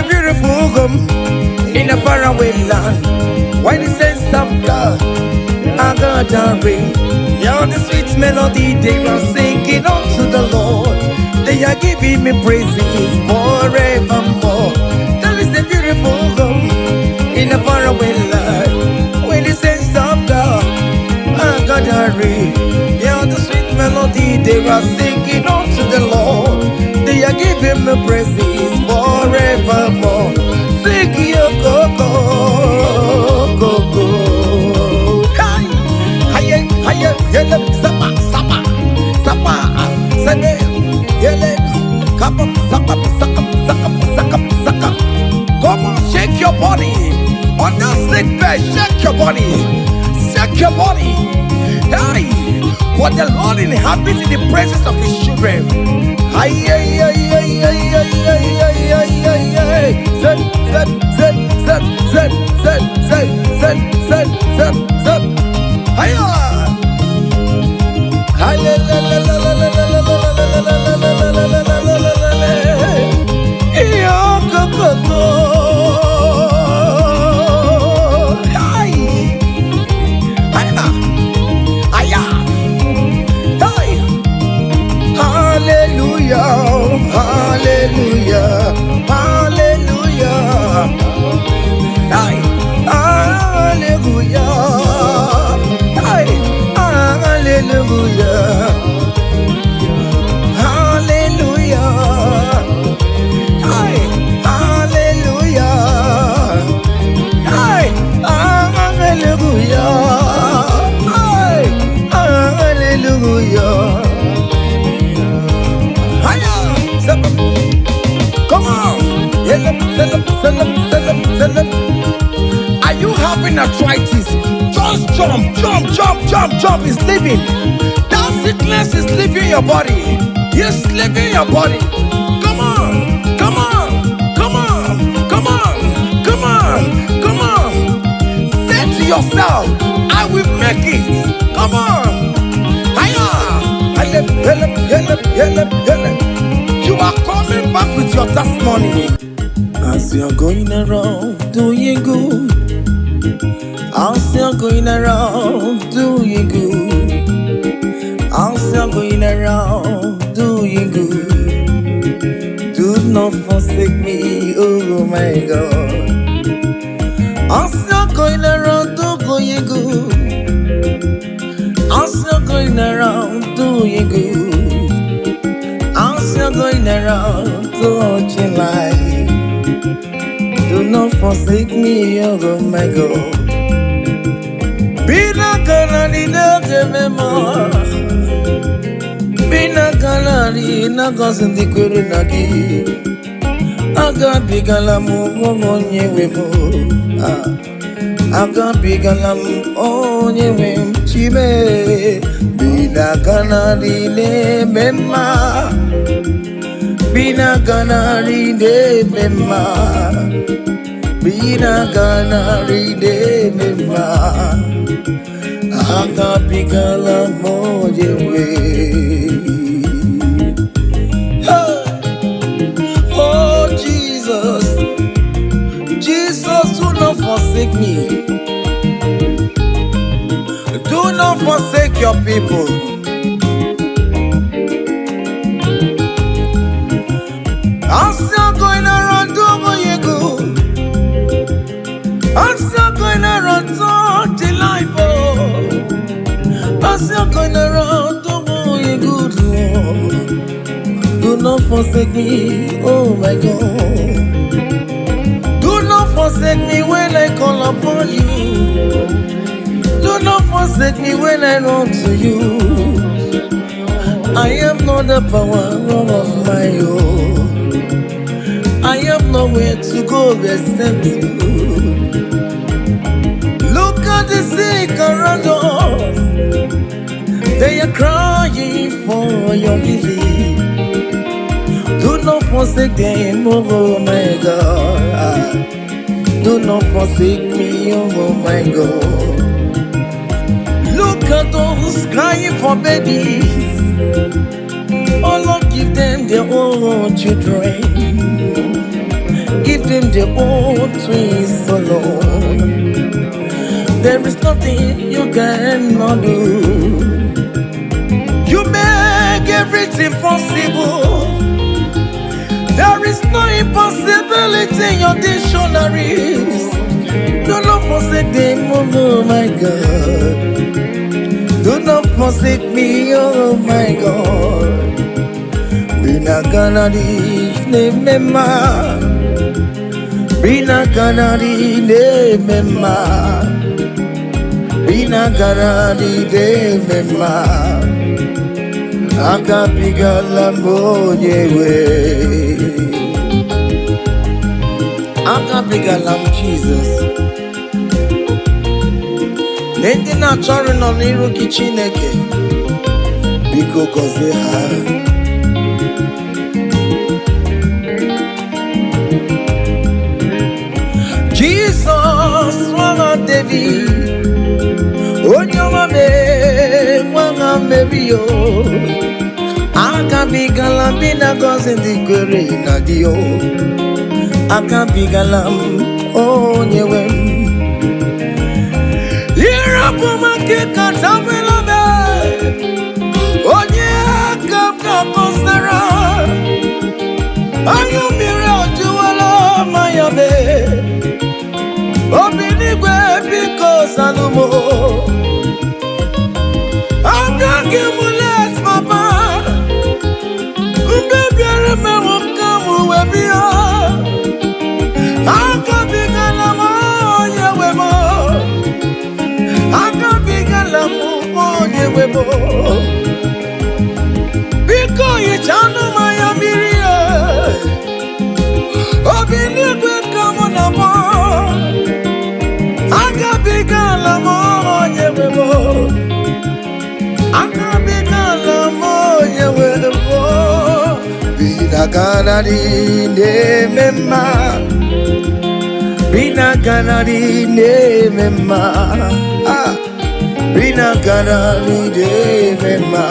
a beautiful home in a faraway land. Why the sense of God, I got a ring. Yeah, the sweet melody they are singing unto the Lord. They are giving me praises forevermore. That is a beautiful home in a faraway land. When the sense of God, I got a ring. Yeah, the sweet melody they are singing unto the Lord. They are giving me praises forevermore. Sing your go-go, go-go. Hi, hiya, hiya, yele, sapa, sapa, sapa, sene, yele, kapa, sapa, saka, saka, saka, saka. Come on, shake your body. On the sick bed, shake your body. Shake your body. Hey, what the Lord inhabits in the presence of his children. Ay, ay, ay, ay, ay, ay, ay, ay, ay, ay, ay. Zed, zed, zed, zed, zed, zed, zed, zed, zed, zed, zed. Hiya! Ay, la, la, la, la, la, la, la, la, la, la, la, la, la, la. Iyo, go, go, go. Ay! Hiya! Hiya! Hey! Hallelujah, hallelujah, hallelujah. Hey, hallelujah. Hey, hallelujah. Hallelujah. Hey, hallelujah. Hey, hallelujah. Hey, hallelujah. Come on! Are you having arthritis? Just jump, jump, jump, jump, jump. It's leaving. That sickness is leaving your body. It's leaving your body. Come on, come on, come on, come on, come on, come on. Say to yourself, I will make it. Come on. Hiya! You are coming back with your testimony. As you're going around doing good, as you're going around doing good, as you're going around doing good, do not forsake me, oh my God. As you're going around doing good, as you're going around doing good, as you're going around touching life, do not forsake me, oh my God. Be not gonna need no more. Be not gonna need no cousin the Kurunagi. I got big alamu on ye wemo. I got big alam on ye wem chibe. Be not gonna need memma. Bina gana ride mema, bina gana ride mema, anga pigala mojewe. Oh Jesus, Jesus, do not forsake me. Do not forsake your people. As you're going around doing good, as you're going around touching life, oh, as you're going around doing good, Lord, do not forsake me, oh my God. Do not forsake me when I call upon you. Do not forsake me when I run to you. I am not the power of my own. I have nowhere to go except you. Look at the sick around us. They are crying for your healing. Do not forsake them, oh my God. Do not forsake me, oh my God. Look at those crying for babies. Oh Lord, give them their own children. Give them their own twins alone. There is nothing you cannot do. You make everything possible. There is no impossibility in your dictionaries. Do not forsake them, oh my God. Do not forsake me, oh my God. Bina ganadi ne mema. Bina ganadi ne mema. Bina ganadi ne mema. Akapiga lambo yewe. Akapiga lam Jesus. Nende na chori no niru kichineke. Biko koze ha. Jesus wanga David. Onyoma me wanga mebio. Akapiga lam bina goze ndikwere na dio. Akapiga lam onyewe. Irapumakika tabelabe. Onye kapka konsera. Ayumire ojuwala mayabe. Obinigwe biko salumo. Agagimulet papa. Mbebiare mewakamu webia. Akabigala moye webo. Akabigala moye webo. Biko yichanu mayamirie. Obinigwe kamonabo. Akabigala moye webo. Akabigala moye webo. Bina ganadi ne mema. Bina ganadi ne mema. Bina ganadi ne mema.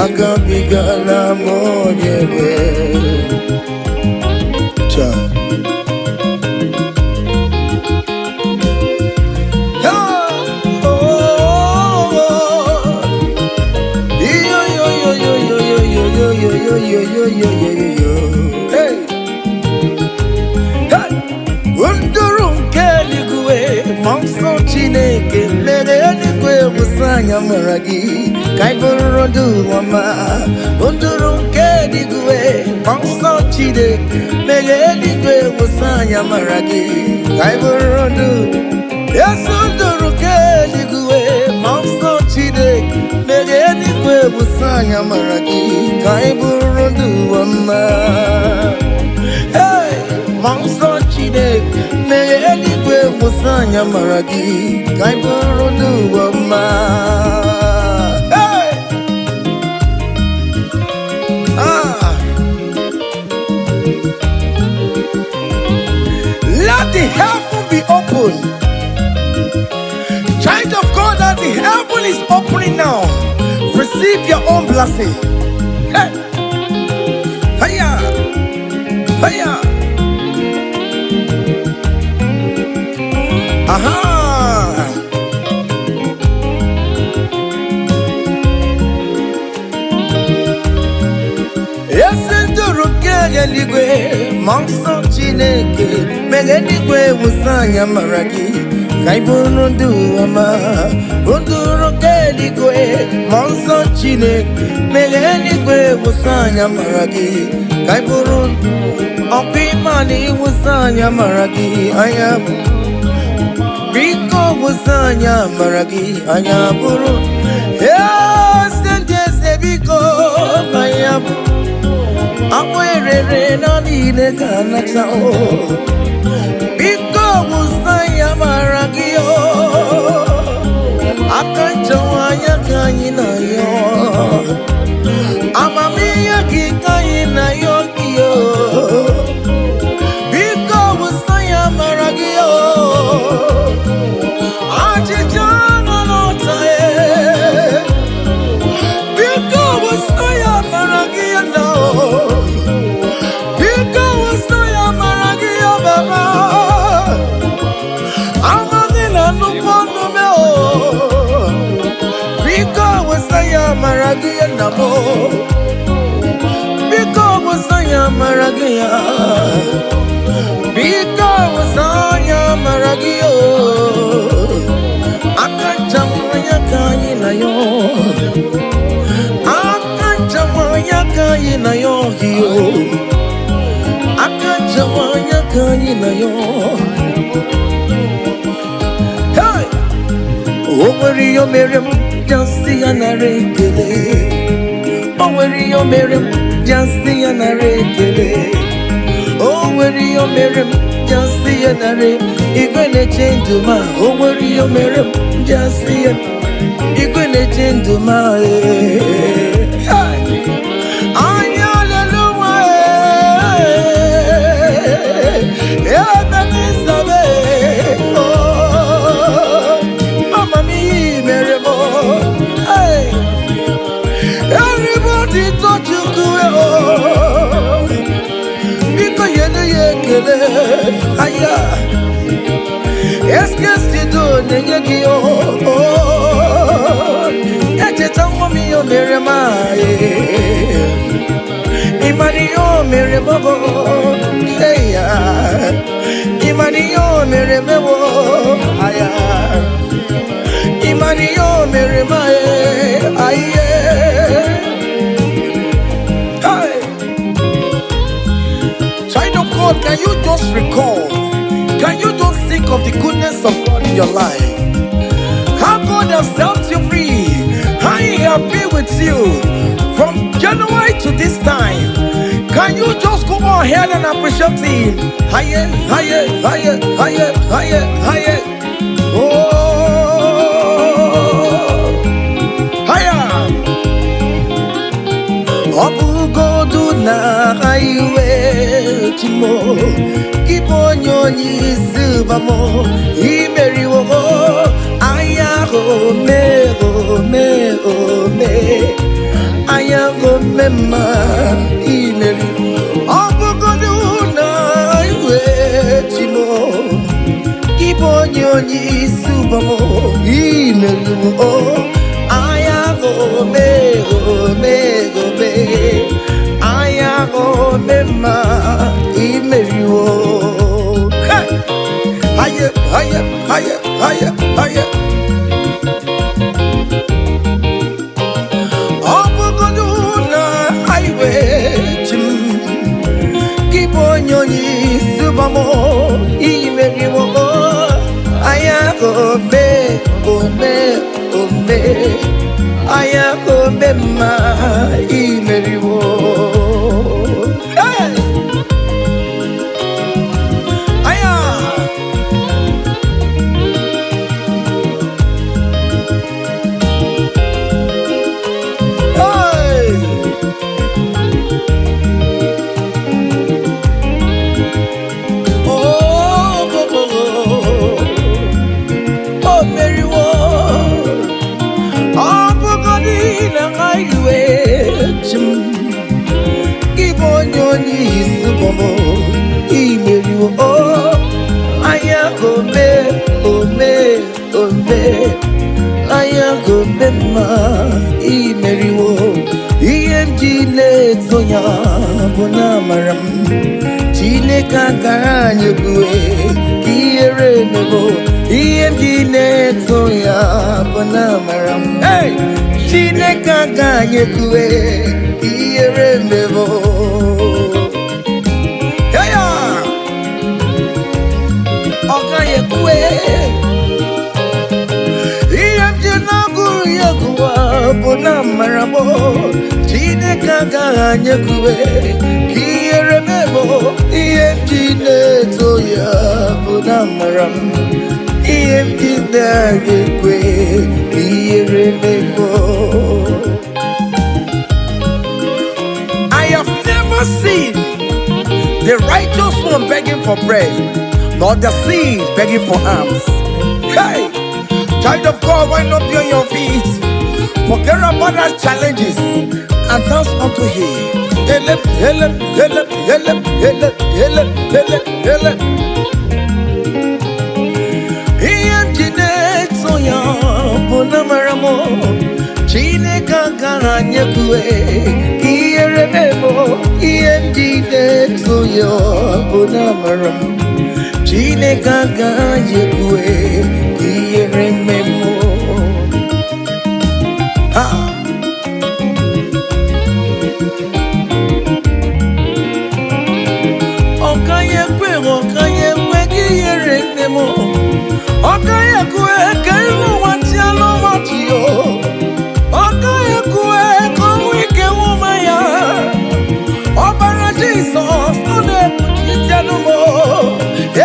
Akabigala moye webo. Hey, Undurun keligwe, monso chineke, legeligwe musanya maragi, kaiburudu wama. Undurun keligwe, monso chineke, legeligwe musanya maragi, kaiburudu. Yes, undurun keligwe, monso chineke, legeligwe musanya maragi, kaiburudu wama. Hey, monso chide, meyeligwe musanya maragi, kaiburudu wama. Hey, let the heaven be open. Child of God, that the heaven is opening now. Receive your own blessing. Hey, hiya, hiya. Aha. Yesenduru keligwe, monso chineke, megeligwe musanya maragi, kaiburudu wama. Unduru keligwe, monso chineke, megeligwe musanya maragi, kaiburudu. Opimani musanya maragi, ayabu. Biko musanya maragi, ayaburu. Yes, yes, biko ayabu. Awerere na nile kanata o. Biko musanya maragi o. Akanchawanya kanyina yo. Amamiya kikanyina yo kiyo. Biko musanya maragi o. Ajijana nota e. Biko musanya maragi o. Biko musanya mo. Because I am Maragia. Because I am Maragio. Akajamaya kaina yo. Akajamaya kaina yo hiyo. Akajamaya kaina yo. Hey! Over your Miriam, just see an array. Over your Miriam, just see an array. Over your Miriam, just see an array. You're gonna change to my over your Miriam, just see it. You're gonna change to my everybody touch you because you're the aya. Yes, you do, Negio. Echetangomi, your Miramai. Imanio, Mirabo. Hey, Imanio, Mirabo. Aya. Imanio, Miramai. Aye. Can you just recall? Can you just think of the goodness of God in your life? How God has set you free? How He has been with you from January to this time? Can you just go ahead and appreciate Him? Higher, higher, higher, higher, higher, higher. Oh, higher. Obu godu na highway timo. Keep on your knees, Silvamo. He marry wo. Aya go me, go me, go me. Aya go me ma. He marry. Obu godu na highway timo. Keep on your knees, Silvamo. He marry wo. Aya go me, go me, go me. Aya go me ma. He marry wo. Hey, higher, higher, higher, higher, higher. Obu godu na highway chim. Keep on your knees, Subamo. He marry wo. Aya go me, go me, go me. Aya go me ma. He marry wo. Hey. Keep on your knees, Bobo. He marry wo. Oh, aya go me, oh me, oh me. Aya go me ma. He marry wo. He empty zoya bona maram. Chine kakanya kue. Kiere nebo. He empty zoya bona maram. Hey. Chine kakanye kue iere nebo. Heya okaye kue iemje na guru yekuwa bona marabo. Chine kakanye kue iere nebo. Iemje neto ya bona maram. Iemje na kue iere nebo. I have never seen the righteous one begging for bread, nor the seed begging for alms. Hey, child of God, why not be on your feet? Forget about our challenges and dance unto Him. Help, help, help, help, help, help, help, help. He am Jinet Soya Bonamaramo. Chine gara nyekwe kiyere memo iyendide tuyo bunamaram Chine gaga nyekwe kiyere memo Okayekwe kiyere memo Okayekwe kairu watialo watio Okayekwe kowike wumaya Obara Jesus Ode kutianumo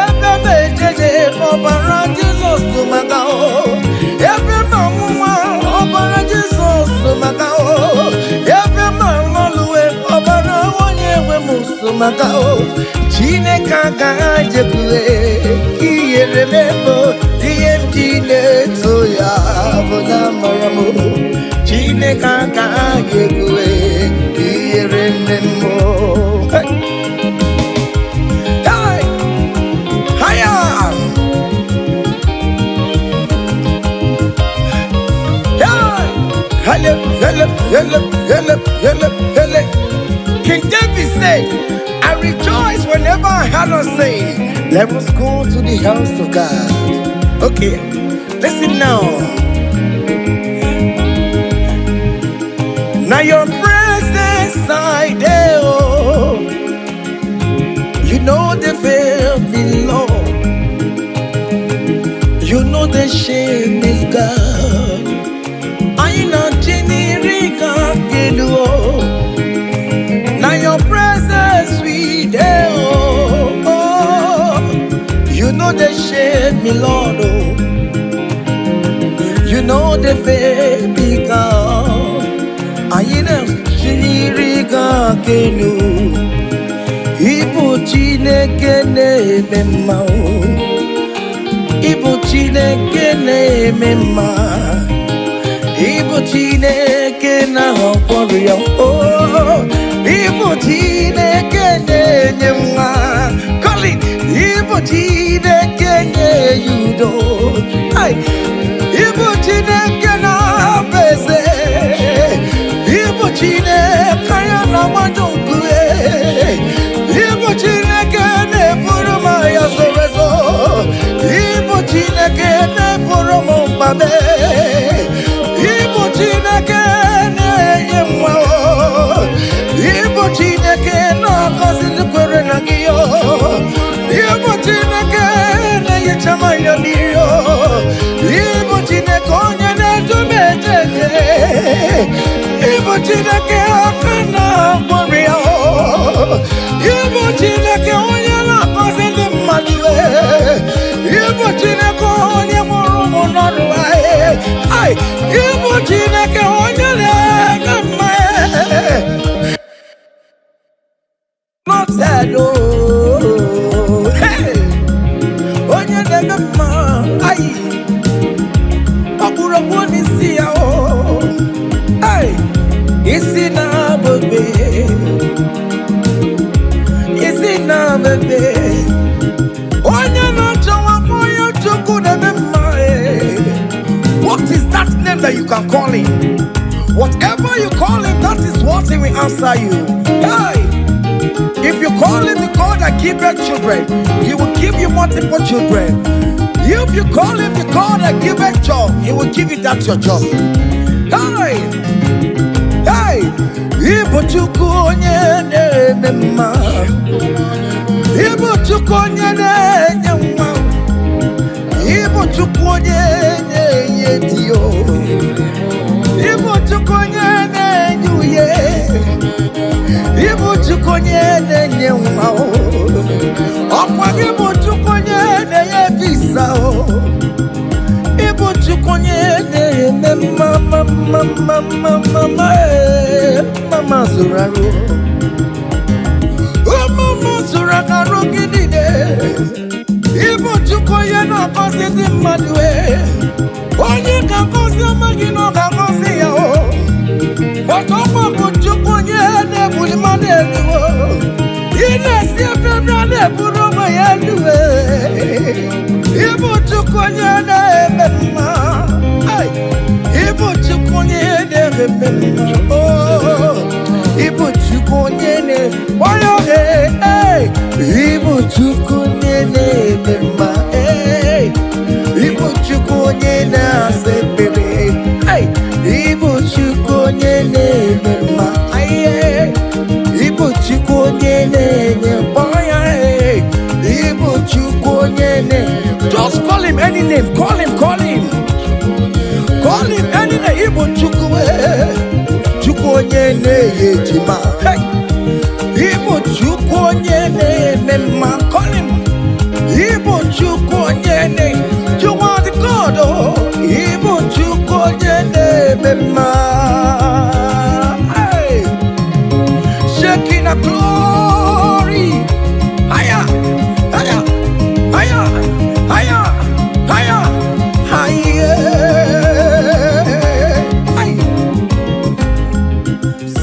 Ebebe jeje Obara Jesus tumagao Ebe mamuma Obara Jesus tumagao Ebe mamoluwe Obara wanyewe musumagao Chine kaga jekwe Kiyere memo Diyemjine toya Bona maramu Chine kaga jekwe Kiyere memo Hey Haya Hele King David said I rejoice whenever I hear us say, let us go to the house of God. Okay, listen now. Now your presence I there, oh. You know the fear me, Lord. You know the shame is God. I know Jenny-Rika Gelu. Now your presence we there, oh. You know the shame me, Lord, oh. You know the fear me, God. I know Jenny-Rika Gelu. Ibu Chineke na-eme mma Ibu Chineke na-eme mma Ibu Chineke na-agwọrọ ya Ibu Chineke na-enye nwa Colin Ibu Chineke na-enye udo Ibu Chineke na-abụ eze Ibu Chineke ya na-agbado nkwe Ibu Chineke na-eburu m ya zorezo Ibu Chineke na-eburu m mbabe Ibu Chineke na-enye nwa Ibu Chineke na-agọzi ndị kwere na gị Ibu Chineke na-enyecha m anya mmiri Ibu Chineke onye na-edu m ejeje Ibu Chineke aka na-agbọrọ ya Ibu Chineke onye na-agọzi ndị mmadụ Ibu Chineke onye mụrụ ụmụ n'ọrụ Ibu Chineke onye na-eme mma Anointed onye na-eme mma ọkpụrụkpụ n'isi ya isi na-abụbe isi na-abụbe onye na-achọwa onye Chukwu na-eme mma What is that name that you can call him? Whatever you call him, that is what he will answer you. If you call him the God that giveth children, he will give you multiple children. If you call him the God that giveth job, he will give you that your job. Ibu Chukwu onye na-eme mma Ibu Chukwu onye na-enye nwa Ibu Chukwu onye na-enye diyo Ibu Chukwu onye na-enye uye Ibu Chukwu onye na-enye nwa Ọkwa Ibu Chukwu onye na-enye visa Ibu Chukwu onye na-eme mama zụrụ arụ Mama zụrụ arụ gị niile Ibu Chukwu onye na-agọzi ndị mmadụ onye ga-agọzi ọma gị na ọ ga-agọzi ya ọkwa bụ Chukwu onye na-ebuli mmadụ elu ị na-esi efere a na-eburu ụmụ ya elu Ibu Chukwu onye na-eme mma Ibu Chukwu onye Oh, Ibu chukunyene, oyo Ibu chukunyene mema, Ibu chukunyene ase bebe, Ibu chukunyene mema, Ibu chukunyene boya, Ibu chukunyene. Just call him any name, call him. Call him any name, Ibu chukwe, chukunyene yejima, Ibu chukunyene mema, call him, Ibu chukunyene, you are the God, oh, Ibu chukunyene mema, shaking a glory, higher, higher, higher, higher, higher, higher.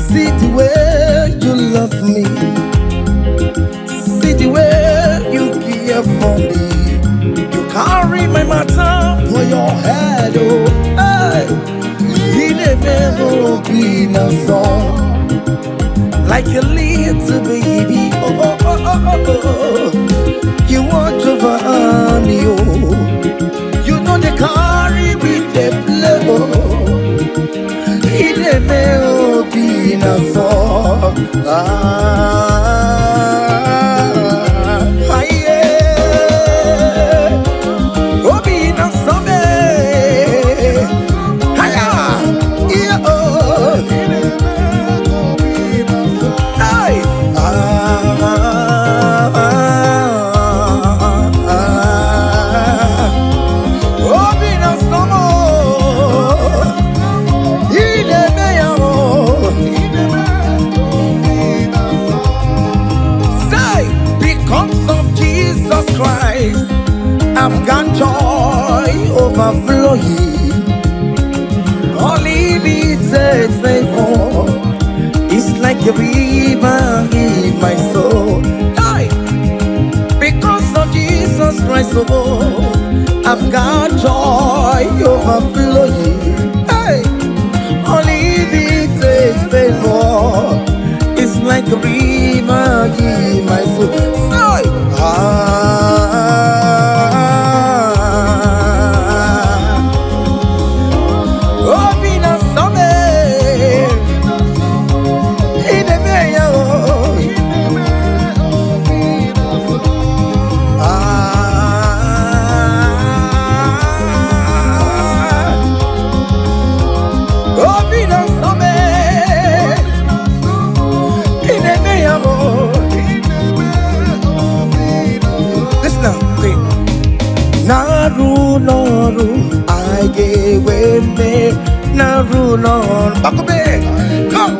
See the way you love me, see the way you care for me. You carry my matter for your head, oh, hey. You never be no song, like a little baby, oh, oh, oh, oh, oh. You want over me, oh. You know they carry with the play, oh. He never be no song, yeah. Oh, be no song, higher, yeah, oh. I've got joy overflowing. Only needs a favor. It's like a river in my soul. Hey! Because of Jesus Christ, oh, I've got joy overflowing. Hey! Only needs a favor. It's like a river in my soul. Hey! Naru, I gave me Naru, Bakobe, come,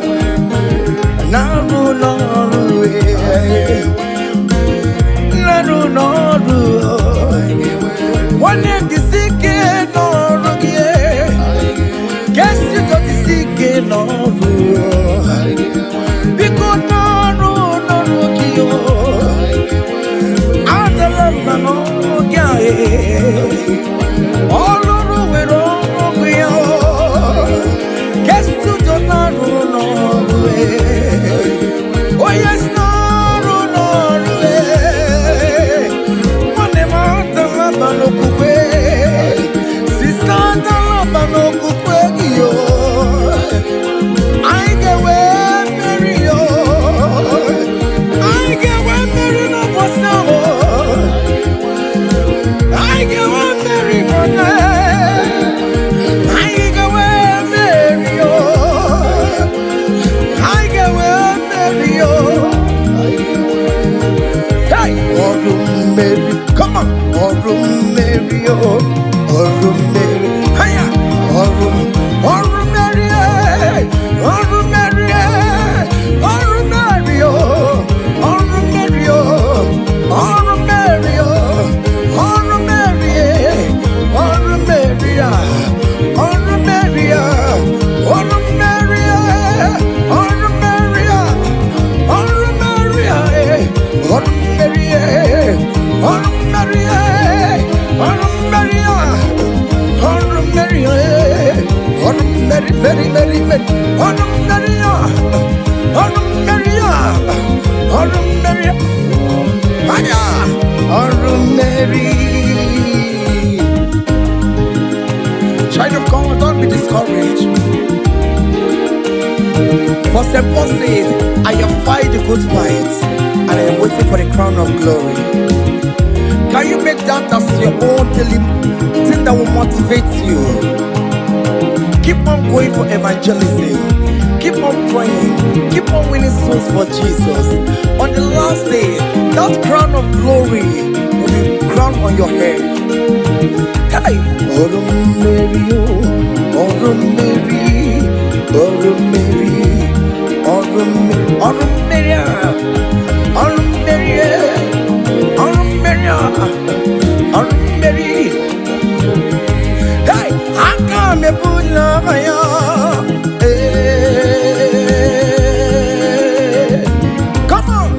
Naru, one name the sick, Naru, guess you got the sick, Naru, because Naru, all over with all we are. Guess to the Norway. Oh, yes, Norway. One amount of Labano Coupe. Sister, the Labano Coupe. I get where Mary. I get where Mary no was now. I get one Mary Money. I get one Mary. I get one Mary. Hey, Mary, come on, Mary, Mary, hiya, Mary, Mary, Mary, Maria, Child of God, don't be discouraged. For St. Paul says, I have fight the good fight, and I am waiting for the crown of glory. Can you make that as your own daily thing that will motivate you? Keep on going for evangelism. Keep on praying. Keep on winning souls for Jesus. On the last day, that crown of glory will be crowned on your head. Hey! Mary, hey, I come to put love on you. Come on,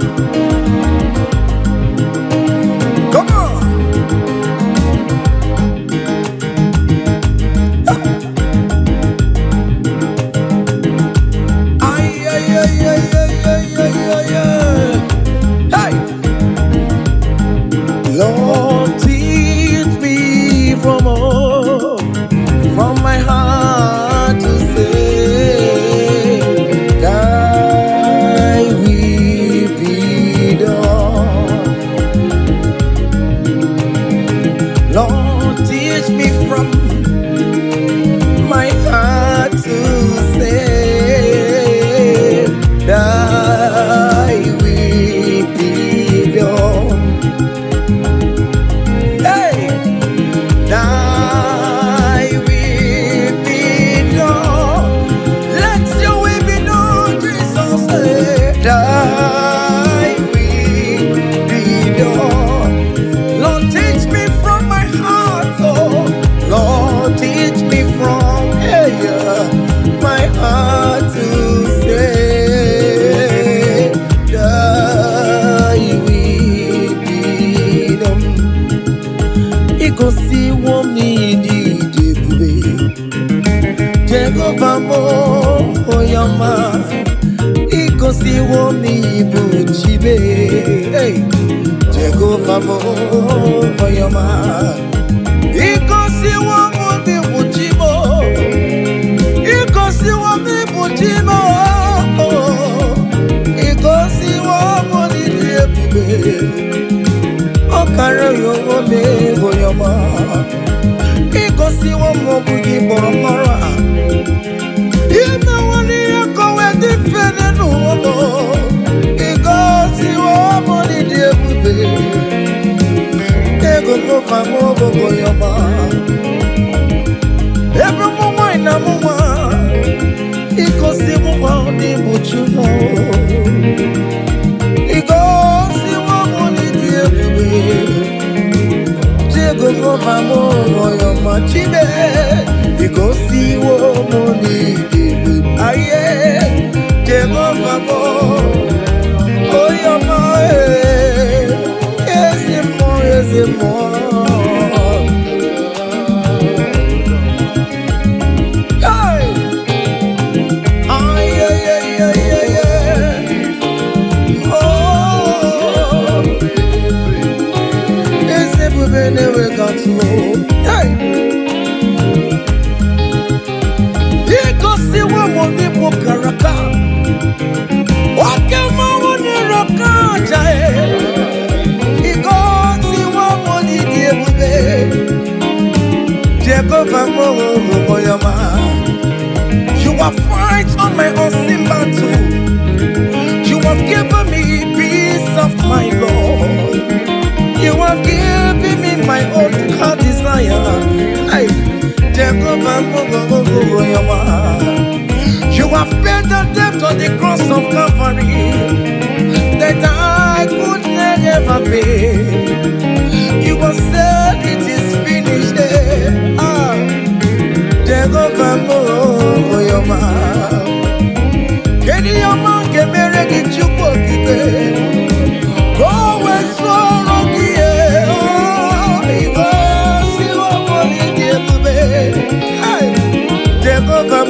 come on. Lord, teach me from my heart to say, thy will be done. Lord, teach me from my heart to say, thy will be done. Thy will be done. Let your will be done, Jesus. Thy will be done. Lord, teach me from my heart, oh. Lord, teach me from my heart to say, thy will be done. Ikosi womi di debube, Jehovah mo oyama. Ikosi womi buchibe, Jehovah mo oyama. Ikosi womi buchibo, Ikosi womi buchibo, Ikosi womi di debube. Okara yowo me goyama, ikosi womo bugi boromora. Ina wani yakowe di fene nuwomo, ikosi womo ni diebube. Ego kofa mo goyama, ebro mwa ina mwa, ikosi womo ni buchumo. Ikosi womo ni diebube. Jehovah mo oyama chibe, ikosi womo ni diebube. Aye, Jehovah mo oyama, ezemo. Hey, aye. Never got to hey. Ikosi womo ni bukaraka, wakema woni roka jae. Ikosi womo ni diebube, Jehovah mo oyama. You have fight on my unseen battle. You have given me peace of my Lord. You have given me my own heart desire. Hey, Jehovah, you have paid the debt on the cross of Calvary that I could never pay. You have said it is finished. Jehovah, Kedi yama kemere ki chukwo kibe. Go and swallow the air. Ikosi womo ni diebube. Jehovah,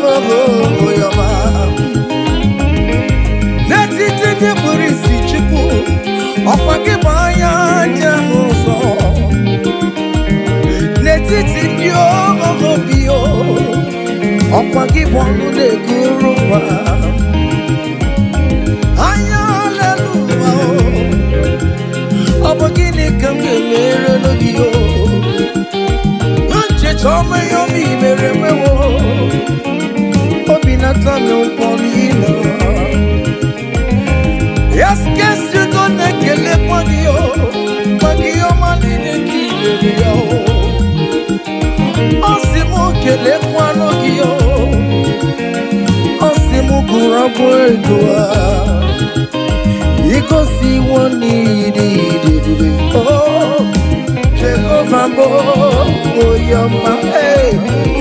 Yo, bio, ọkwa gị bụ ọnụ na-eguru ụwa. Hallelujah, ọ bụ gịnị ka m ga-emere n'obi o? Ncheta ọma ya obi mere mewo, obi na-atọ m ụtọ n'ịnọ. Yes, guess you don't ekele kwa gị o, kwa gị ọma niile ka ị mere ya o. Osimu kele kwano giyo, osimu kurabo edua. Iko si woni di. Oh, Jehovah bo, oh yama hey.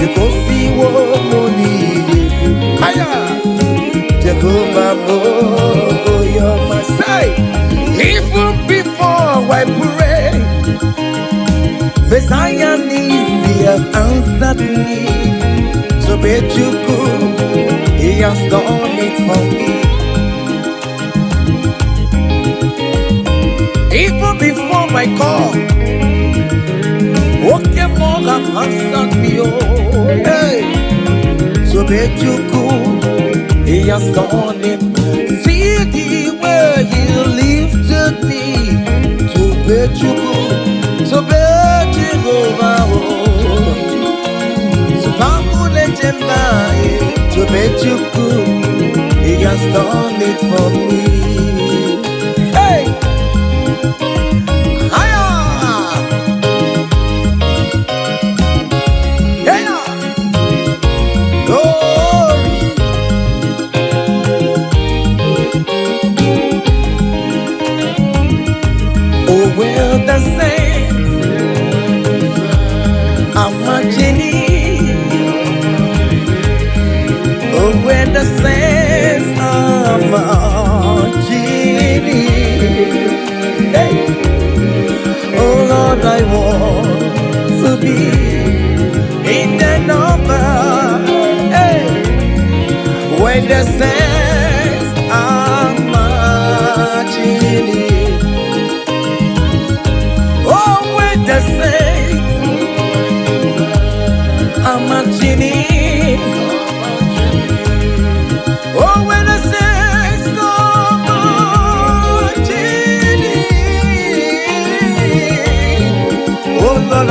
Iko si woni di. Aya, Jehovah bo, oh yama say. Even before I pray, Messiah needs have answered me. So bet you could, He has done it for me. Even before my call, okay, more have answered me. Oh, hey. So bet you could, He has done it. See the way He lifted me. So bet you could, so bet you over. To bet you could, He has done it for me. Hey, hiya, hey, glory. Oh, well, the saints are marching in. When the saints are marching in, hey. Oh Lord, I want to be in the number, hey. When the saints are marching in, oh, when the saints are marching in. Oh, when the saints are marching in, oh Lord, I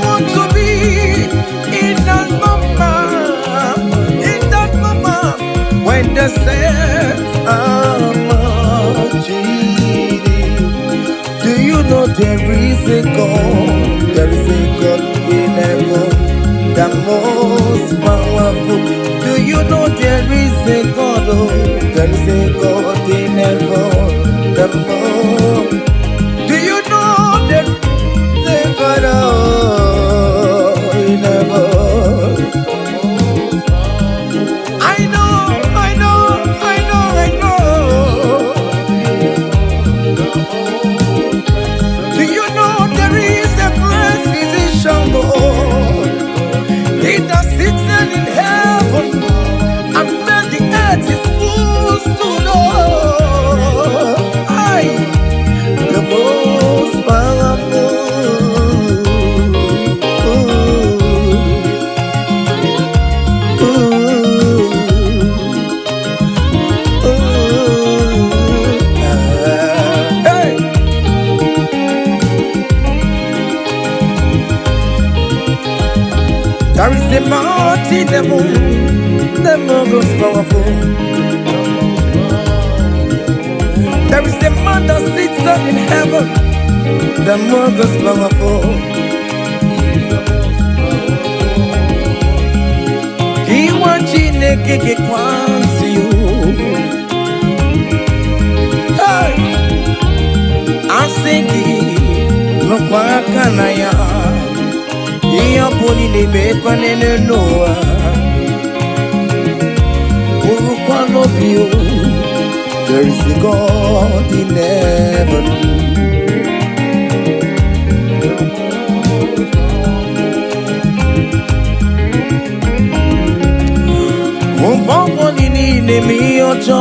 want to be in that moment, when the saints are marching in. Do you know there is a God? There is a God in heaven, the most powerful. Do you know there is a God? Oh, there is a God in heaven, the Lord. Do you know there is a God in heaven? I know. Do you know there is a great physician, Lord? He that sits in heaven, and then the earth is full to know. The most powerful. Hey. There is a mountain, the most powerful. There is a man that sits up in heaven, the most powerful. He wants you to get one to you. Hey, I'm singing, no quacanaya. He poni ne me panene noa. Urukwano bio. There is a God in heaven. Umbongo nini mi ojo.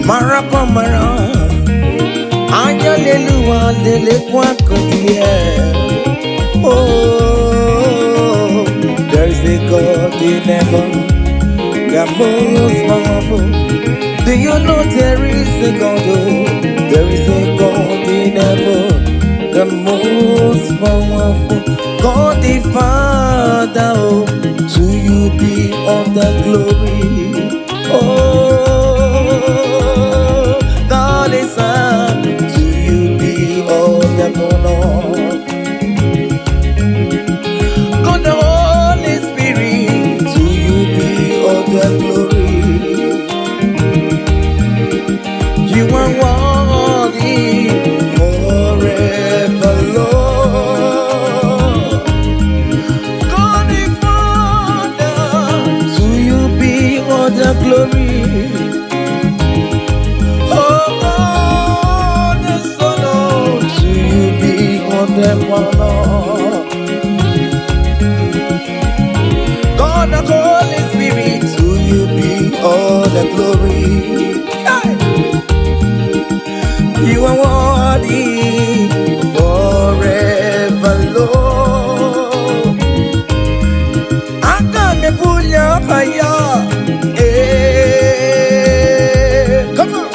Marapa mara. Ayalelu Oh, there is a God in heaven, the most powerful. Do you know there is a God? Oh, there is a God in heaven, the most powerful. God the Father, oh, to you be all the glory. Oh, God the Son, to you be all the honor. God the Holy Spirit, to you be all the glory. You are worthy forever, Lord. God the Father, to you be all the glory. Oh God the Son, oh, to you be all the honor. God the Holy Spirit, to you be all the glory. Hey! You are worthy forever, Lord. I'm gonna pull your fire. Hey, come on.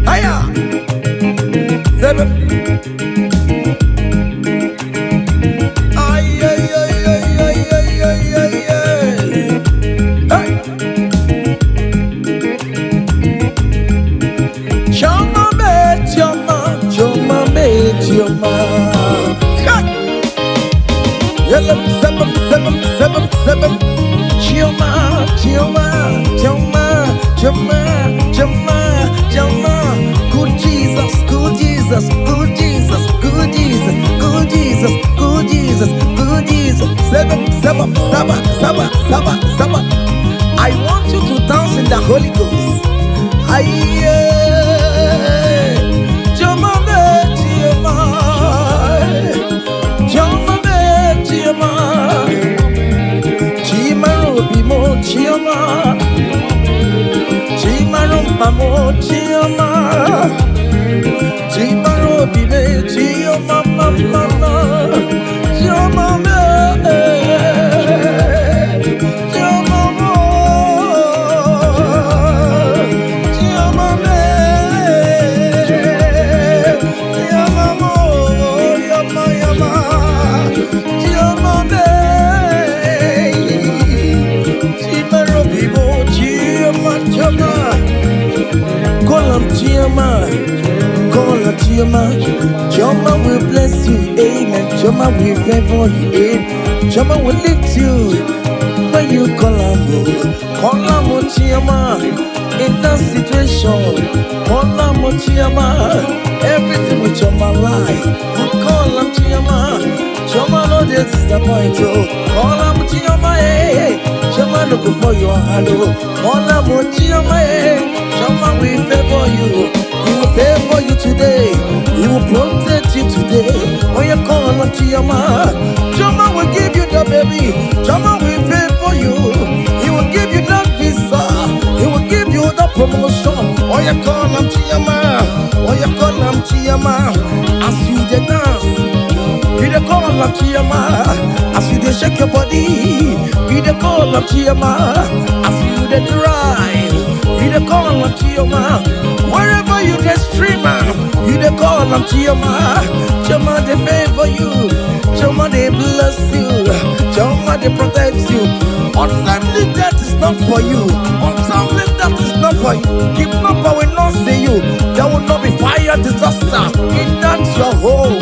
Fire. Seven. Ay, ay, ay, ay, ay, ay, ay, ay, ay. Hey. Choma me, choma, choma me, choma. Yellow, seven, seven, seven, seven. Choma, choma, choma, choma, choma, choma. Good Jesus, good Jesus, good Jesus, good Jesus, good Jesus, good Jesus, good Jesus. Seven, seven, seven, seven, seven, seven. I want you to dance in the Holy Ghost. Aye. Choma me, choma, choma me, choma, chima robi mo choma, chima rompa mo choma, chima robi me choma mama, choma me, choma mo, choma me, choma mo, yama yama, choma me, chima robi mo choma choma. Call him Chioma, call him Chioma. Chioma will bless you, amen. Chioma will favor you, amen. Chioma will lift you when you call him. Call him Chioma in that situation. Call him Chioma, everything with Chioma life. Call him Chioma. Chioma no disappoint you. Call him Chioma, hey. Chioma look for your hand. Call him Chioma, hey. Chioma will favor you. He will favor you today. He will protect you today. When you call on Chioma, Chioma will give you the baby. Chioma will favor you. He will give you that visa. He will give you the promotion. When you call on Chioma, when you call on Chioma, as you dey dance, be the call of Chioma. As you dey shake your body, be the call of Chioma. As you dey drive, be the call of Chioma. Wherever you dey streamer, you dey call of Chioma. Chioma dey favor you, Chioma dey bless you, Chioma dey protect you. Untimely death is not for you. Untimely death is not for you. Kidnapper will not see you. There will not be fire disaster in that your home.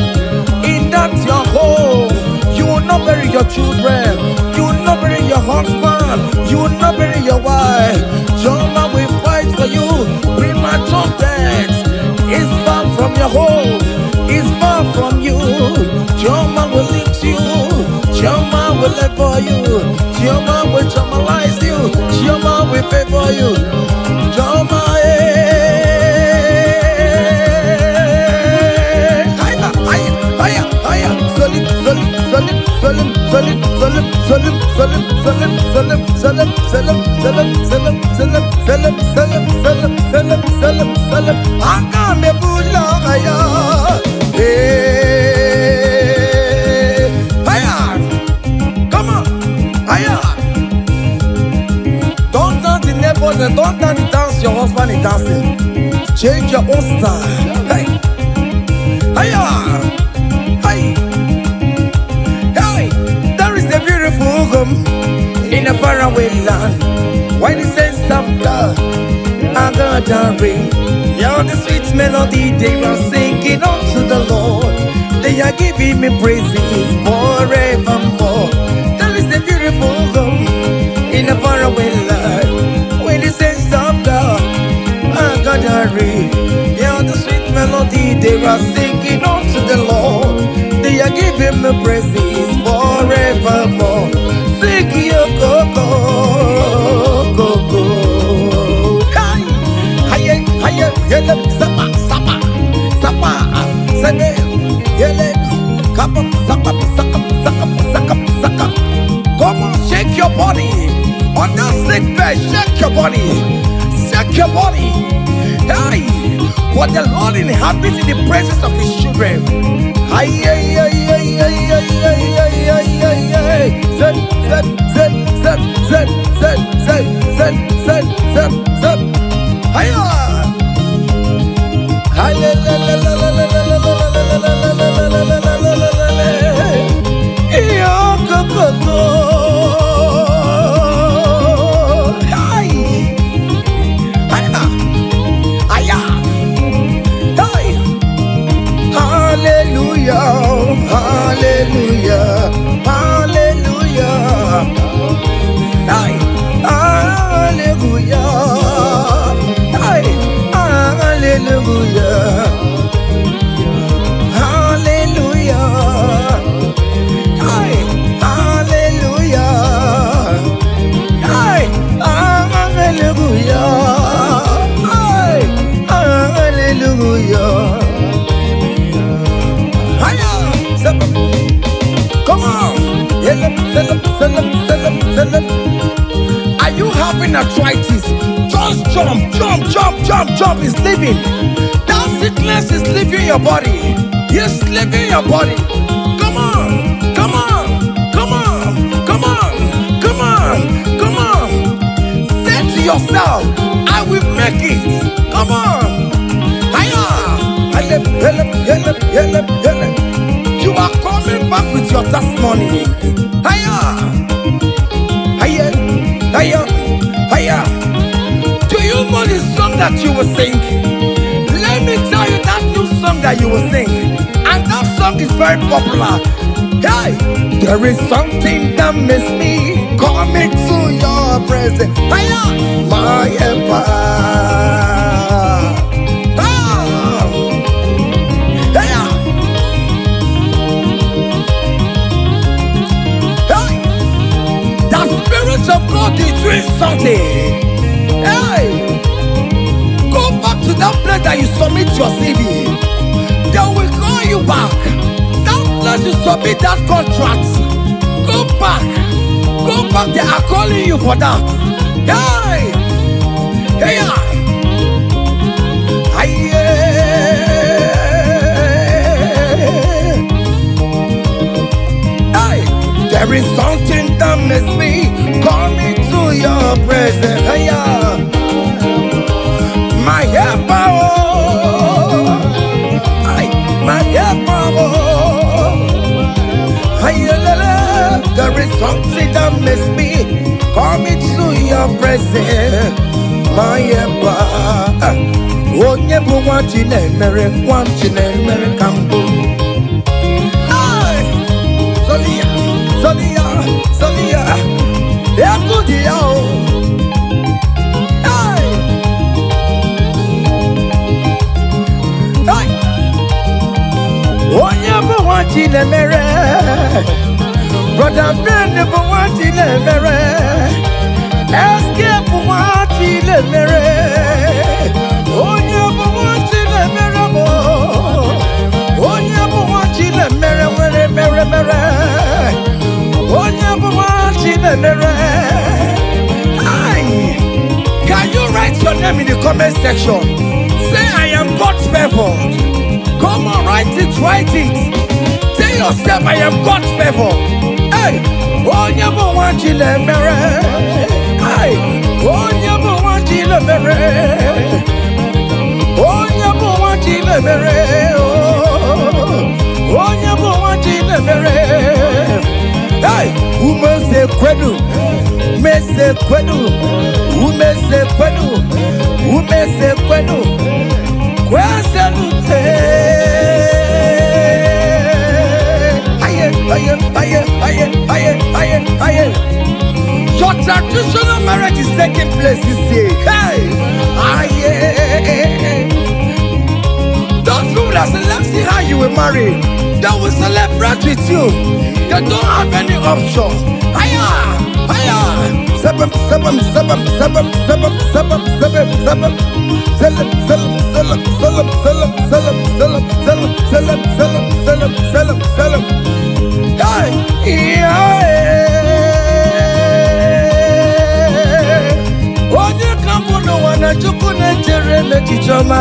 In that your home, you will not bury your children. You will not bury your husband. You will not bury your wife. Chioma will fight for you. Premature death is far from your home. Is far from you. Chioma will lift you. Chioma will favor you. Chioma will Chiomalize you. Chioma will favor you. Chioma, Salam, Salam, salam, salam. Agame bulaya. Hey, hiya. Come on, hiya. Don't dance the neighbors and don't dance the dance your husband is dancing. Change your own style. Hey, hiya. Hey, hey. There is a beautiful home in a faraway land. Why the sense of God? I got a ring. Yeah, the sweet melody they are singing unto the Lord. They are giving me praises forevermore. There is a beautiful home in a faraway land. Why the sense of God? I got a ring. Yeah, the sweet melody they are singing unto the Lord. They are giving me praises forevermore. Sing your go-go, go-go. Hiya, yele, sapa, sapa, sapa, sene, yele, kapa, sapa, saka, saka, saka, saka. Come on, shake your body. On that sick bed, shake your body. Shake your body. Hey, what the Lord inhabits in the presence of His children. Hiya, hiya, hiya, hiya, hiya, hiya, hiya, hiya, hiya. Zed, zed, zed, zed, zed, zed, zed, zed, zed, zed, zed. Hiya. Are you having arthritis? Just jump, jump, jump, jump, jump. It's leaving. That sickness is leaving your body. It's leaving your body. Come on, come on, come on, come on, come on, come on. Say to yourself, I will make it. Come on. Hiya. You are coming back with your testimony. Hiya. Hiya, hiya, hiya. Do you know the song that you will sing? Let me tell you that new song that you will sing. And that song is very popular. Hey, there is something that makes me coming to your presence. Hiya, my empire. Of God is doing something. Hey, go back to that place that you submit your CV. They will call you back. That place you submit that contract. Go back. Go back. They are calling you for that. Hey, hey, hey. There is something that makes me coming to your presence. Hiya. My helper, my helper. Hiya, there is something that makes me coming to your presence. My helper. Oh, never want you, never want you, never come home. Sonia, yeah, good, yeah. Hey, hey. Oh, never want you, never. Brother, friend, never want you, never. Escape, want you, never. Oh, never want you, never. Oh, never want you, never. Can you write your name in in the comment section. Say, I am God's favored. Come on, write it, write it. Tell yourself, I am God's favored. Hey, oh, you don't want you to marry. Hey, oh, you don't want you to marry. Oh, you don't want you to marry. Oh, you don't want you to marry. Hey, who must say kwedu? Mese kwedu. Who mese kwedu? Who mese kwedu? Kwaselu aye. Your traditional marriage is taking place this year. Hey, aye. Those people that select see how you will marry, they will celebrate with you. They don't have any option. Aye. Sabam. Hey, onye kampu no wana chuku na chere na chichoma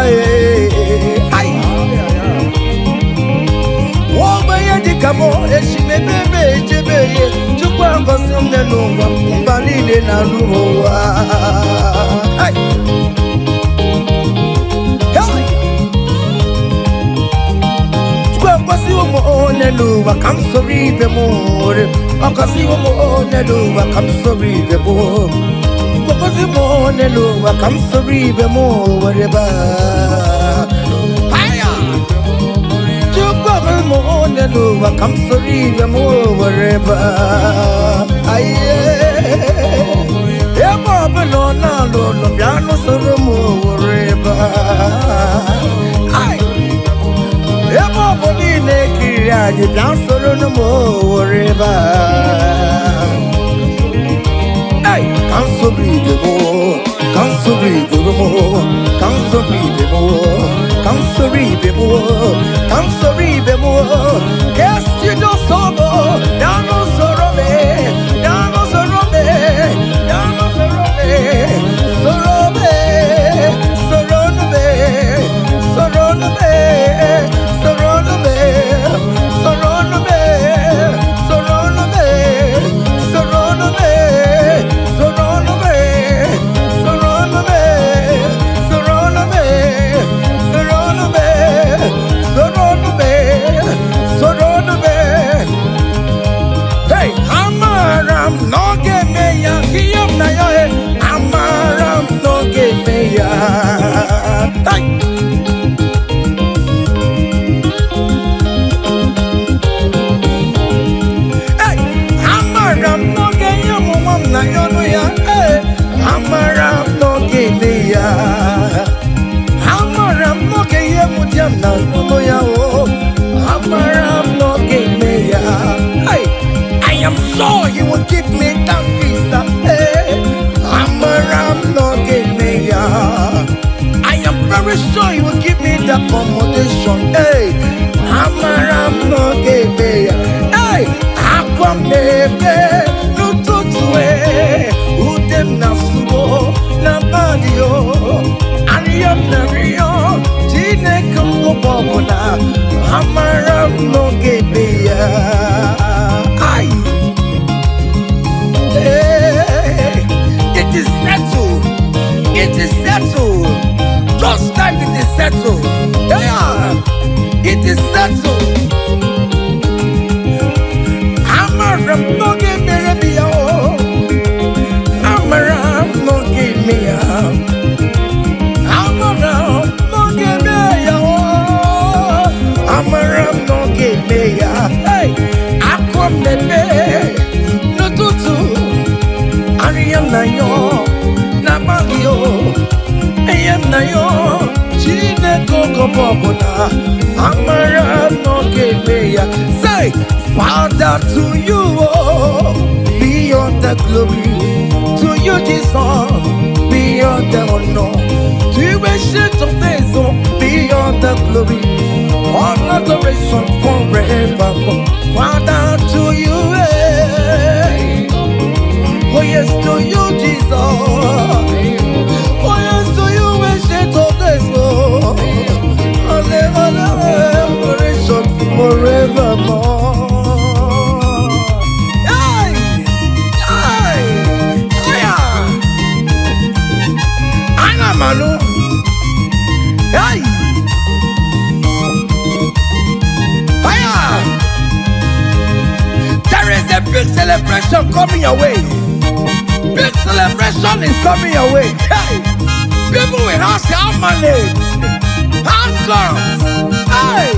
Wogbe dikamo eshimebebe ejebeye chukwu angosi mnenungwa mbalile na luwa. Luba, come sorry the more. Okasi wo mo ne luba, come sorry the more. Okasi mo ne luba, come sorry the more. Whatever. Hiya. Chukwa mo ne luba, come sorry the more. Whatever. Aye. Eba beno na lo piano soro mo. Whatever. Aye. Eba boni ne you dance solo no more river. Hey, come so breathe the more, come so breathe the more, come so breathe the more, come so breathe the more, come so breathe the more. Yes, you know so more. Down on Sorobe, down on Sorobe, down on Sorobe, Sorobe, Sorobe, Sorobe, Sorobe. I am sure you will give me that visa. Hey, I am very sure you will give me that accommodation. Hey, hey, akwamebe nututue udem nasuo na badio ariyam na riyo jineke mbobona amaram no gebeya. Ay, hey, it is settled. It is settled. Just like it is settled. Yeah, it is settled. Amaram no gebeya. Amaram no gebeya. Amaram no gebeya. Amaram no gebeya. Hey, akwamebe nututu ariyam na yo na bagio eyam na yo chineke okobobona amaram no gebeya. Say, Father, to you beyond the glory, to you Jesus beyond the honor, to you ancient of days beyond the glory, all adoration forevermore. Father, to you, oh yes, to you, Jesus. Oh yes, to you, Hey! Fire! There is a big celebration coming your way. Big celebration is coming your way. Hey! People will ask how money, how comes. Hey!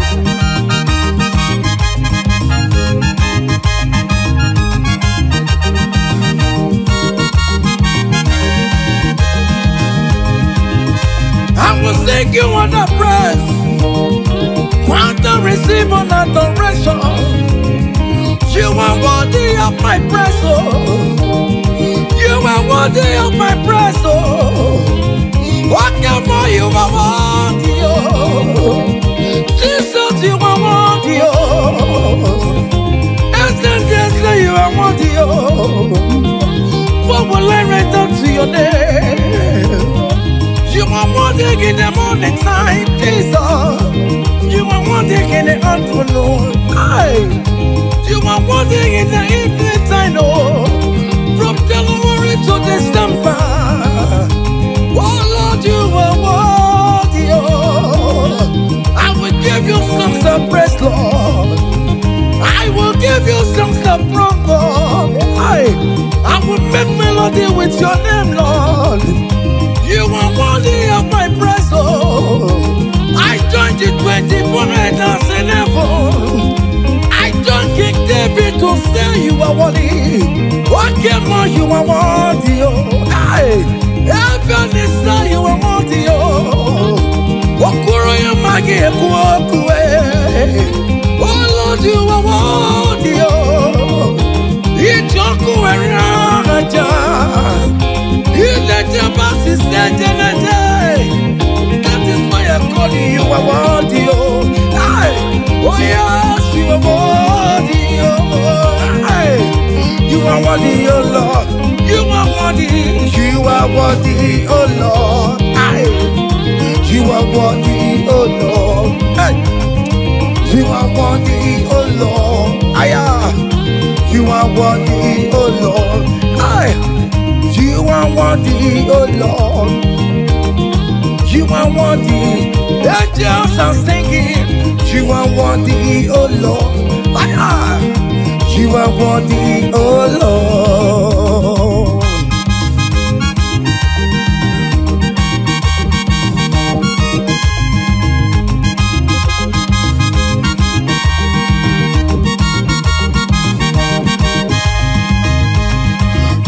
I will sing you on the praise, want to receive an adoration. You are worthy of my praise, oh. You are worthy of my praise, oh. What more you are worthy, oh. Jesus, you are worthy, oh. Essentially, you are worthy, oh. What will I return to your name? You are wanting in the morning time, Jesus. You are wanting in the afternoon. You are wanting in the evening time, oh. From January to December. Oh Lord, you are worthy, oh. I will give you songs of praise, Lord. I will give you songs of praise, Lord. I will make melody with your name, Lord. You are worthy of my praise, oh. I joined the 24 elders in heaven. I joined King David to say you are worthy. What more you are worthy, oh. Heaven is say you are worthy, oh. Okuro yamagi ekuokue. Oh Lord, you are worthy, oh. Ichoku eraja. That is why I'm calling you a worthy, oh. Oh yes, you are worthy, oh. You are worthy, oh Lord. You are worthy. You are worthy, oh Lord. You are worthy, oh Lord. You are worthy, oh Lord. You are worthy, oh Lord. You are worthy, oh Lord. You are worthy. Angels are singing. You are worthy, oh Lord. You are worthy, oh Lord.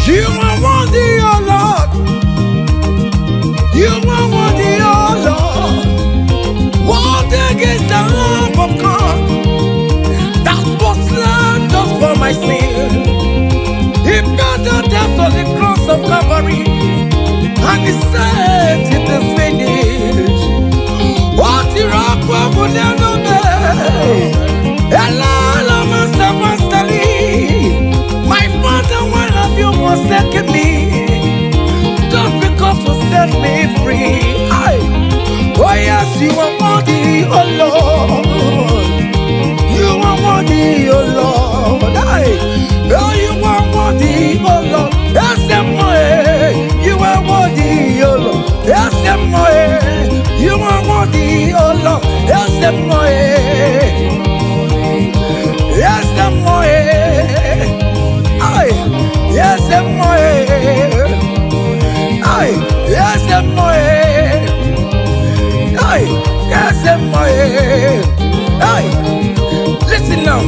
You are worthy, oh Lord. You are worthy, oh Lord. Worthy is the Lamb of God that was slain just for my sin. He paid the debt on the cross of Calvary, and he said it is finished. What you rock will never be. Hello, Master Masterly. My Father, why have you forsaken me? Just because you set me free. Oh yes, you are worthy, oh Lord. You are worthy, oh Lord. Oh, you are worthy, oh Lord. Yes, you are worthy, oh Lord. Yes, you are worthy, oh Lord. Yes, yes, yes, listen now.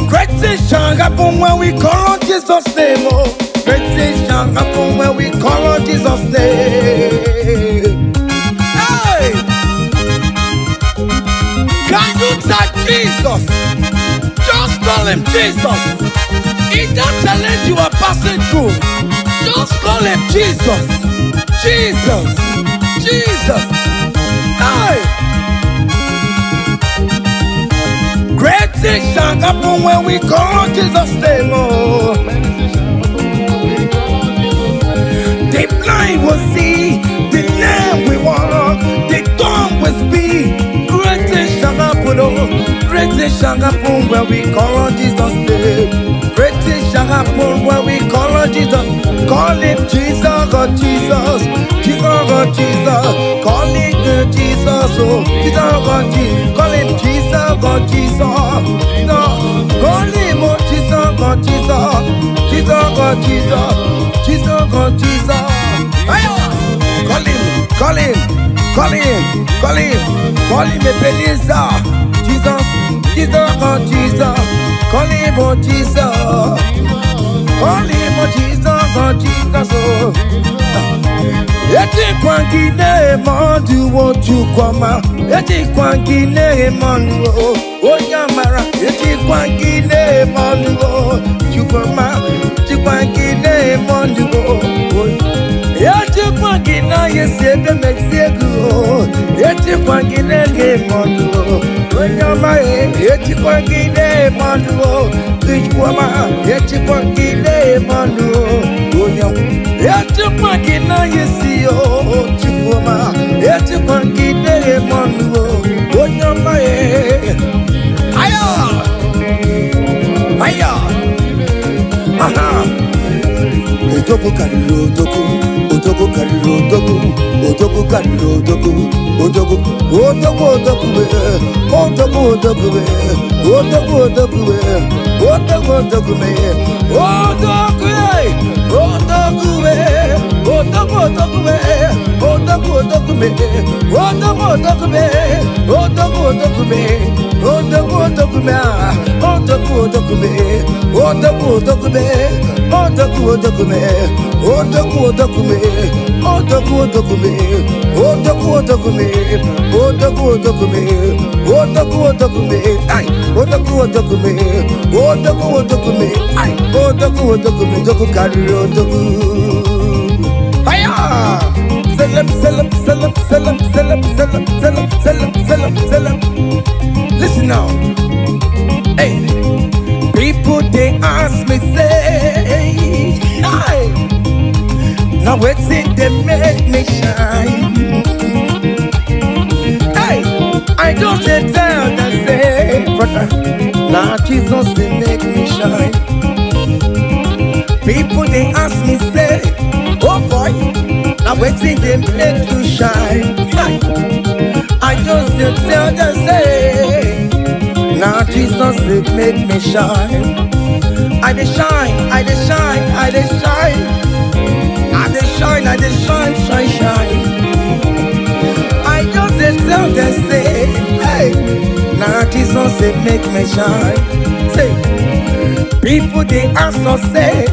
Great things shall happen when we call on Jesus' name. Oh, great things shall happen when we call on Jesus' name. Can you touch Jesus? Just call him Jesus. In that challenge you are passing through, just call him Jesus. Jesus. Jesus. Great things shall happen when we call on Jesus' name. Oh. The blind will see, the lame will walk, the dumb will speak. Great things shall happen, oh. Great things shall happen when we call on Jesus' name. Great things shall happen when we call on Jesus. Call him Jesus, oh Jesus. Jesus, oh Jesus. Call him Jesus. Jesus, oh, Jesus, God, Jesus, call him Jesus, God, Jesus, no, call him, oh, Jesus, God, Jesus, Jesus, God, Jesus, Jesus, God, Jesus, call him, call him, call him, call him, call him, Ebenezer, Jesus, Jesus, God, Jesus, call him, oh, Jesus, call him, oh, Jesus, God, Jesus, oh. Eti kwangine mondu wo chukwama. Eti kwangine mondu wo onyamara. Eti kwangine mondu wo chukwama. Eti kwangine mondu wo. Eti kwangina yesebe mexiego. Eti kwangine mondu wo onyama. Eti kwangine mondu wo chukwama. Eti kwangine mondu wo onyama. Eti kwangina yesi. Chukuma, eti kwangide mondu, onyama ye. Aya, aya, aha. Otoku kariro otoku, otoku kariro otoku, otoku kariro otoku, otoku, otoku otoku be, otoku otoku be, otoku otoku be, otoku otoku be, otoku ye, otoku be. Otoku otoku me, otoku otoku me, otoku otoku me, otoku otoku me, otoku otoku me, otoku otoku me, otoku otoku me, otoku otoku me, otoku otoku me, otoku otoku me, otoku otoku me, otoku otoku me, otoku otoku me, ay, otoku otoku me, otoku otoku me, ay, otoku otoku me, otoku kariro otoku. Salam, salam, salam, salam, salam, salam, salam, salam, salam, salam. Listen now. Hey, people they ask me say, hi. Now what's it they make me shine? Hey, I don't say tell them say, brother. Now Jesus they make me shine. People they ask me say, oh boy, now waiting they make you shine. I just tell them say, now Jesus they make me shine. I dey shine, I dey shine, I dey shine, I dey shine, I dey shine, shine, shine. I just tell them say, hey, now Jesus they make me shine. Say, people they ask us say,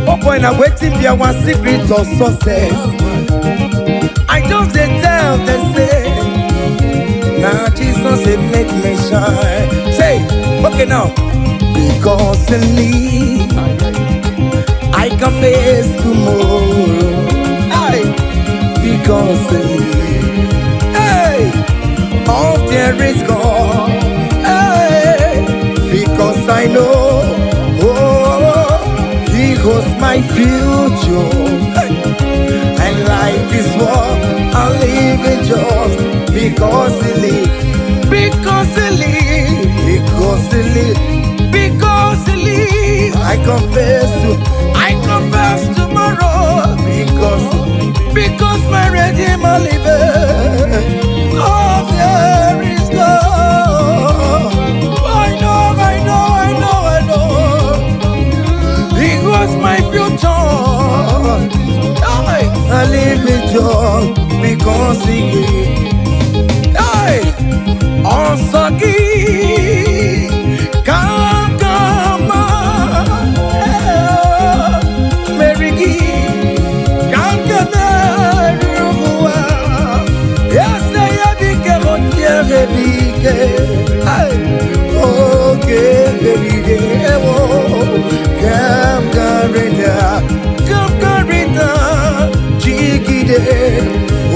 oh boy, now waiting be our secret of success. I just tell them say, now Jesus they make me shine. Say, okay now, because in me I can face tomorrow. Hey, because in me, hey, all there is gone. Hey, because I know, oh, He holds my future. And life is what I live in just because He lives. Because He lives. Because He lives. Because He lives. I confess tomorrow. Because my Redeemer lives. Oh, there is God. I know. He was my future. I live in joy because He gave. Hey, Osagi, come, Mary Gee, come, yes, I became on your okay, every day, come,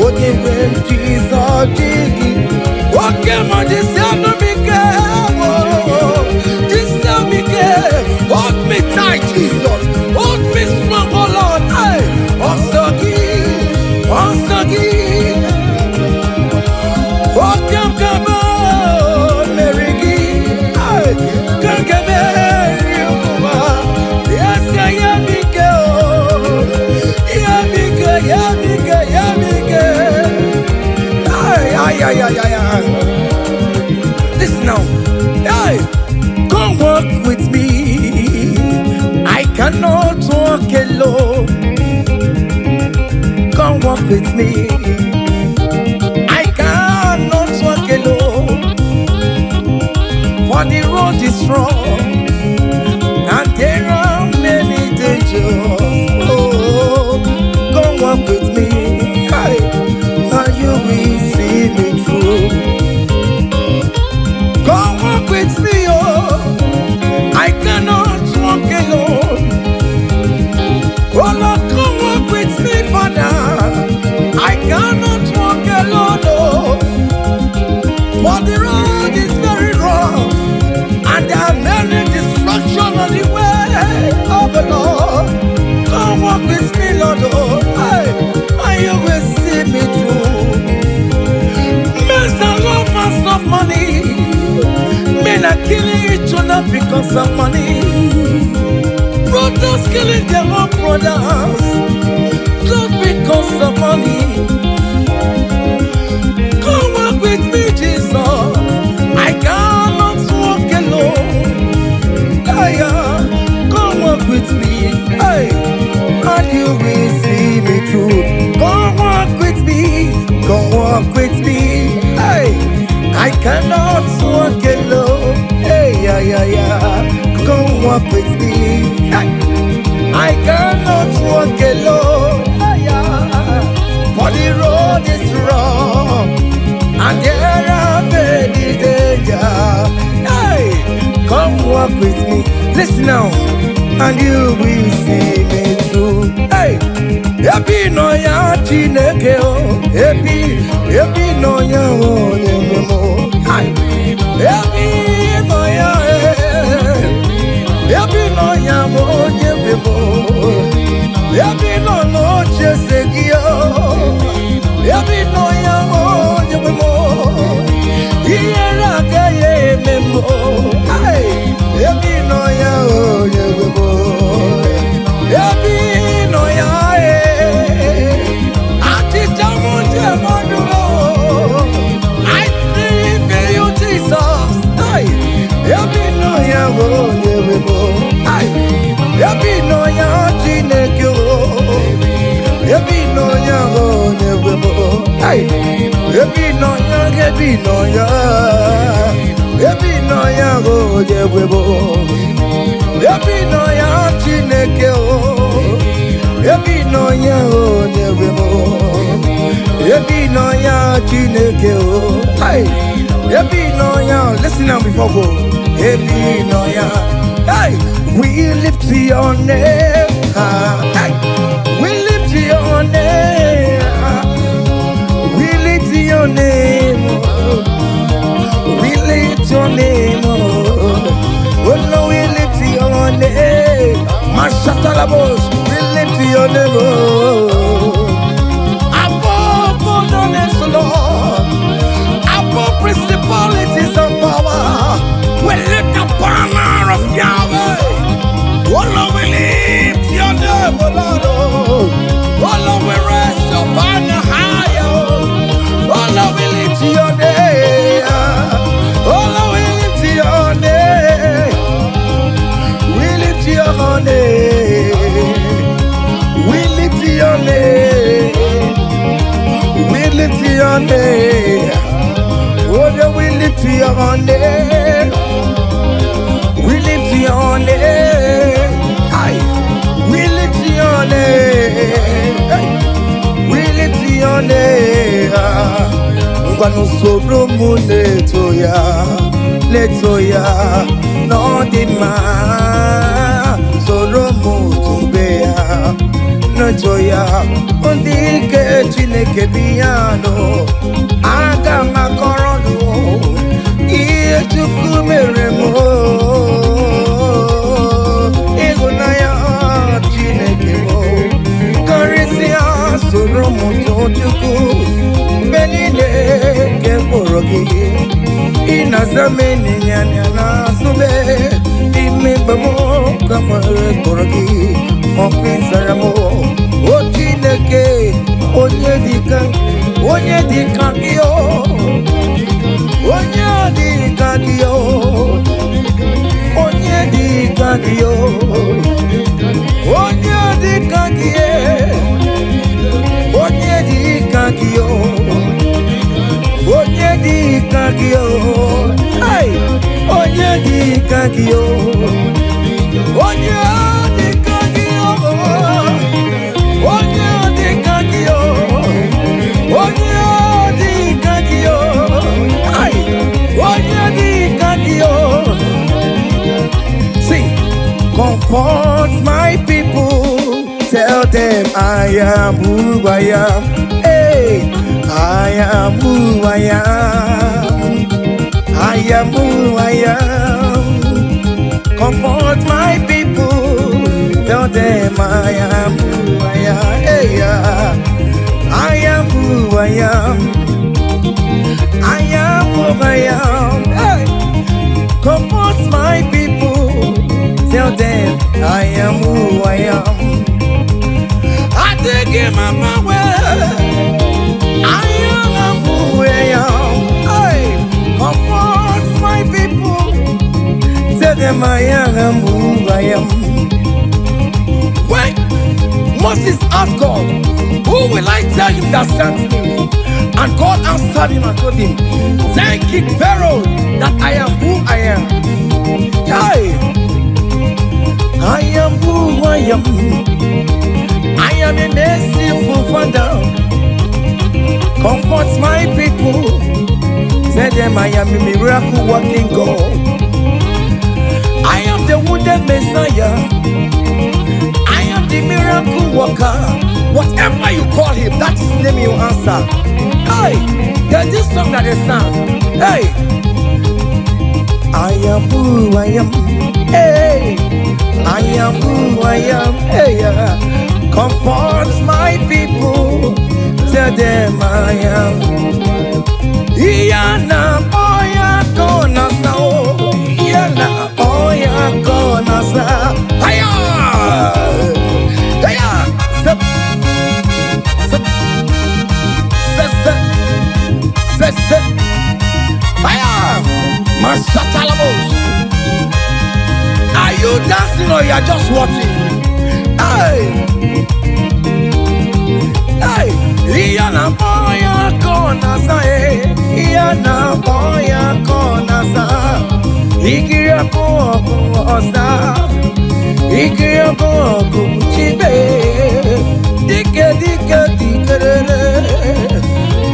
okay, when Jesus jiggy, okay, man, this no hold me tight, Jesus, hold me strong, oh Lord, hey, come on, Mary Gee, come, yes, I am yeah. Listen now. Hey, come walk with me. I cannot walk alone. Come walk with me. I cannot walk alone. For the road is strong and there are many dangers. Oh, come walk with me. Hey, and you will see me through. Come walk with me, oh. I cannot walk alone. Oh Lord, come walk with me, Father. I cannot walk alone, oh. For the road is very rough and there are many distractions on the way. Oh the Lord, come walk with me, Lord, oh. Hey, and you will see me through. Men are lovers of money. Men are killing each other because of money. Brothers killing their own brothers just because of money. Come walk with me, Jesus. I cannot walk alone. Yeah, come walk with me. Hey, and you will see me through. Come walk with me. Come walk with me. Hey, I cannot walk alone. Hey, yeah. Come walk with me. Hey, I cannot walk alone. Yeah. For the road is wrong and there are many dangers. Hey, come walk with me. Listen now, and you will see me through. Hey, happy no ya chineke o. Happy no ya o nyemo. Happy no ya happy no ya o nyemo. Happy no chesegio. Happy no ya o nyemo. Hiera gaye memo. Hey, happy no ya o nyemo. Happy no ya I pray you, Jesus. Hey, happy no ya o nyemo. Hey, happy no ya chineke o. Happy no ya o nyemo. Hey, happy no ya happy no ya o nyemo. Happy no ya chineke o. Happy no ya o nyemo. Happy no ya chineke o. Hey, happy no ya. Listen now before go. Happy no ya. Hey, we lift your name. Hey, we lift your name. We lift your name. We lift your name. Oh no, we lift your name. Mashatalabos, we lift your name. Above all the names, Lord. Above principalities and power. We lift the banner of Yahweh. Oh Lord, we lift your name, oh Lord. Oh Lord, we raise your banner higher. Oh Lord, we lift your name. Oh Lord, we lift your name. We lift your name. We lift your name. We lift your name. Oh Lord, we lift your name. We lift your name. Aye. We lift your name. Hey. We lift your name. Ngwanu soro mu leto ya, no di ma. Soro mu tube ya, leto ya. Ondi ke chineke biyano, aga makorodo. Iye chukwu mere mo. Ịhụnanya Chineke mo. Karịsịa soro m too Chukwu. Mgbe niile nke mkpụrụ gị. Ị na-aza m enyi ya na-azụ m. Ime mgbe m ka nwere mkpụrụ gị. Ọkụ ịzara m. O Chineke, onye dịka gị o. Onye dikagio, onye dikagio, onye dikagie, onye dikagio, onye dikagio, hey, onye dikagio, onye dikagio, onye dikagio, onye dikagio, hey, onye dikagio. See, comfort my people, tell them I am who I am. Hey, I am who I am. I am who I am. Comfort my people, tell them I am who I am. Hey, I am who I am. I am who I am. Hey, comfort my people, tell them I am who I am. I take him on my way. I am who I am. Hey, comfort my people, tell them I am who I am. When Moses asked God, who will I tell him that sent me? And God answered him and told him, thank King Pharaoh that I am who I am. Hey, I am who I am. I am a merciful Father. Comfort my people. Tell them I am a miracle working God. I am the wounded Messiah. I am the miracle worker. Whatever you call him, that is the name you answer. Hey, there's this song that they sang. Hey, I am who I am. Hey, I am who I am. Hey, comfort my people. Tell them I am. Iyana oya kona sao. Iyana oya kona sao. Hiya, hiya. Zip, zip, zip, zip, zip. Hiya, Masatalamos. Are you dancing or you are just watching? Hey, hey, Iyana oya kona sao. Iyana oya kona sao. Ikiria koko osa. Ikiria koko chibe. Dike dike dikerere.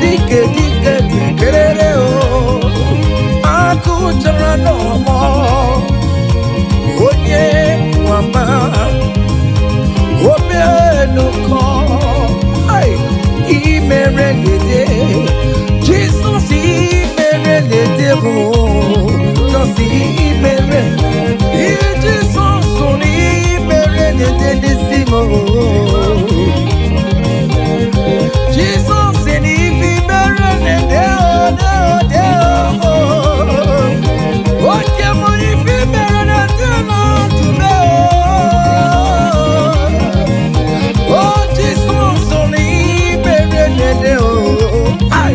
Dike dike dikerere o. Aku jara no mo. Onye wama. Obe no ko. Ay, imere lede. Jesus imere lede o. Jesus imere. Jesus soni imere lede desimo. Jesus eni imere lede o. Oje mo imere lede na tume o. Oh Jesus soni imere lede o. Ay.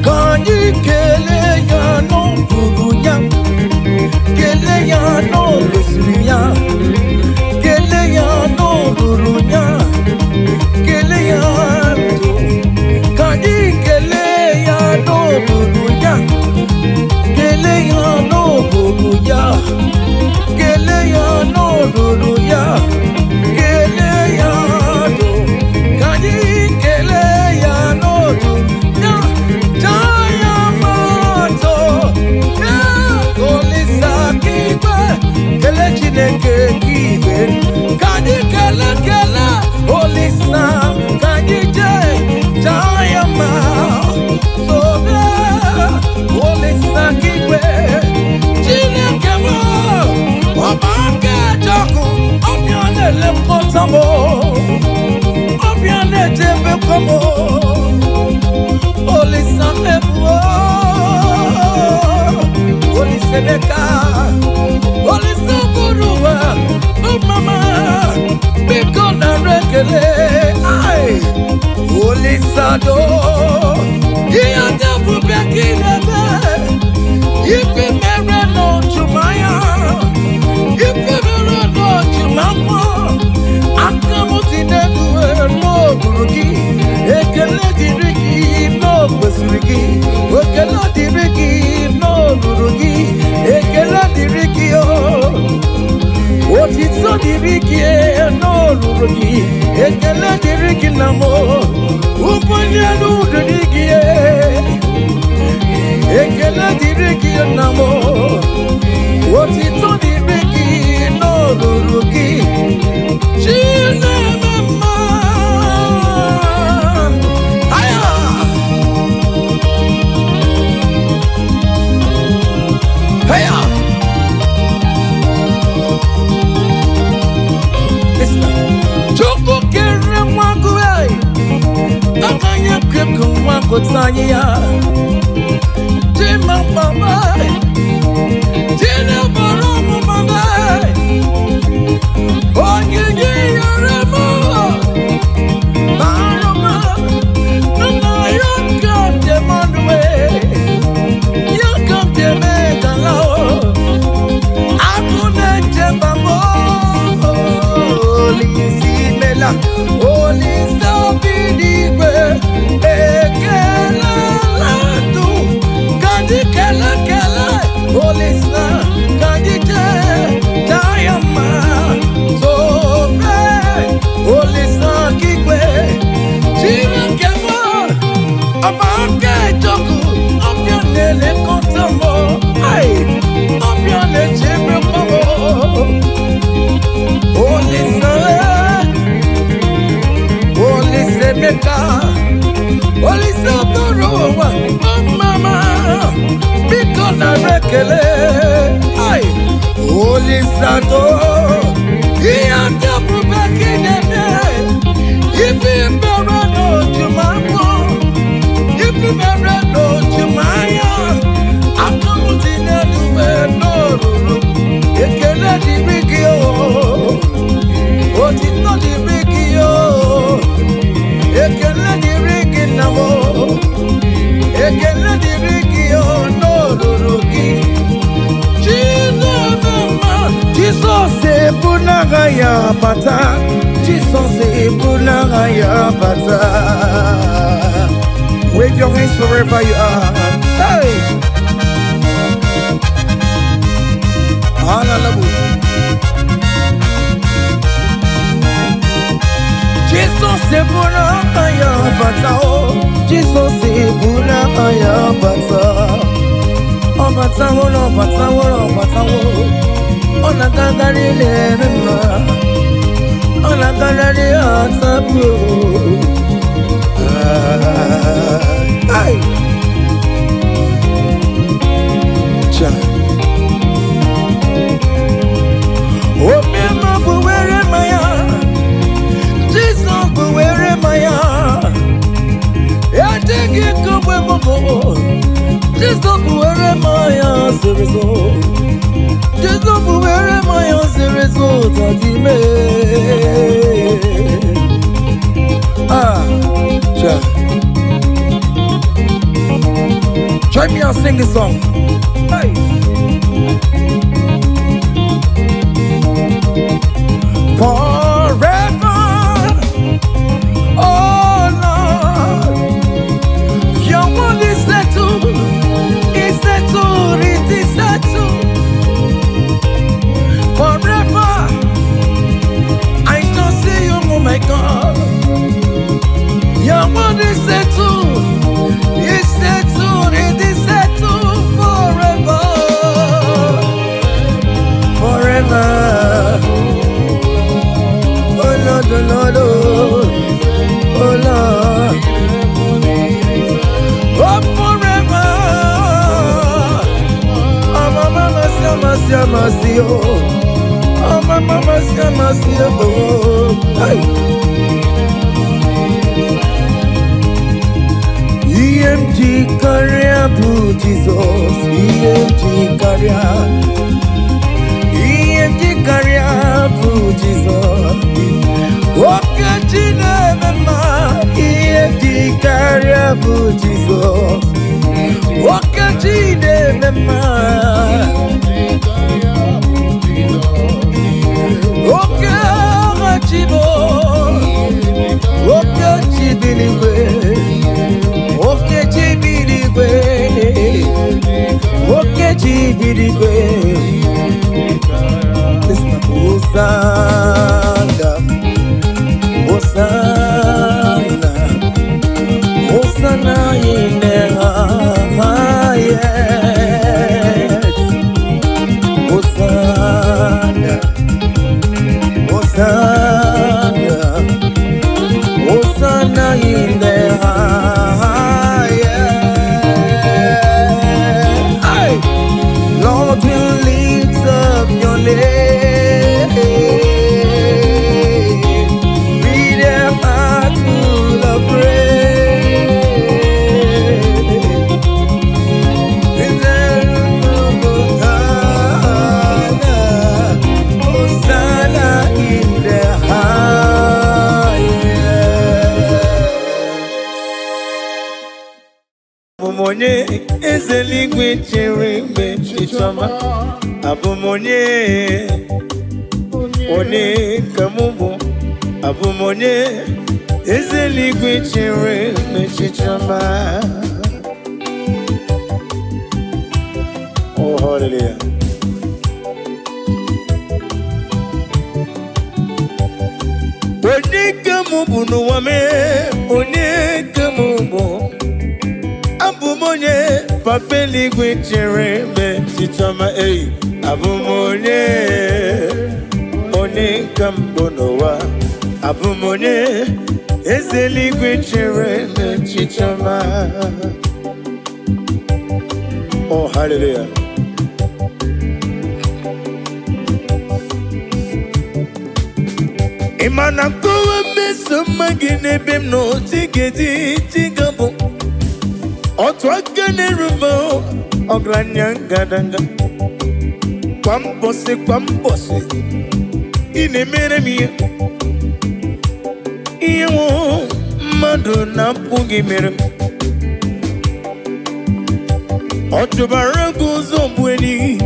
Kanyi kele ya no buruya, kele ya no lusuya, kele ya no buruya, kele ya no. Kanyi kele ya no buruya, kele ya no buruya, kele ya no buruya, kele ya no. Kanyi kele ya no buruya. Kele Chineke kibe, kanyi kele kele, Olisa, kanyi je, Jayama, sobe, Olisa kibe, Chineke mo, Obake Jaku, Obiane le potamo, Obiane jebe komo, Olisa ebuo, Olisa beka. Olisa buruwa, oh mama, biko na rekele, ay. Olisa do, Iya debu bekinebe. Ifi mere no chumaya. Ifi mere no chumako. Akamuti neduwe no buruki. Ekele diriki no besuriki. Ekele diriki no buruki. Ekele diriki o. Otitso diriki no buruki. Ekele diriki namo. Uponye no diriki ekele diriki namo. Otitso diriki no buruki. Chine mama. Aya. Aya. Choko kere mwangu akanya keko mwangu tanya Jima mama Jina boromu mama Onye yoremo Baroma Nana yokam te manwe Yokam te megalao Akune te bamo Olisi mela Olisi bidigwe Ekela latu Kadi kela kela Olisi Kadi te Dayama Tobe Olisi kikwe Chira kemo Amake joku Opianele kontamo Ay Opiane chebe komo Olisi Olise meka, olise borowa, mama, biko na rekele, ay, olise do, iya tabu bekinene, ifi mbere no jumako, ifi mbere no jumaya, akamuti neduwe no ruru, ekele diriki o, otito diriki o. Ekele diriki namo, ekele diriki ono ruruki. Jesus ebunaga ya bata, Jesus ebunaga ya bata. Wave your hands wherever you are. Hey, hallelujah. Jesus ebuna ya bata o, Jesus ebuna ya bata. O bata o, ona gagari le mema, ona gagari asabu. Ay, cha. O mema buwere maya. Jesus buwere maya, ya teki kubwe moko. Jesus buwere maya serezo, Jesus buwere maya serezo tajime. Ah, cha. Join me and sing this song. Hey. Forever. Oh Lord, your word is settled, it is settled. Forever, I shall see you, oh my God. Your word is settled, it is settled forever, forever. Oh Lord, oh Lord, oh Lord, oh forever. Oh mama, mercy, oh mama, mercy, oh. EMT career, Jesus, EMT career, EMT career, Jesus. Okay, China, EMT career, bụ Jizọs nwoke chi na-eme mma nwoke agha chi bụ nwoke chi bi n'igwe nwoke chi bi n'igwe nwoke chi bi n'igwe Hosanna Hosanna Hosanna in the highest Hosanna Hosanna Hosanna in the highest Hey! Lord will lift up your name Abụmonye ezeligwe chere mgbe chichọma abụmonye onye ka mụ bụ abụmonye ezeligwe chere mgbe chichọma Oh hallelujah onye ka mụ bụ n'ụwa mee onye ka mụ bụ Abụmonye papa eluigwe chere mgbe chichọma eyi abụmonye onye ka mbụ n'ụwa abụmonye eze eluigwe chere mgbe chichọma Oh hallelujah ịma na nkọwa mmeso mma gị n'ebe m nọ tigedi tigabụ otu aka na-erube ọgaranya ngadanga kwa mbọsị ị na-emere m ihe nwụ mmadụ na-apụghị mere m ọ chụbara gị ụzọ bụ enyi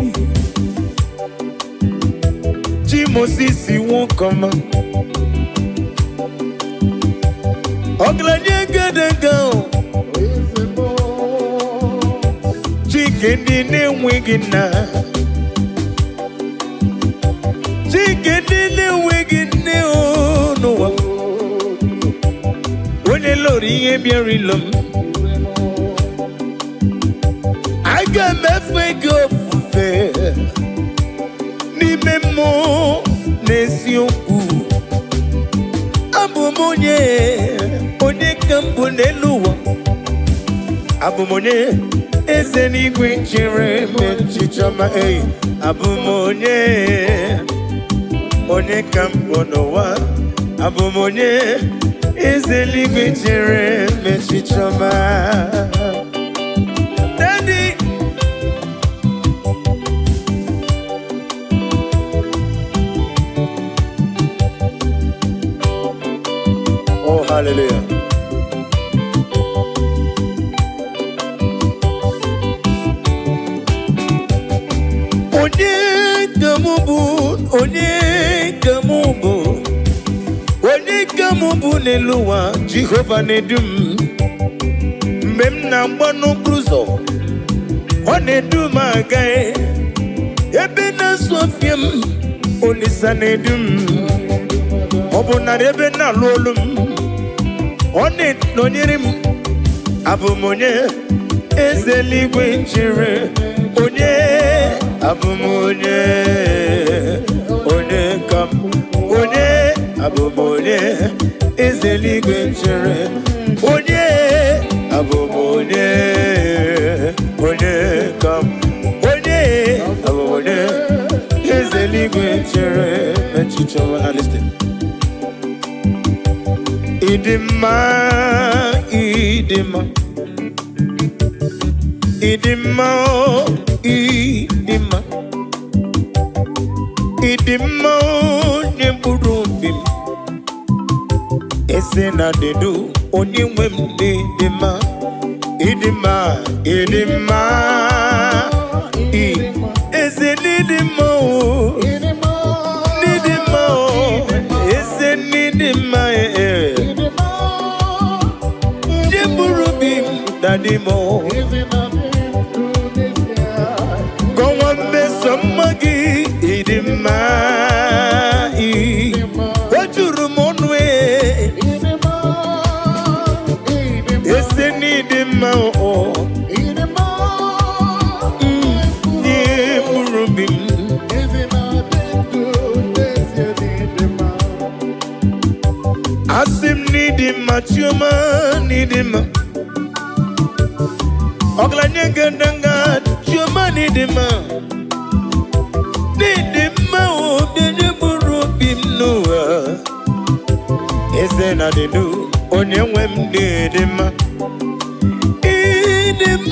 chi Moses nwokọma ọgaranya ngadanga Chike ndị na-enweghị nna Chike ndị na-enweghị nne n'ụwa onye lụrụ ihe bịara ilo m aga m efe gị ofufe n'ime mmụọ na eziokwu abụ m onye ka mbụ n'elu ụwa abụ m onye eze n'igwe chere mgbe chichọma eyi abụmonye onye ka mbụ n'ụwa abụmonye eze n'igwe chere mgbe chichọma Daddy Oh hallelujah onye ka mụ bụ n'elu ụwa Jehova na-edu m mgbe m na-agba n'okporo ụzọ ọ na-edu m aga ebe na-asụ ọfịa m Olisa na-edu m ọ bụ narị ebe na-alụ olu m ọ na-nọnyere m abụmonye eze eluigwe chere onye abụmonye onye ka m onye abụmonye eze eluigwe chere onye abụmonye onye ka m onye abụmonye eze eluigwe chere echiche ọma na listen Idima Idima Idima Idima Idima Nyemburubim Ese na dedu onye nwe m n'idima Idima, Idima, is it Idimo? Idimo, is it Idima? Jeburubim, Dadimo. Go on, miss some muggy, Idima. What you rumon way? Is it Idima? Asim need him, Machuma need him. Oglanyanga, Chuma need him. Need him, did you burrow him? No, is there not a new on your wem need him? In him,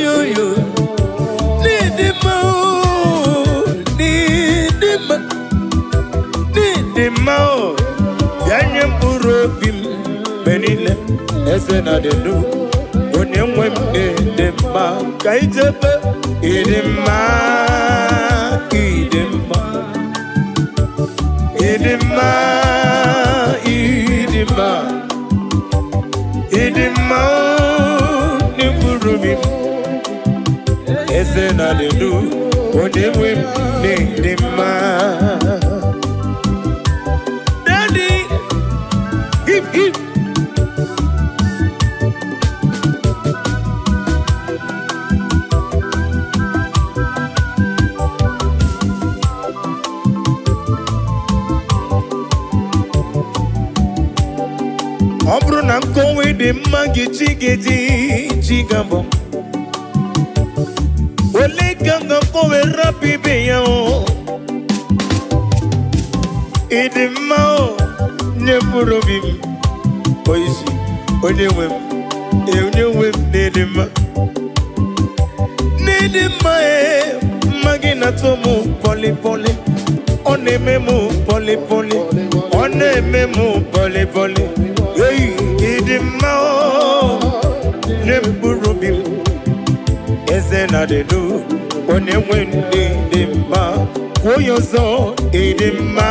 yo, need him, Dimao, Yanyam Urobim, Benile, Esena de Du, Unyam Wemde, Dema, Kaijaba, Idima, Idima, Idima, Idima, Idima, Nimurubim, Esena de Du, Unyam Wemde, Dema. Obruna kowe de magi chigabo. Ole kanga kowe rapi beyo. Idimao nyepurobim. Oisi onyewem nedima. Nedima magina tomu poli. Onememu poli. Onememu poli. Hey, Idimao, Nemburubim, Ezena de Du, Onewendi Dima, Oyozo, Idima,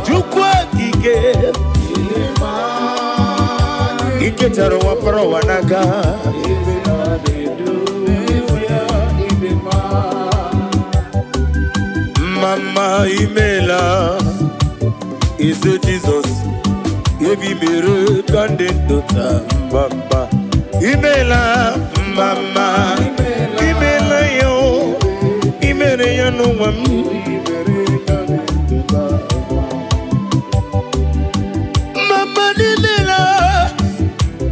Jukwa Kike, Iketaro Waparo Wanaga. Mama Imela is a Jesus. Evi mere kandidata Baba Imela, Mama Imela yo Imere ya no wam. Mama Imela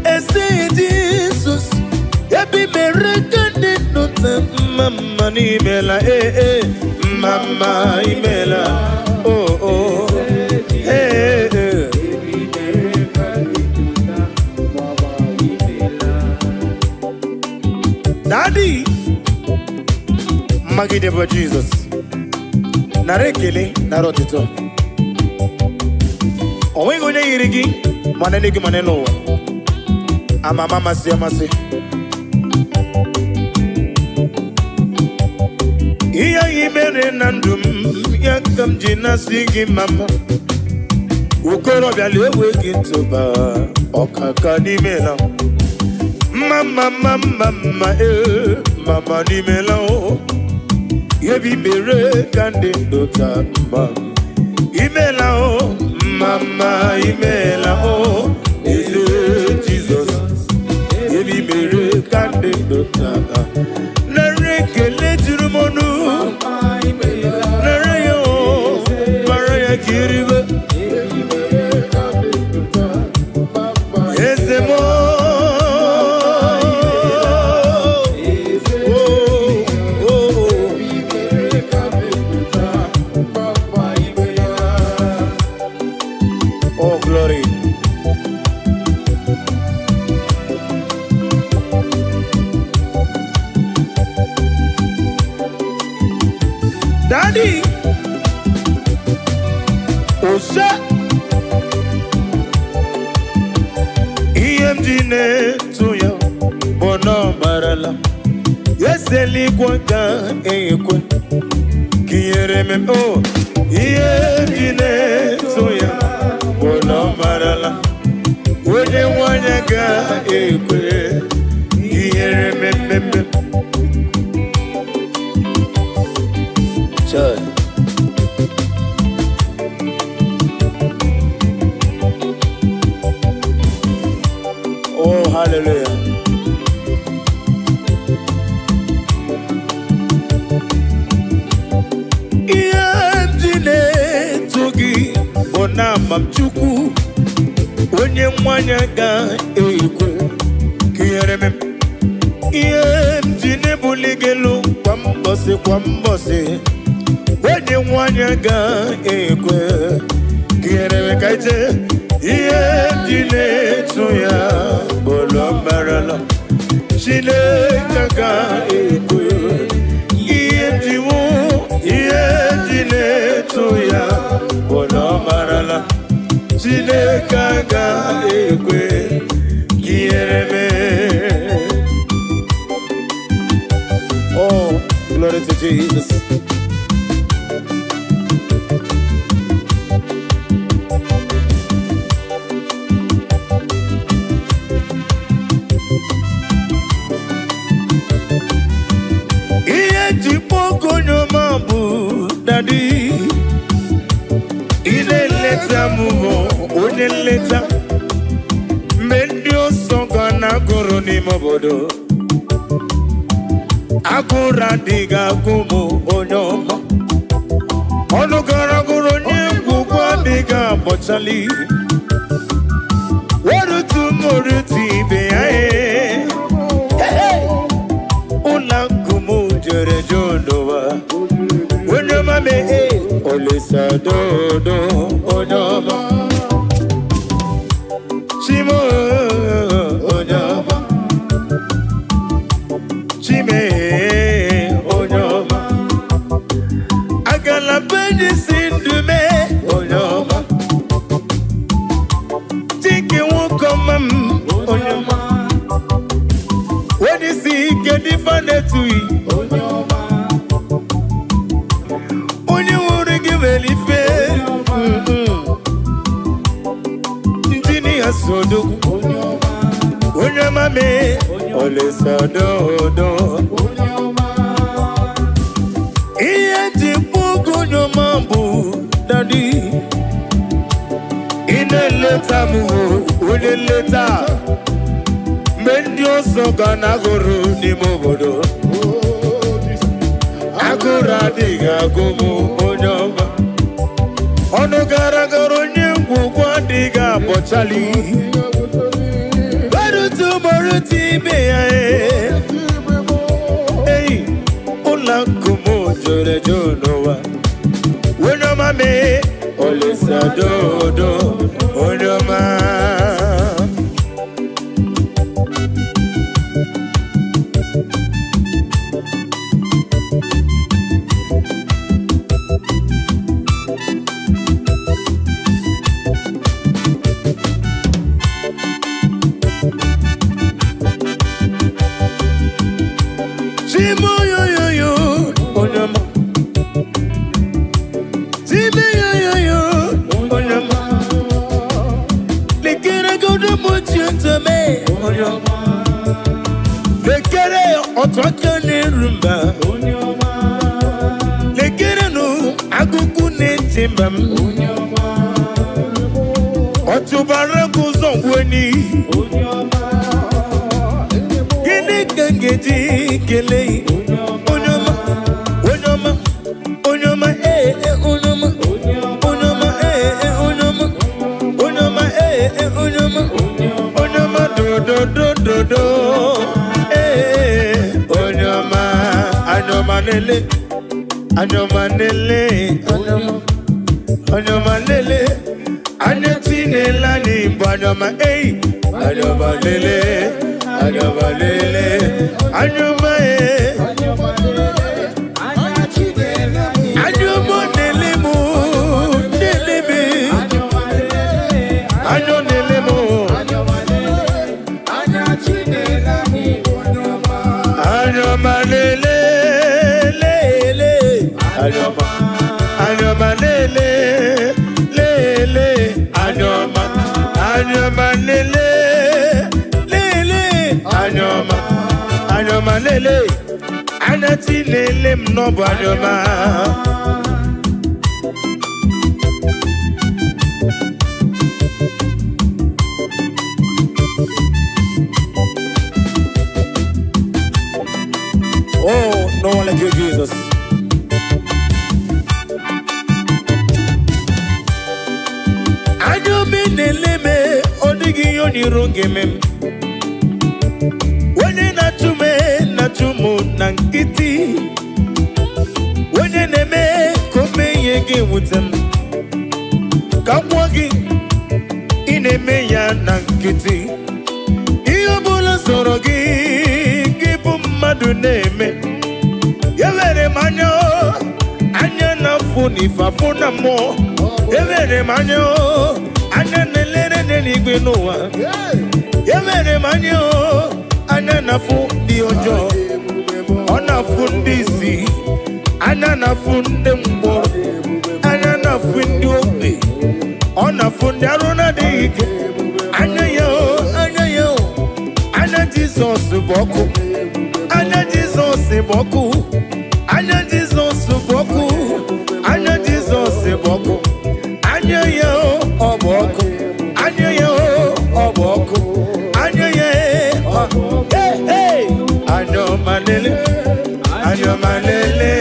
is a Jesus. Evi mere kandidata Mama Imela Mama Imela, oh, hey. Daddy, Magidebo Jesus, Narekele, Narotito. Owengo ne yirigi, manenigi maneno. Amama masi. Iya imere nandum yakam jina sigi mama. Ukoro byalewe kintoba okaka ni mela. Mama mama ni mela o. Yebi bere kande dota mama. Imela o mama imela o. Jesus. Yebi bere kande dota. Narekele jurumonu. Nareyo Maraya Kiriba. Ezemo. Oh glory. Daddy, Osha Iyemjine tuya Bono marala Yeseli kwanga ekwe Kiyere mem oh Iyemjine tuya Bono marala Wone wanyaga ekwe Kiyere mem Church. Oh, hallelujah. Iyemjine tugi bona mamchuku onye mwanya ga ekwe kiyereme Iyemjine buligelu kwa mbosi onye mwanya ga ekwe kiyereme kaije Iyemjine tuya bolo marala Chineke ga ekwe Iyemjine tuya bolo marala Chineke ga ekwe kiyereme. Oh, glory to Jesus. Daddy, ineleta mumo, uneleta mendio songa na goro ni mobodo akura diga kumu onyoma onogara goro ni gugwa diga bochali warutu moruti beae ula kumu jere jondowa Onyoma me olisa dodo onyoma Chimo onyoma Chime onyoma Agala beji sindume onyoma Tiki wukomam onyoma When you see get different to you onyoma Sodo Onyoma me ole sodo Iye pugo nyoma bu daddy ineleta mu uneleta mendio soga na goro ni mobodo agura diga gumu onyoma onogara goro nyugwa diga bochali barutu moruti beya hey ula kumu jore jonowa Onyoma me olisa dodo onyoma Onyoma lele anyetine lani Onyoma Onyoma lele Onyoma Onyoma lele mu lele Anyoma lele, lele, anyoma, anyoma lele, lele, anyoma, anyoma lele, anati lele mnobo anyoma. Oh, no one like you, Jesus. Neleme odigi yoni rongeme wene natumu nankiti wene neme kome yege wutem kamwagi ineme ya nankiti iyo bula sorogi gibu madu neme yewere manyo anya nafuni fafuna mo yewere manyo anya nelere n'eluigwe n'ụwa yewere manyo anya nafu ndị ọjọọ ọ nafu ndị isi anya nafu ndị mgbọrọ anya nafu ndị ogbe ọ nafu ndị arụ na-adịghị ike anya ya anya Jizọs bụ ọkụ anya Jizọs bụ ọkụ anya Jizọs bụ ọkụ anya Jizọs bụ ọkụ anya ya ọ bụ ọkụ anya ya ọ bụ ọkụ anya ya anyoma lele anyoma lele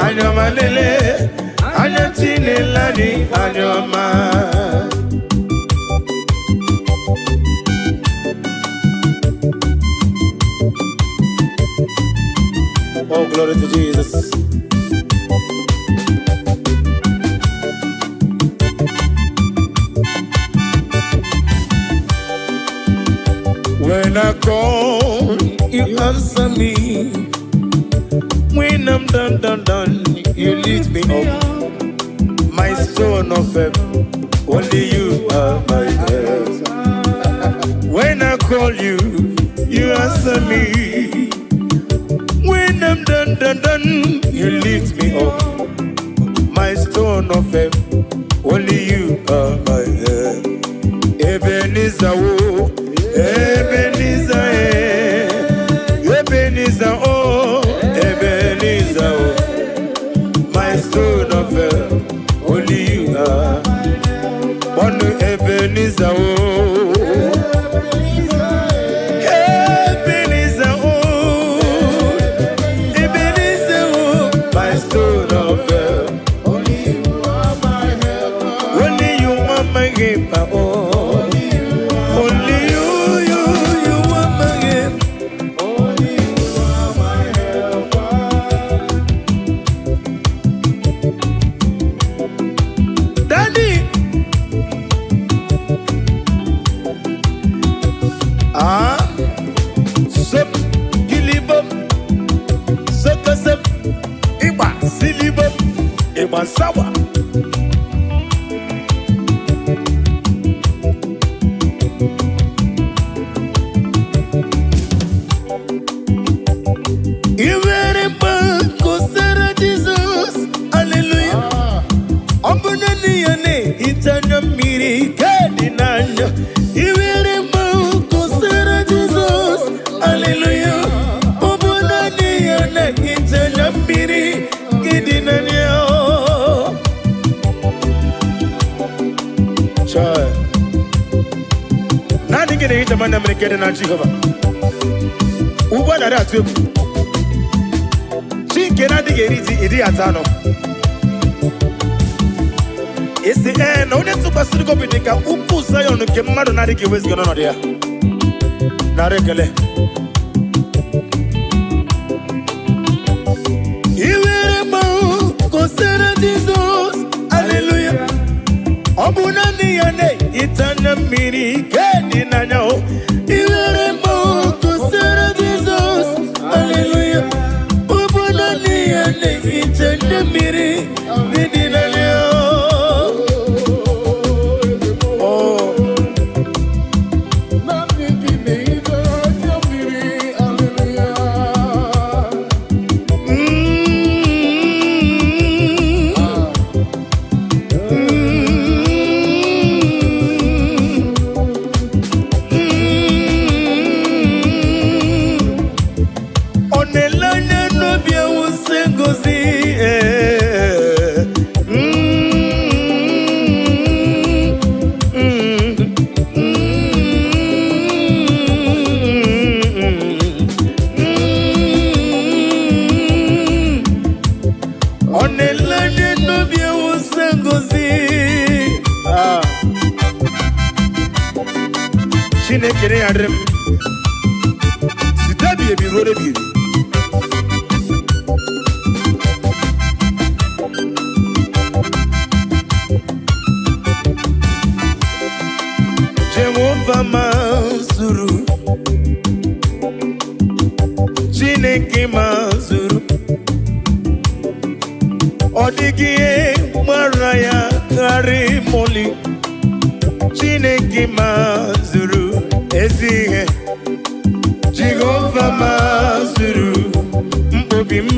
anyoma lele anya Chinelani anyoma. Oh, glory to Jesus. When I call, you answer me. When I'm done, you lift me up. My stone of help, only you are my help. When I call you, you answer me. When I'm done, you lift me up. My stone of help, only you are my help. Ebenezer, oh, Ebenezer, Ebenezer, oh, Ebenezer, oh, my stone of help, only you are. One Ebenezer, oh, Ebenezer, oh, Ebenezer, oh, my stone of help, only you are my help, only you are my help, oh. Sawa Iwere banko sara Jesus hallelujah Ombunani yane itanya miri kadi nanya Iwere banko sara Jesus hallelujah Ombunani yane itanya miri kadi nanya Nani gine hita mana mrekede na Jehova Uba na ratu ebu Chinke na dige iri atano Isi na une tuba siriko bidika Uku sayo nuke mmadu na dige wezi gano dia Na rekele Iwere mau Kosera Jesus Hallelujah Obunani yane itana miri kedi nanyao Iwere mo kusera Jesus Hallelujah Obunani yane itana miri kedi nanyao Oh Nani kine itana miri Hallelujah Chineke adrem sitabi ebi rore bi Jehovah mazuru Chineke mazuru Odigie maraya karimoli Chineke mazuru ezihe Jehovah mazuru mbobim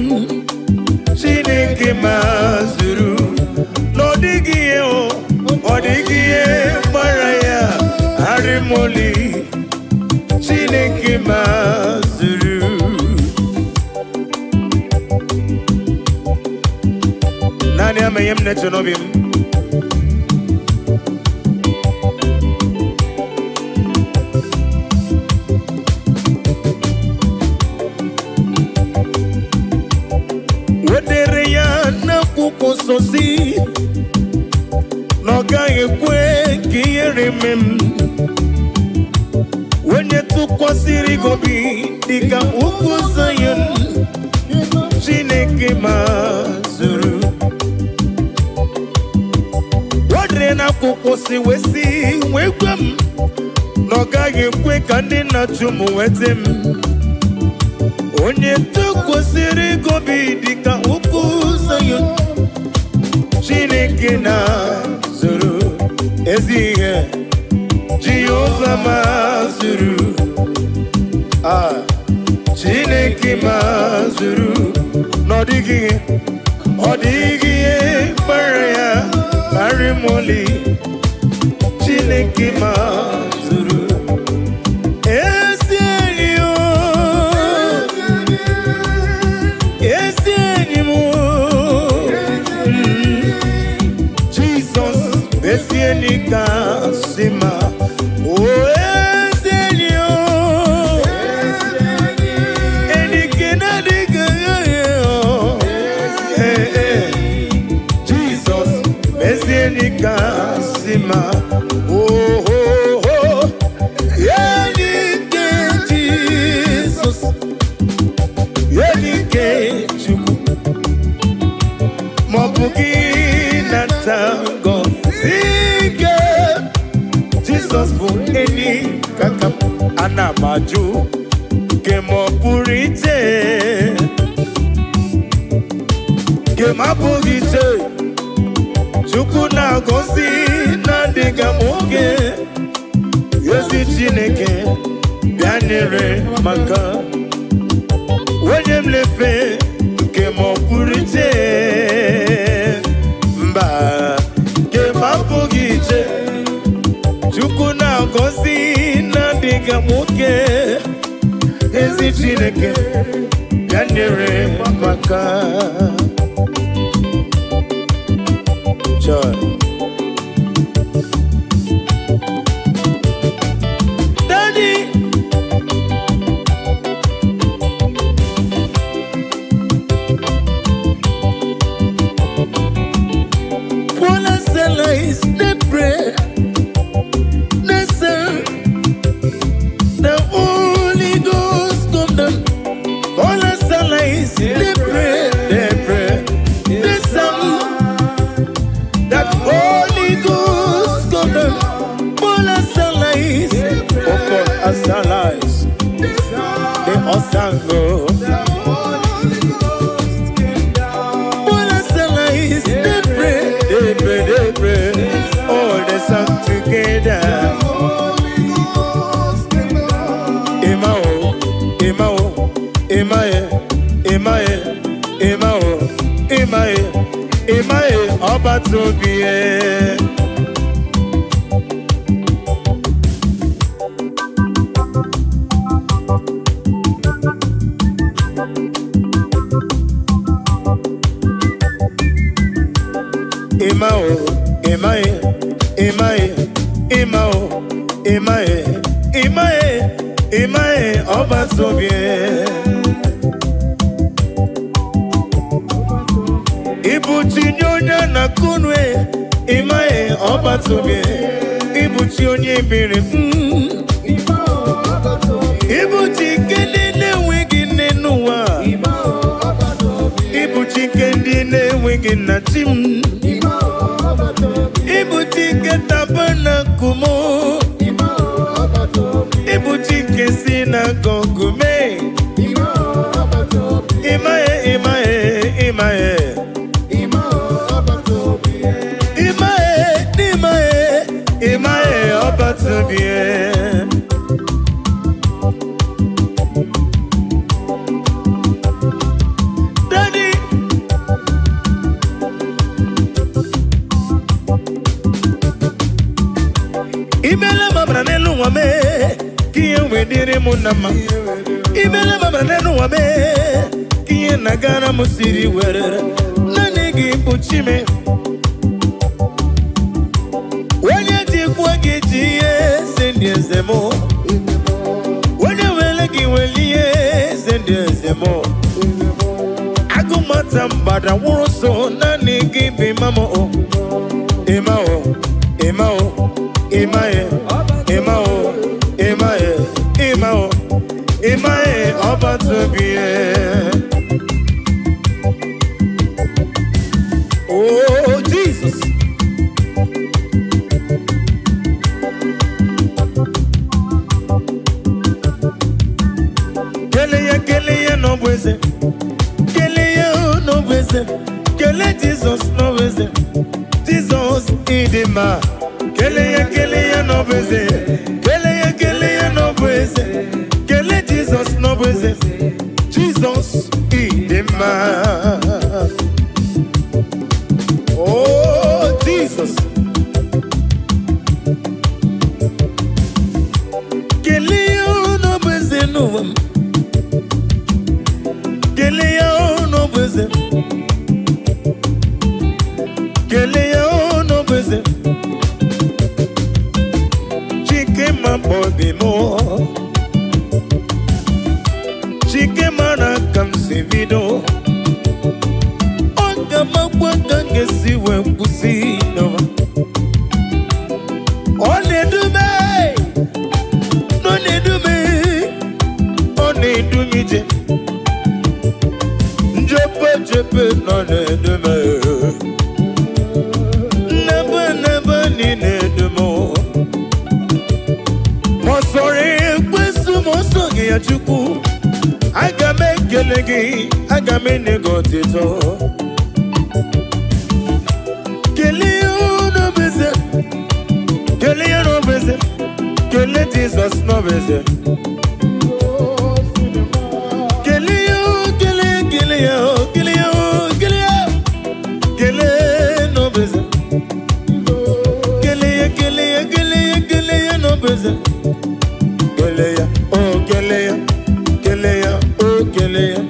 Chineke mazuru Nodigie odigie maraya karimoli Chineke mazuru Nani ameyem netonobim Wedere ya na kukososi Noga yekwe kiyere mem Wenye tukwasiri gobi Dika ukuzayon Chineke mazuru Wadre na kukosi wesi Wekwem Noga yekwe kandi na chumu wetem Onye tukwasiri gobi Dika ukuzayon Chineke na zuru Ezihe Jehovah mazuru Chineke mazuru Nodigie Odigie Baraya Arimoli Chineke mazuru Ezienio Ezienimo Jesus Ezienika Sima Sima oh oh oh Yenike Jesus Yenike Chuku Mobugi Natango Sige Jesus for any kakap Anamaju Kemopurite Kemapurite Chukuna gosi na diga moge Yesi Chineke Bianere maka Wenyem lefe Kemo purite Mba Kema pugite Chukuna gosi na diga moge Yesi Chineke Bianere maka Joy. Daddy, Paula Sela is the prayer. The Holy Ghost come down. Paula Sela is the prayer. The song. Holy Ghost come down, Bola Salais, Okol Asalais, the Osango. Bola Salais, they pray, all the song together. Emao, Emae, Oba Tobie. Emae, Oba Tobie. Ibutinyonya na kunwe Imae Oba Tobie Ibutinyonya bere ndị na-enweghị nna chi m. Ịbụ Chike tabernacle m. Ịbụ Chike synagogue m. Imaye, Imaye, Imaye. Imaye, Imaye, Imaye, Obatobie. Daddy, Imele mabra nelu wame, kiye wedire munama. Imele mabra nelu wame, kiye nagara musiri werere. Nanigi uchime. Wenye jikwa gijiye zendye zemo. Wenye welegi weliye zendye zemo. Agumata mbada wuroso nanigi bimamo. Imao, Imao, Imaye, Imao, Imaye, Imao, Imaye, Obatobie. Oh, Jesus. Kele no bweze. Kele no bweze. Kele Jesus no bweze. Jesus idima. Kele no bweze. Kele no bweze. Kele Jesus no bweze. Jesus idima. Oh, Jesus. Kele no bweze no. Kele no bweze. Kele no bweze. Chike ma bobi mo. Chike mana kam sevido. Onga mabwanga ngesi we pusi no. One do me. No ne do me. One do mi je. Jepe no ne do me. Never ni ne do mo. Mosore kwesu mosoge ya chuku. Aga me kelegi, aga me negotito. Kele no beze. Kele no beze. Kele Jesus no beze. Kele no beze. Kele no beze. Keleya, oh Keleya, Keleya, oh Keleya,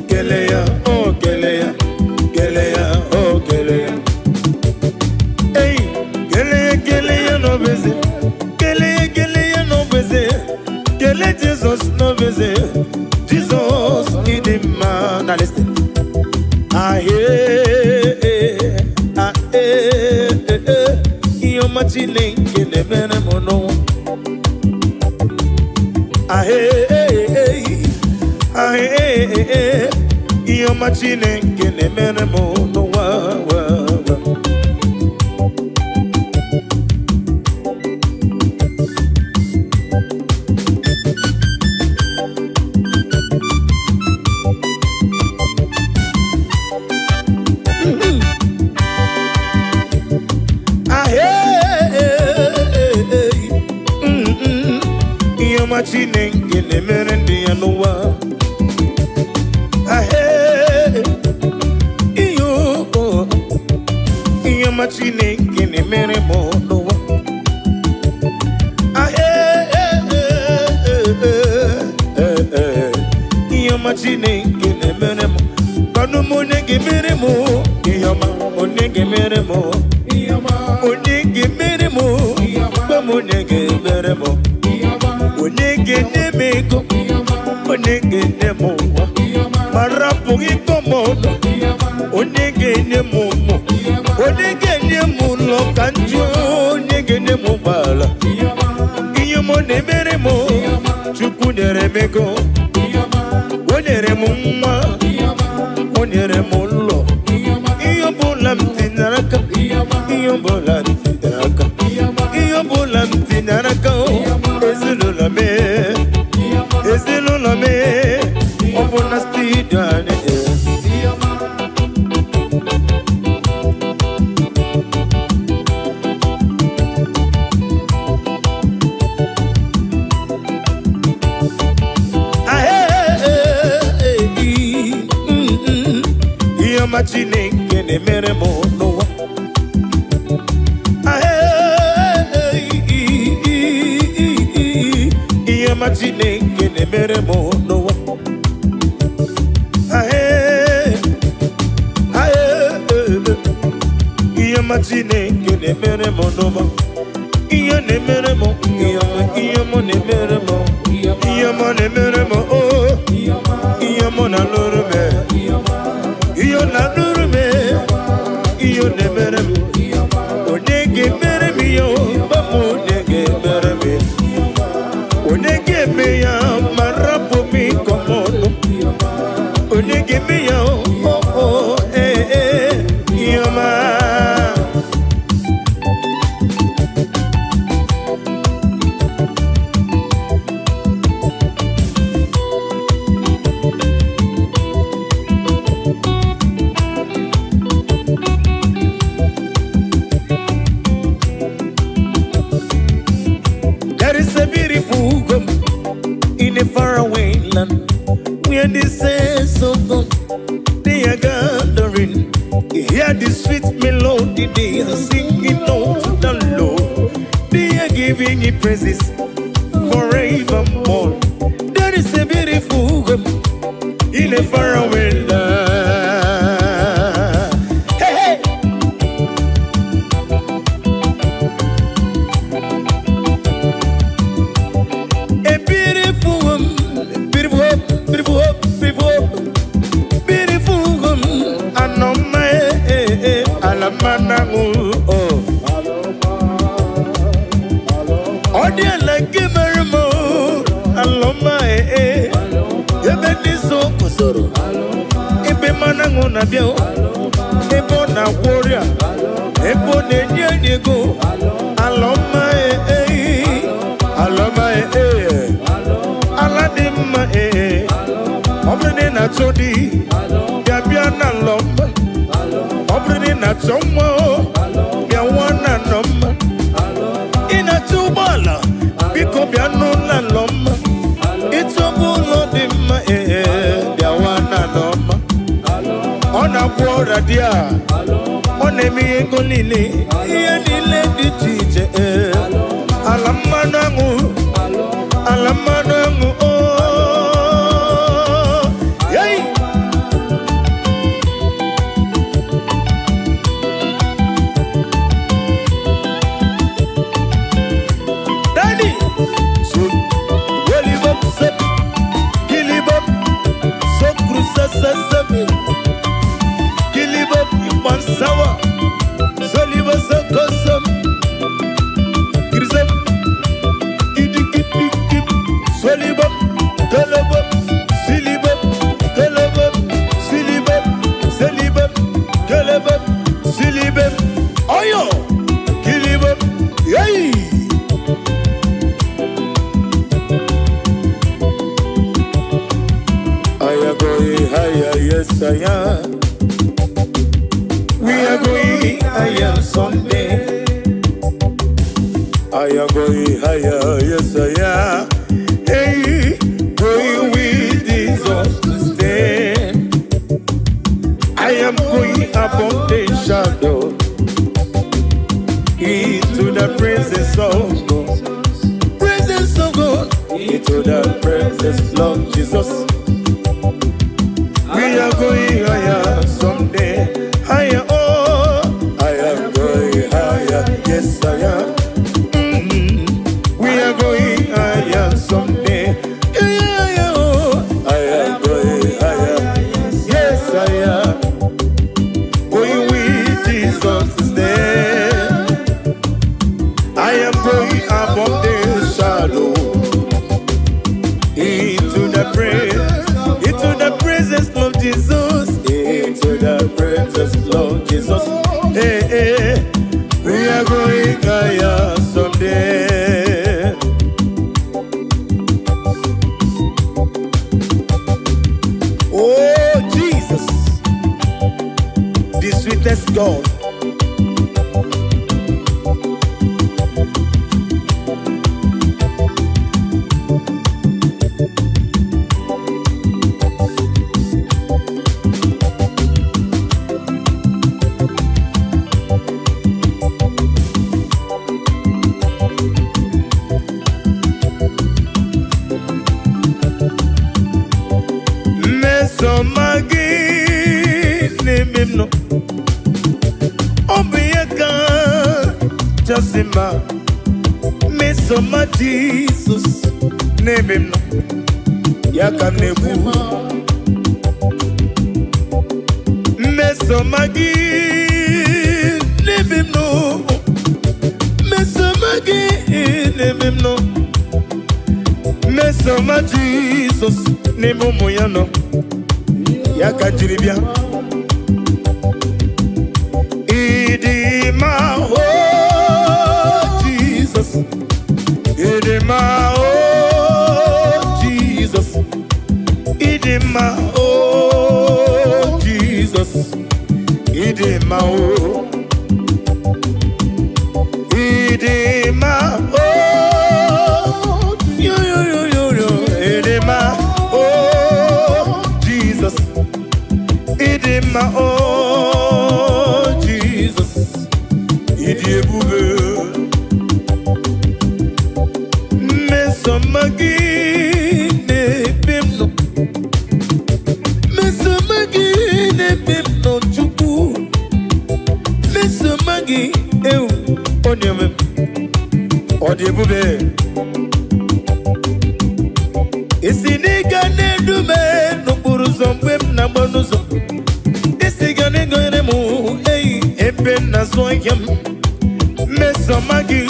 Keleya, oh Keleya, Keleya, oh Keleya. Hey, Keleya no beze. Keleya no beze. Kele Jesus no beze. Jesus in the man. Now listen. Ah you're machine in the venom. Ah you're machine in the venom. Machine in the merendi anuwa. Iyo machine in the meremo nowa. Iyo machine in the meremo. Kanu monege meremo. Iyo ma monege meremo. Monege meremo. Monege meremo. Onege nemego, onege nemo, marapu ikomono, onege nemomo, onege nemulo kanjo, onege nemubala, iyomo nemeremo, chuku neremego, onere mumma, onere mulo. sweetest God. No, Obiaka, Jasima, Mesoma Jesus, name him no, Yakam Nebu, Mesomagi, name him no, Mesomagi, name him no, Mesoma Jesus, name Moyano, Yakajiribia. Idima, oh Jesus, Idima, oh Jesus, Idima, oh Jesus, Idima, oh Idima, oh yo, Idima, oh Jesus, Idima, oh Mesomagi ne bimno chuku Mesomagi eu onyeme odebube Isiniga ne dume no buruzombe na bonuzo Isiga ne goyemu ebe na soyam Mesomagi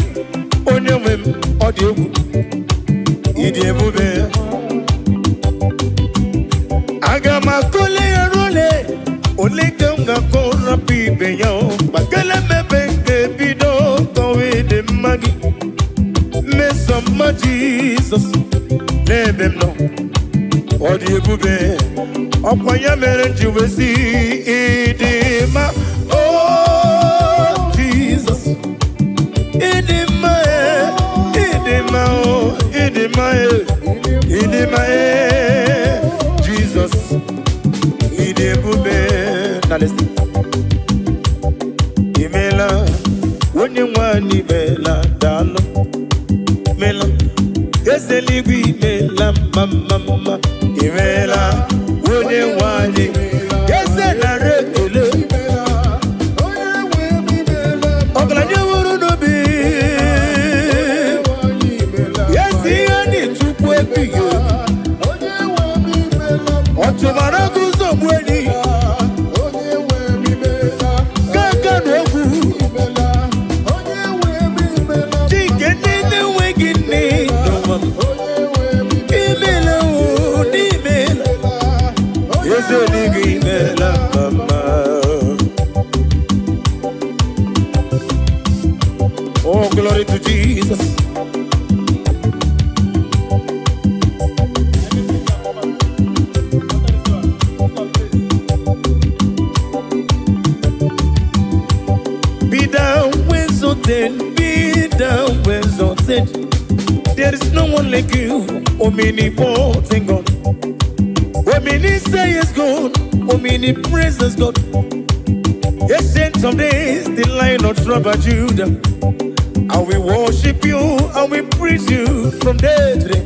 onyeme odebu Idebube Agama kole role Olegamga kora pibe yo Bakele mebenge bido Kowe de magi Mesoma Jesus Nebem no Odebube Okwanya mere juwesi Idema Oh Jesus Idema Idema oh Idema Jesus Idebube Now listen Imela Wonye wani mela dalo Mela Yeseligwi mela mama Imela Wonye wani Yesela rekele Okla nyewuru nobi Otubara kuzo mweni Kaka nogu Chike nene wegini Imela o nimela Yeze ligi imela mama Oh glory to Jesus. Be down when exalted. There is no one like you, omnipotent God. Omni say is God, omni praises God. Ancient of days, the Lion of tribe of Judah. And we worship you, and we praise you from day to day.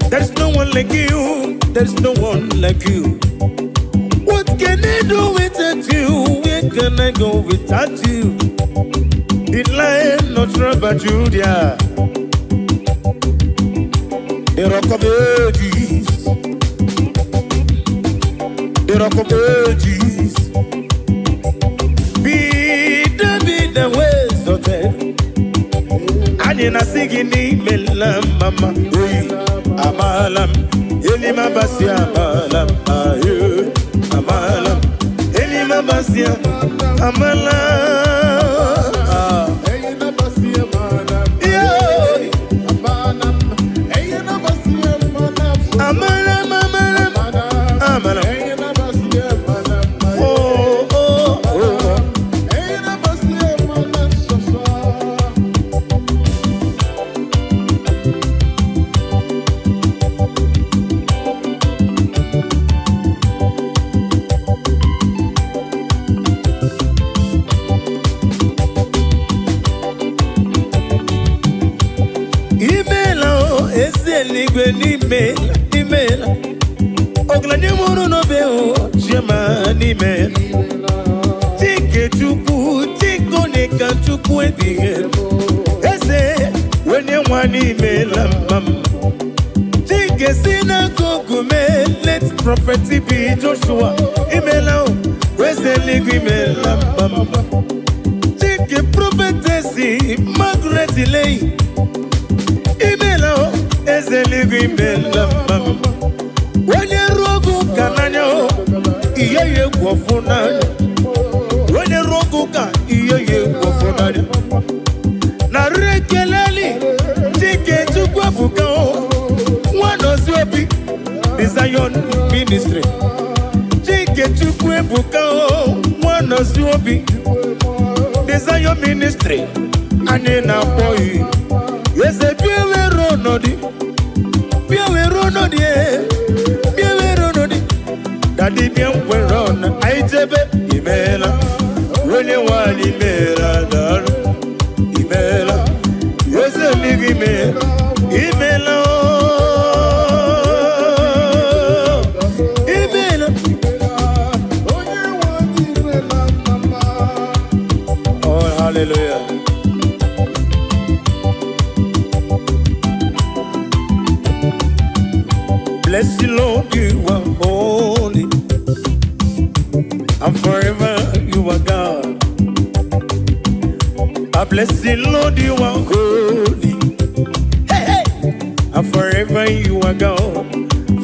There is no one like you, there is no one like you. What can I do without you? Where can I go without you? The Lion of tribe of Judah, the Rock of Ages, the Rock of Ages. Be the ways of it. And in a singing melam mama, amalam, elima basia amalam, ayu, amalam, elima basia amalam. n'igwe n'imela ọgaranya mụrụ n'obe chioma n'imela Chike Chukwu Chike onye ka Chukwu ebighị eze onye nwa n'imela mama Chike si n'akụkụ mee let prophet be Joshua imela eze eluigwe imela mama Chike prophetesi Margaret Lay imela eze eluigwe imela mama onye rogu ka n'anya ihe ya egwu ọfụ n'anya onye rogu ka ihe ya egwu ọfụ n'anya narị ekeleli Chike Chukwu ebuka nwanọzi obi the Zion ministry Chike Chukwu ebuka nwanọzi obi the Zion ministry anyị na-akpọ eze biewere ọnọdụ Daddy bien werona aijebe imela wele wali imela dar imela yese ligime imela imela oh hallelujah bless the Lord you are holy and forever you are God. I bless the Lord, you are holy. Hey, hey. And forever you are God.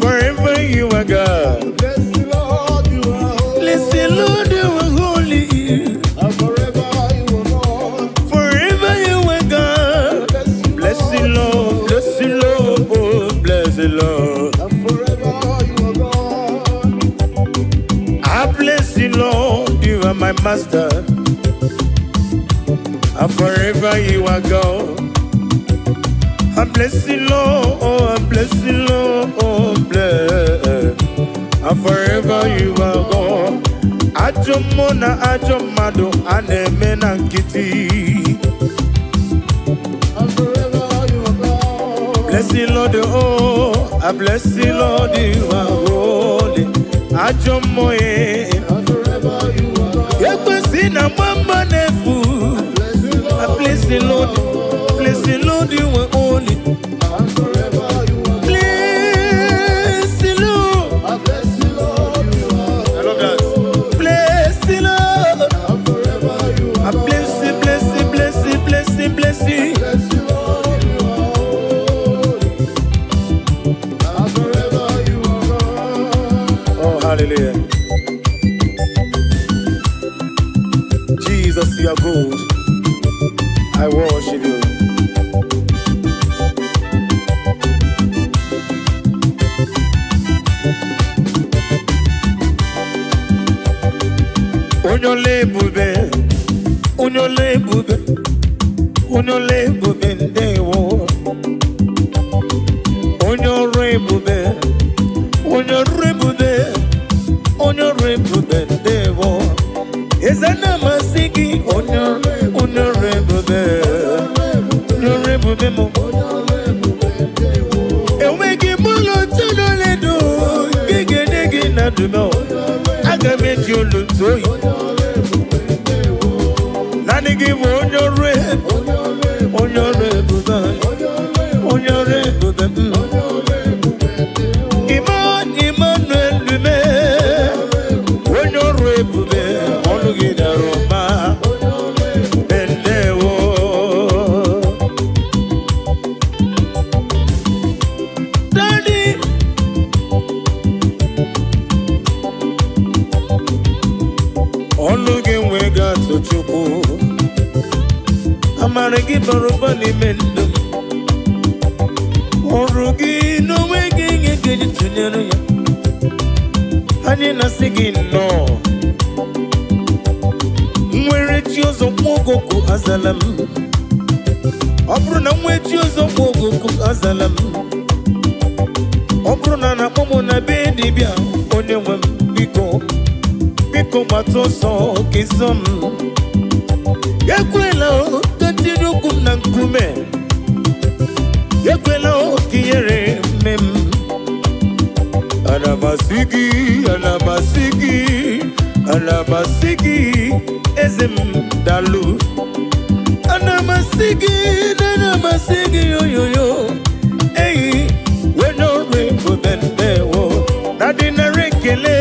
Forever you are God. Bless the Lord, you are holy. Bless the Lord, you are holy. And forever you are God. Forever you are God. Bless the Lord, bless the Lord, oh, bless the Lord. And forever you are God. I bless the Lord, you are my master. And forever you are God. I bless the Lord, oh, I bless the Lord, oh, bless. And forever you are God. Ajomona, Ajomado, Anemena Kitty. And forever you are God. Bless the Lord, oh, I bless the Lord, you are holy. Ajomoye. And forever you are God. Yekwesina mama nefu. I bless the Lord, you are holy. And forever you are God. Bless the Lord. I bless the Lord, you are I love that. Bless the Lord. and forever you I are God. bless it, bless it, bless it, bless it, bless it. Bless the Lord, you are holy. And forever you are God. Oh, hallelujah. Jesus, you are good. I worship you. Unyole bube, unyole bube, unyole bube ndewo. Unyore bube, unyore bube, unyore bube ndewo. Ezana masiki, unyore bube, unyore bube mo. Ewegi mulo tunole do, gege nege na dumo. Agameji olutoyi. Nani give unyore bube, unyore bube. Emmanuel lume, unyore bube, onugida roma, bendewo. Daddy, onugi wega tochuku, amaregi baruba ni mendum. Orugi no wege ngege tunyere ya. Ani nasigi no. Mwere chiozo mwogoku azalam. Obru na mwe chiozo mwogoku azalam. Obru na napomo na bedi bia onyewe biko. Biko matoso kizom. Yekwela o continue kum na nkume. Yekwela o kiyere Anamasigi, ezem dalu. Anamasigi, yo yo yo. Hey, we no rainbow bende wo. Nadina rekele.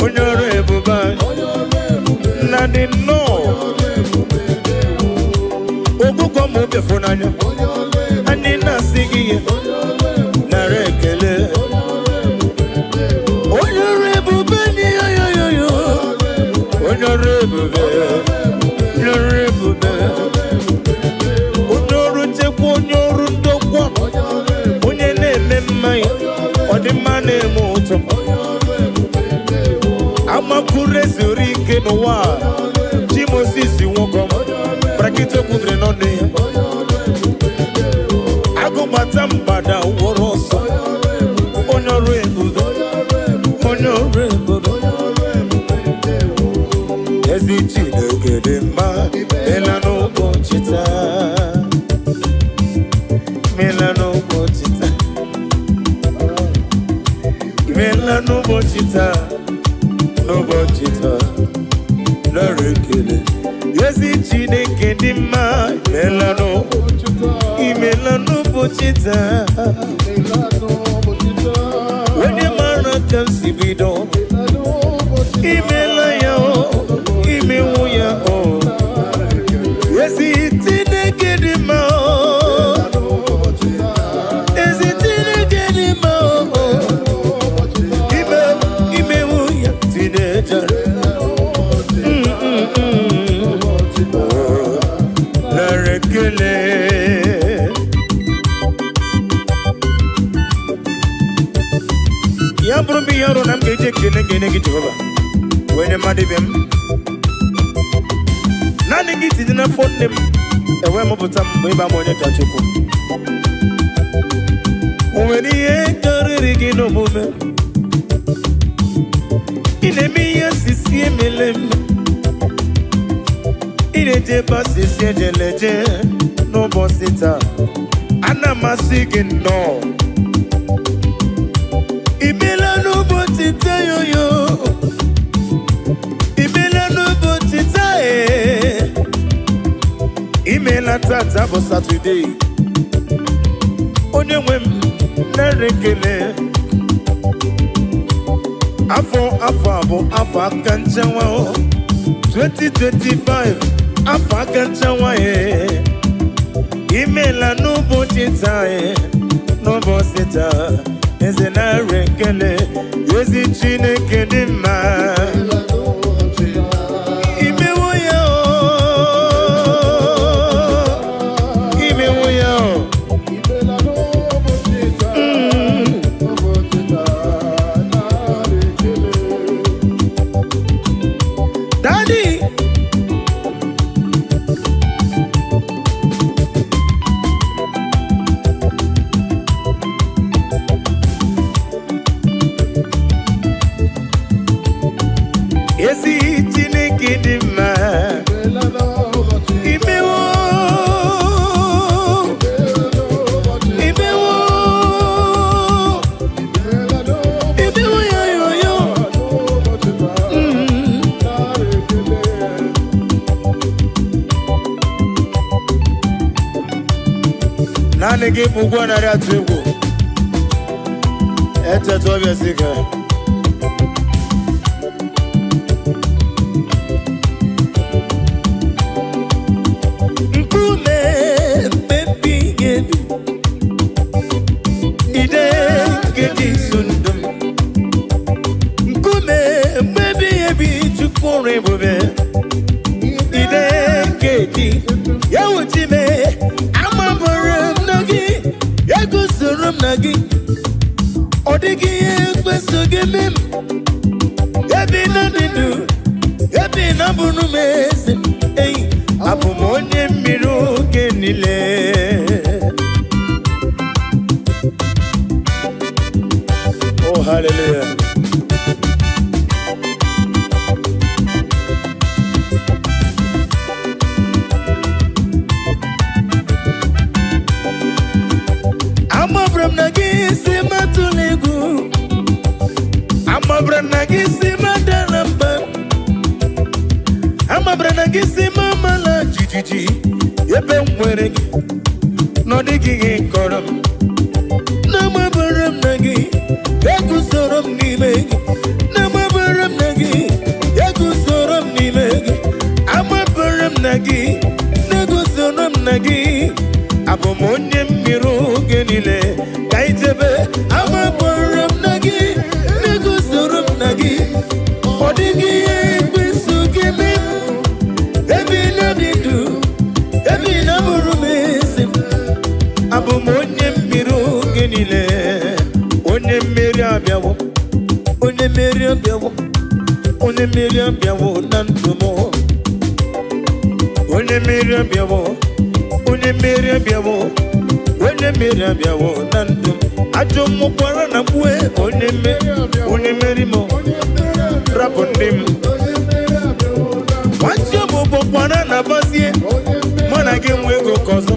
Onore buba. Nadino. Ogugo mo be fonanya. Anina sigi. Narekele. Onore buba ni yo yo yo. Onore buba. Onore buba. Onoro chekwo onoro ndokwa. Onye na-eme mmanya. Ọdịmma na-eme ụtọ. Amakure zuri ike n'ụwa. Jimosis nwokom. Brakito kudre n'ọnụ ya. Agụbata mgbada wọrọ ọsọ. Onye ọrụ ebube. Onye ọrụ ebube. Ezi Chineke dị mma. Mela n'ụbọchị taa. Mela n'ụbọchị taa. Mela n'ụbọchị taa. N'ụbọchị taa. Lọrọ ekele. Ezi Chineke dị mma. Mela n'ụbọchị taa. Imela n'ụbọchị taa. Onye mara ka m si bido. Imela ya o. Imewu ya o. Ezi Chineke dị mma o. Ezi Chineke dị mma o. Imewu ya Chineke. Narekele. Ya bụrụ bụ ihe ọrụ na m ga-eji ekele gị Jehova. Wenye mmadụ ibe m. Naanị gị tinye n'afọ nne m. Ewe mụpụta m mgbe ịba m onye ka Chukwu. O nwere ihe karịrị gị n'omume. Ị na-eme ihe sisi emele m. Ị na-eje ebe asịsị ejeleje n'ụbọchị taa. Ana m asị gị nnọọ. Imela n'ụbọchị taa yoyo. Imela n'ụbọchị taa Imela tata bụ Satọde. Onye nwe m nara ekele. Afọ abụ afọ aka nchewa 2025 afọ aka nchewa Imela n'ụbọchị taa n'ụbọchị taa. Eze nara ekele. Ezi Chineke dị mma. Imewo ya o. Imewo ya o. Daddy. Ezi Chineke dị mma. Imewo. Imewo. Imewo ya yo yo. Naanị gị bụ ụgwọ narị atụ egwu. Echeta ọbịa sị ka. Oh, hallelujah. gị si mama la jijiji ebe m nwere gị n'ọdịghị gị kọrọ m n'amabara m na gị eguzoro m n'ime gị n'amabara m na gị eguzoro m n'ime gị amabara m na gị neguzoro m na gị abụ m onye mmiri oge niile ka ijebe amabara m na gị neguzoro m na gị ọ dịghị ihe ekwesu gị mee ebe na-adị ndụ ebe na-abụrụ m ezi m abụ m onye mmiri oge niile onye mmeri abịawo onye mmeri abịawo onye mmeri abịawo na ndụ m onye mmeri abịawo onye mmeri abịawo onye mmeri abịawo na ndụ m ajọ mmụkwara na mkpue onye mmeri m rapụ ndị m nwanchi ọbụbụkwara na bazie mụ na gị nwe ego ka ọzọ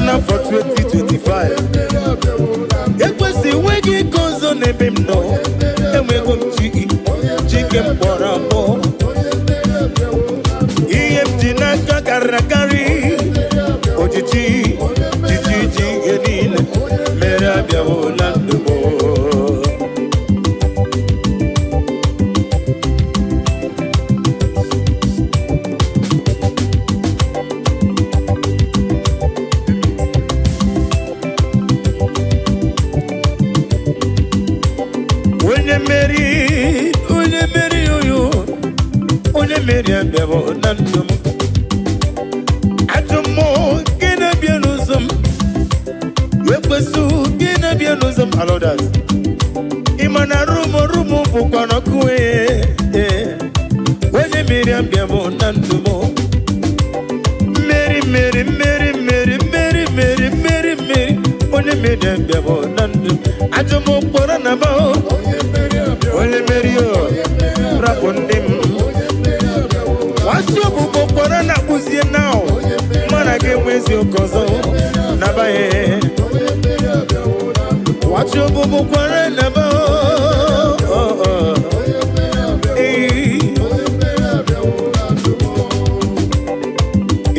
n'afọ 2025 ekwesị nwe gị ka ọzọ n'ebe m nọ enwego m chike m kpọrọ abụọ ihe m ji n'aka karịrị akarị ojiji ihe niile mere abịawo na ndụ m onye mmeri abịawo na ndụ m ajọ mmụọ gị na-abịa n'ụzọ m ekwesu gị na-abịa n'ụzọ m alodas ịma na rụmụ bụkwa n'ọkụ onye mmeri abịawo na ndụ m mmeri onye mmeri abịawo na ndụ ajọ m kpọrọ na ba onye mmeri rapụ ndị m nwachi ọbụbụ kpọrọ na akpụzie na mana gị enwezi oke ọzọ nabaghị nwachi ọbụbụ kpọrọ na ba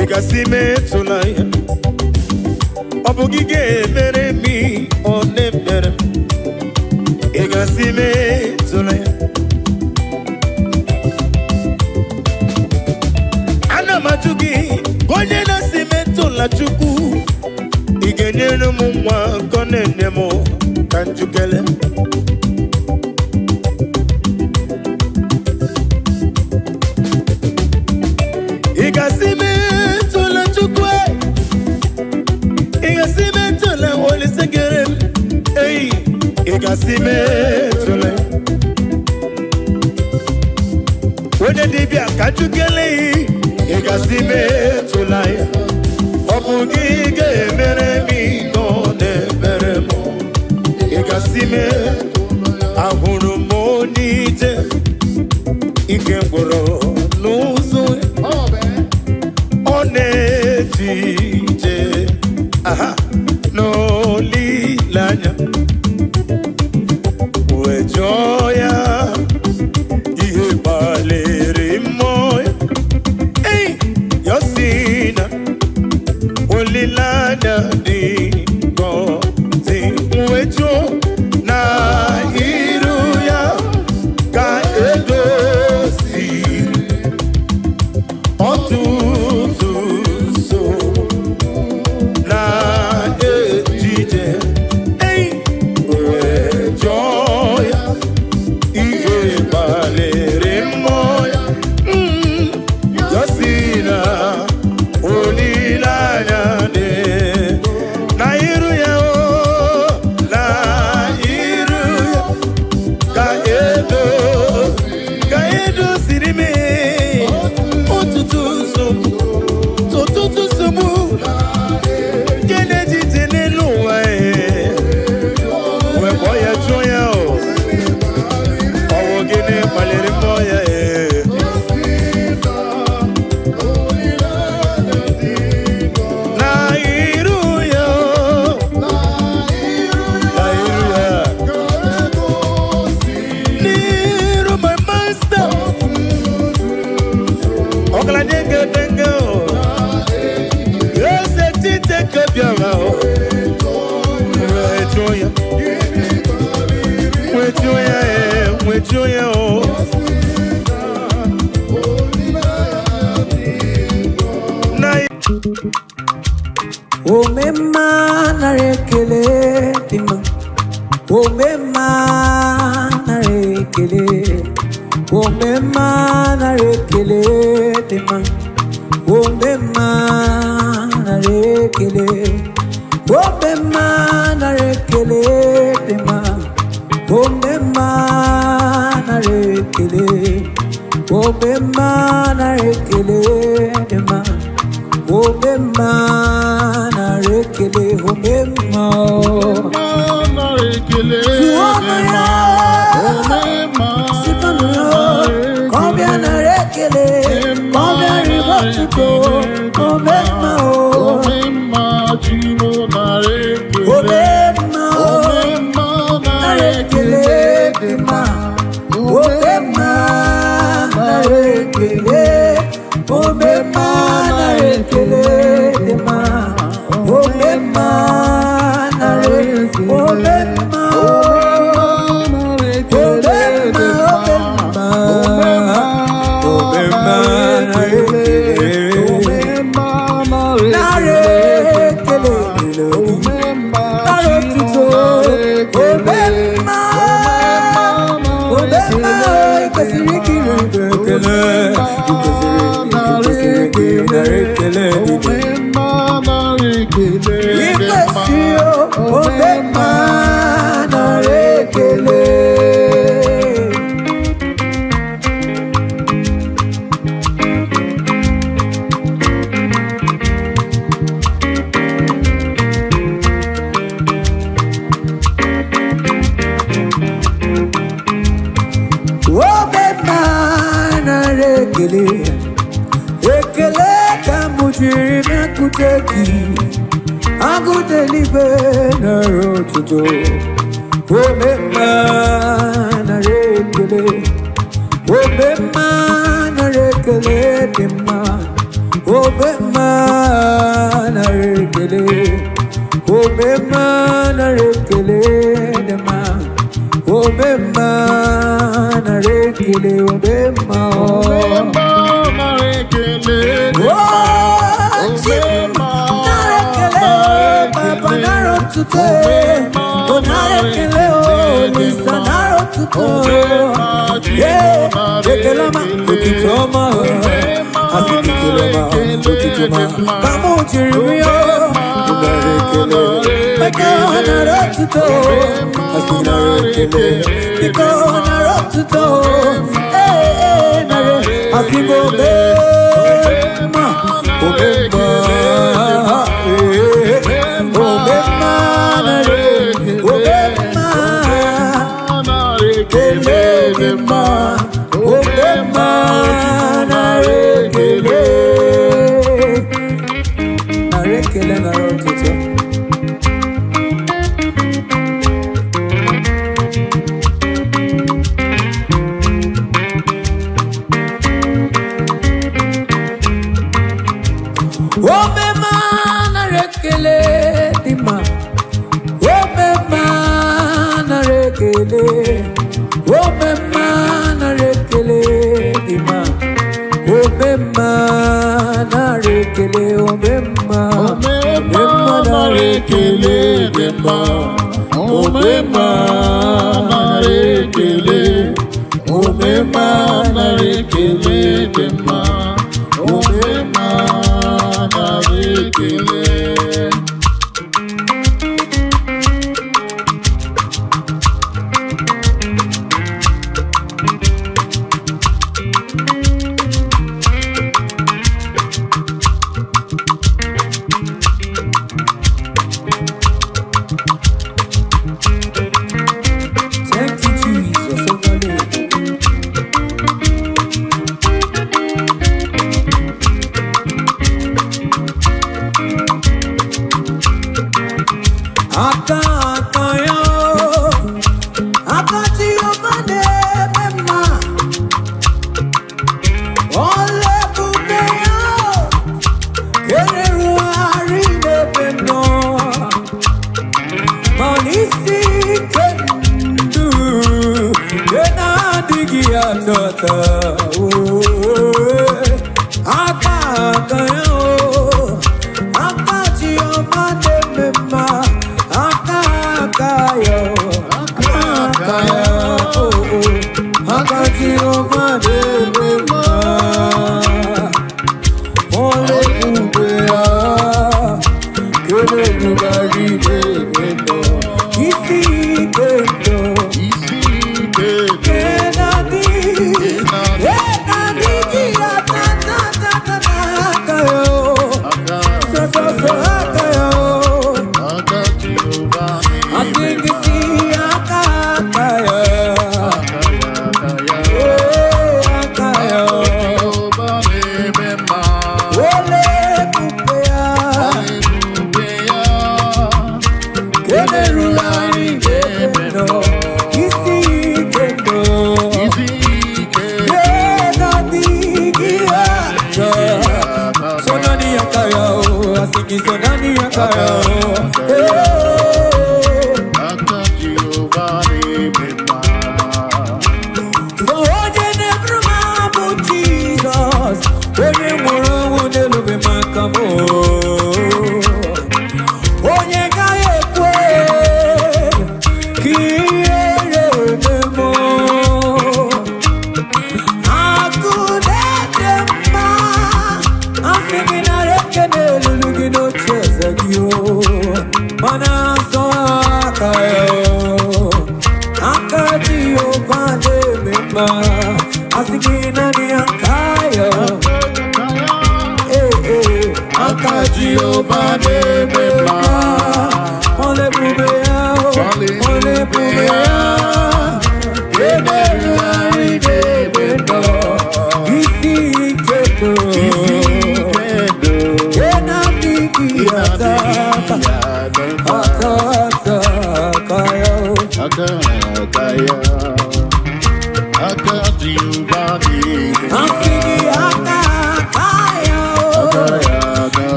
ị gasị metụla ya ọ bụ gị ga-emere m ọ na-emere ị gasị metụla ya amaju gị onye na-asị metụla Chukwu ị ga-enyere m nwa nkọ na-enye m ka njukele ị ga-asị metụla Chukwu ị ga-asị metụla Olise kere m ị ga-asị metụla onye dibịa ka njukele ị ga-asị metụla ya ọ bụ gị ga-emere m ihe ọ na-emere m ị ga-asị ahụrụ m onye ije ike gwụrụ n'ụzọ ọ na-eji ije n'olileanya wee jụọ ya ihe gbalịrị mmụọ Yosina olilanya di gozi mwejo na iru ya ka edosi otutu so na ejije joya, with joya, oh, mema narekele tima, oh mema narekele, oh mema narekele tima, oh mema narekele, oh mema narekele tima, oh mema narekele, oh mema narekele tima. Obema na rekele, obema na rekele, combien na rekele, combien ribotuto, obema obema chimo na rekele, obema na rekele, obema na rekele, obema na rekele dema, obema na rekele, obema na rekele dema, obema na rekele, obema na rekele, obema na rekele, obema, obema ikasirikire rekele. I go deliver na rotuto, oh mema na rekele, oh mema na rekele dema, oh mema na rekele, oh mema na rekele dema, oh mema na rekele, oh mema na rekele, today, oh narekele oh lisa naro tuto, yeah, tekelama utitoma, asitekelama utitoma, kamo chiriyo, narekele, meko naro tuto, asinarekele, meko naro tuto, nare, asigo bema, obema.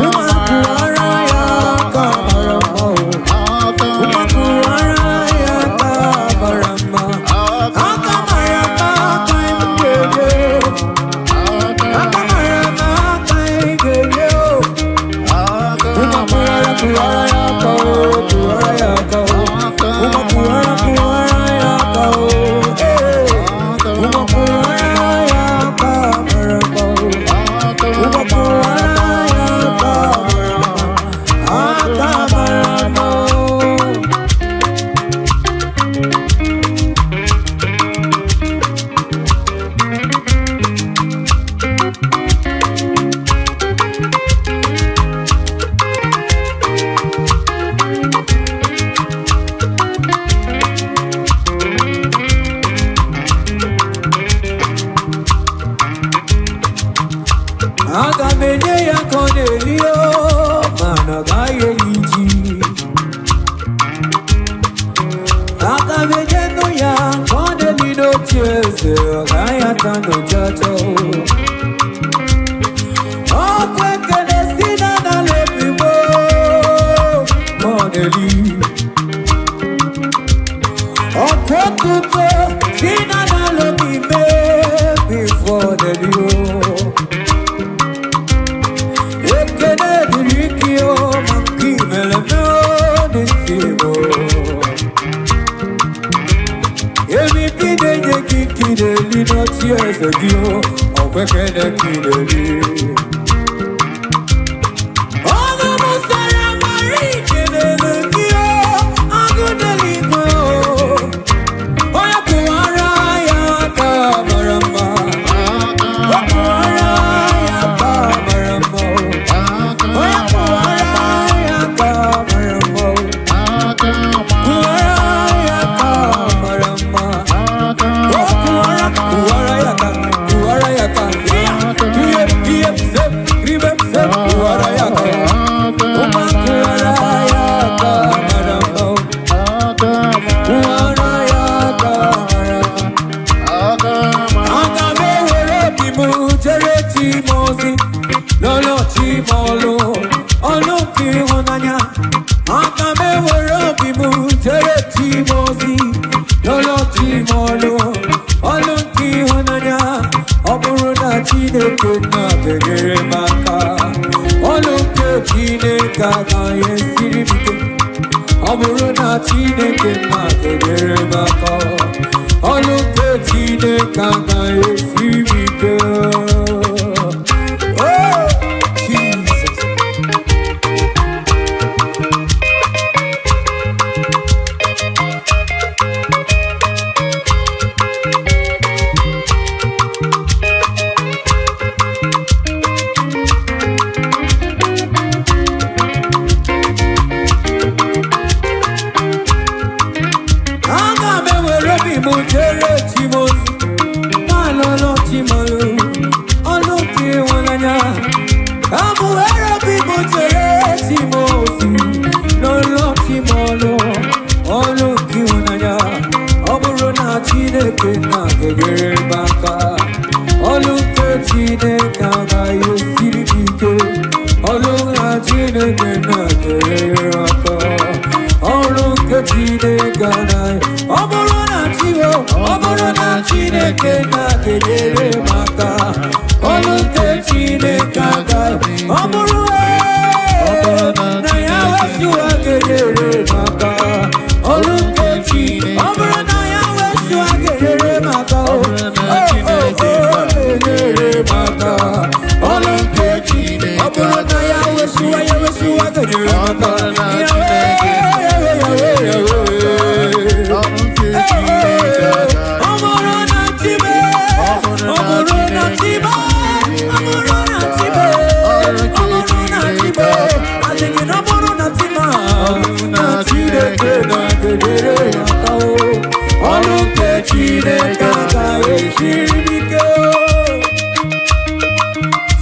Kuara Agamenye ya Cornelio, managaye liji. Agamenye no ya Cornelio chese, agaya tano chacho. Okweke desina na lepimo, Cornelio. Okwekuto sina na lopime before the dio. Kideli not years ago, or quicker than Kideli. All the Messiah Marie Kideli, I'm good to leave. Oh, Yakuaraya Kamarama, Yakuaraya Kamarama, oh, Yakuaraya Kamarama, Kuaraya Kamarama.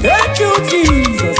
Thank you, Jesus.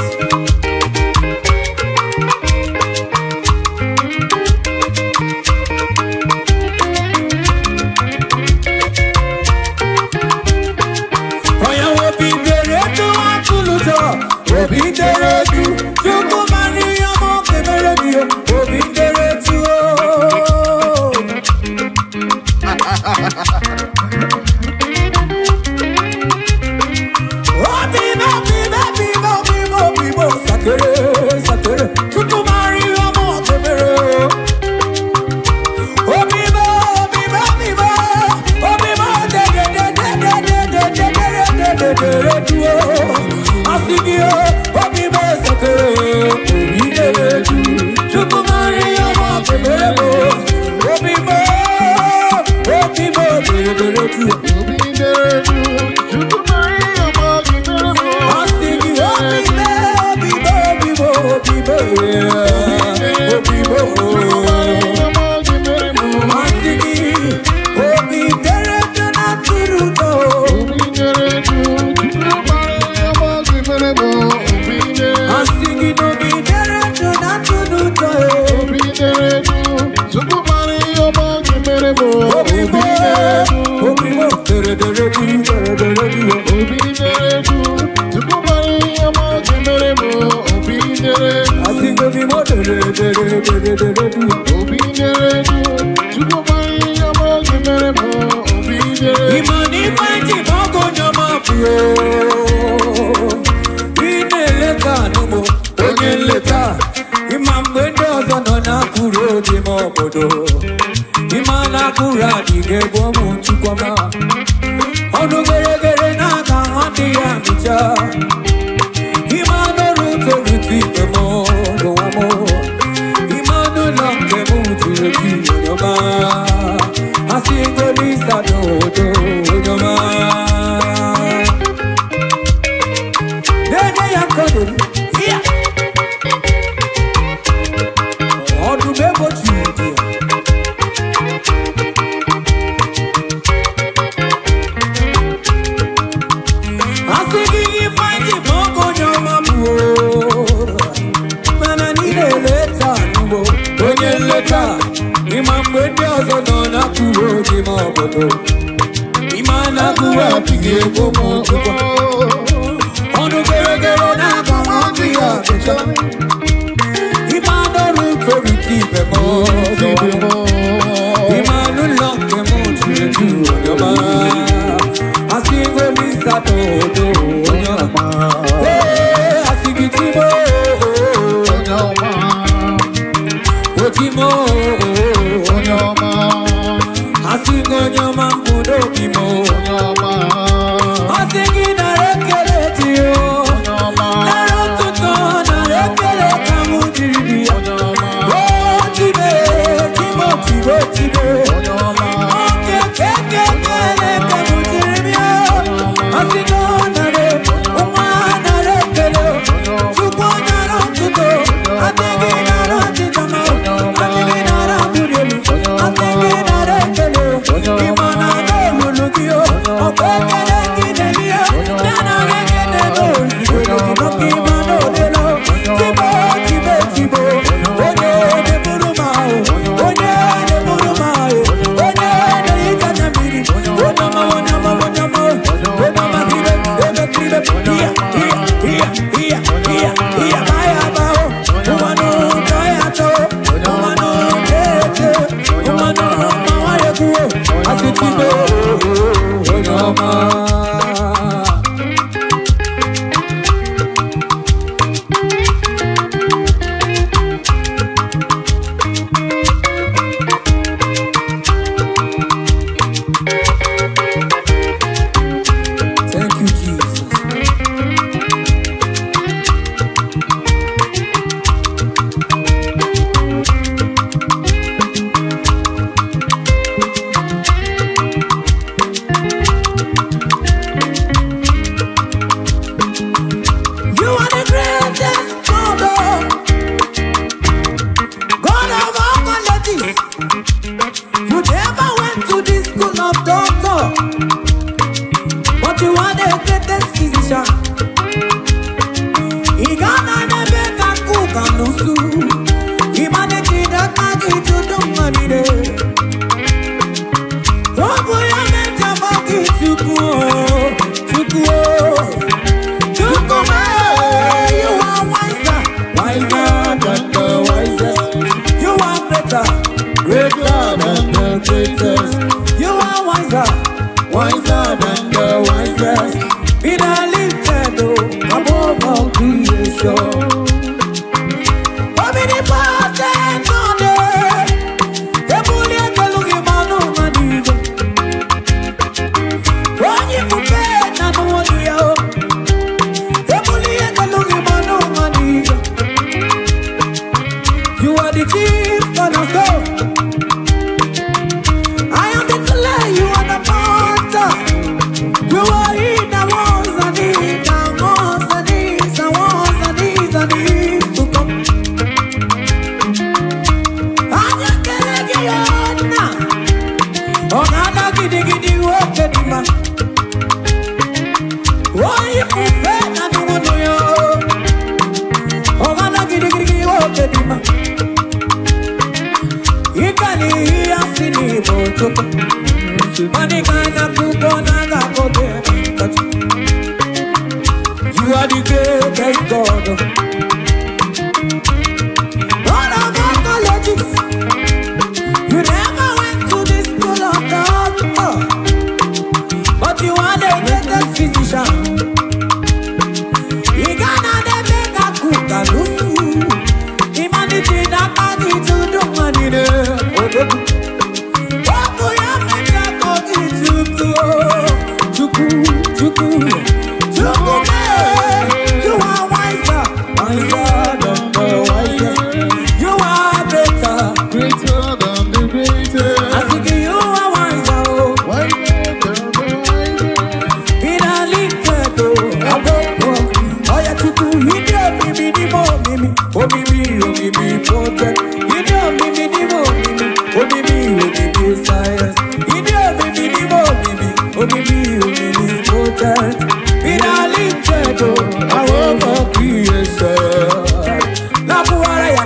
be protect. You know me, science. You know me, protect. In a little, I want to create. Now, who are you?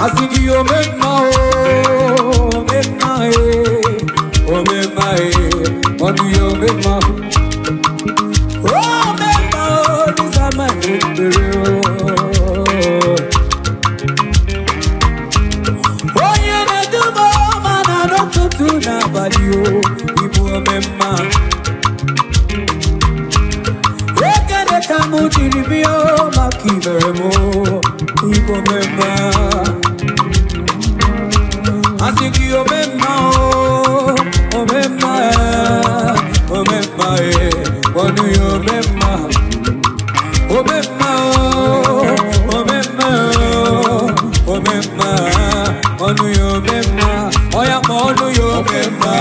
I think you make my what do you make my this is my oh, you make the man, I don't do nobody, you make my come to the bio, my kiveremo, you make my I think you remember, what do you remember? What do you remember? Oh, yeah, what do you remember?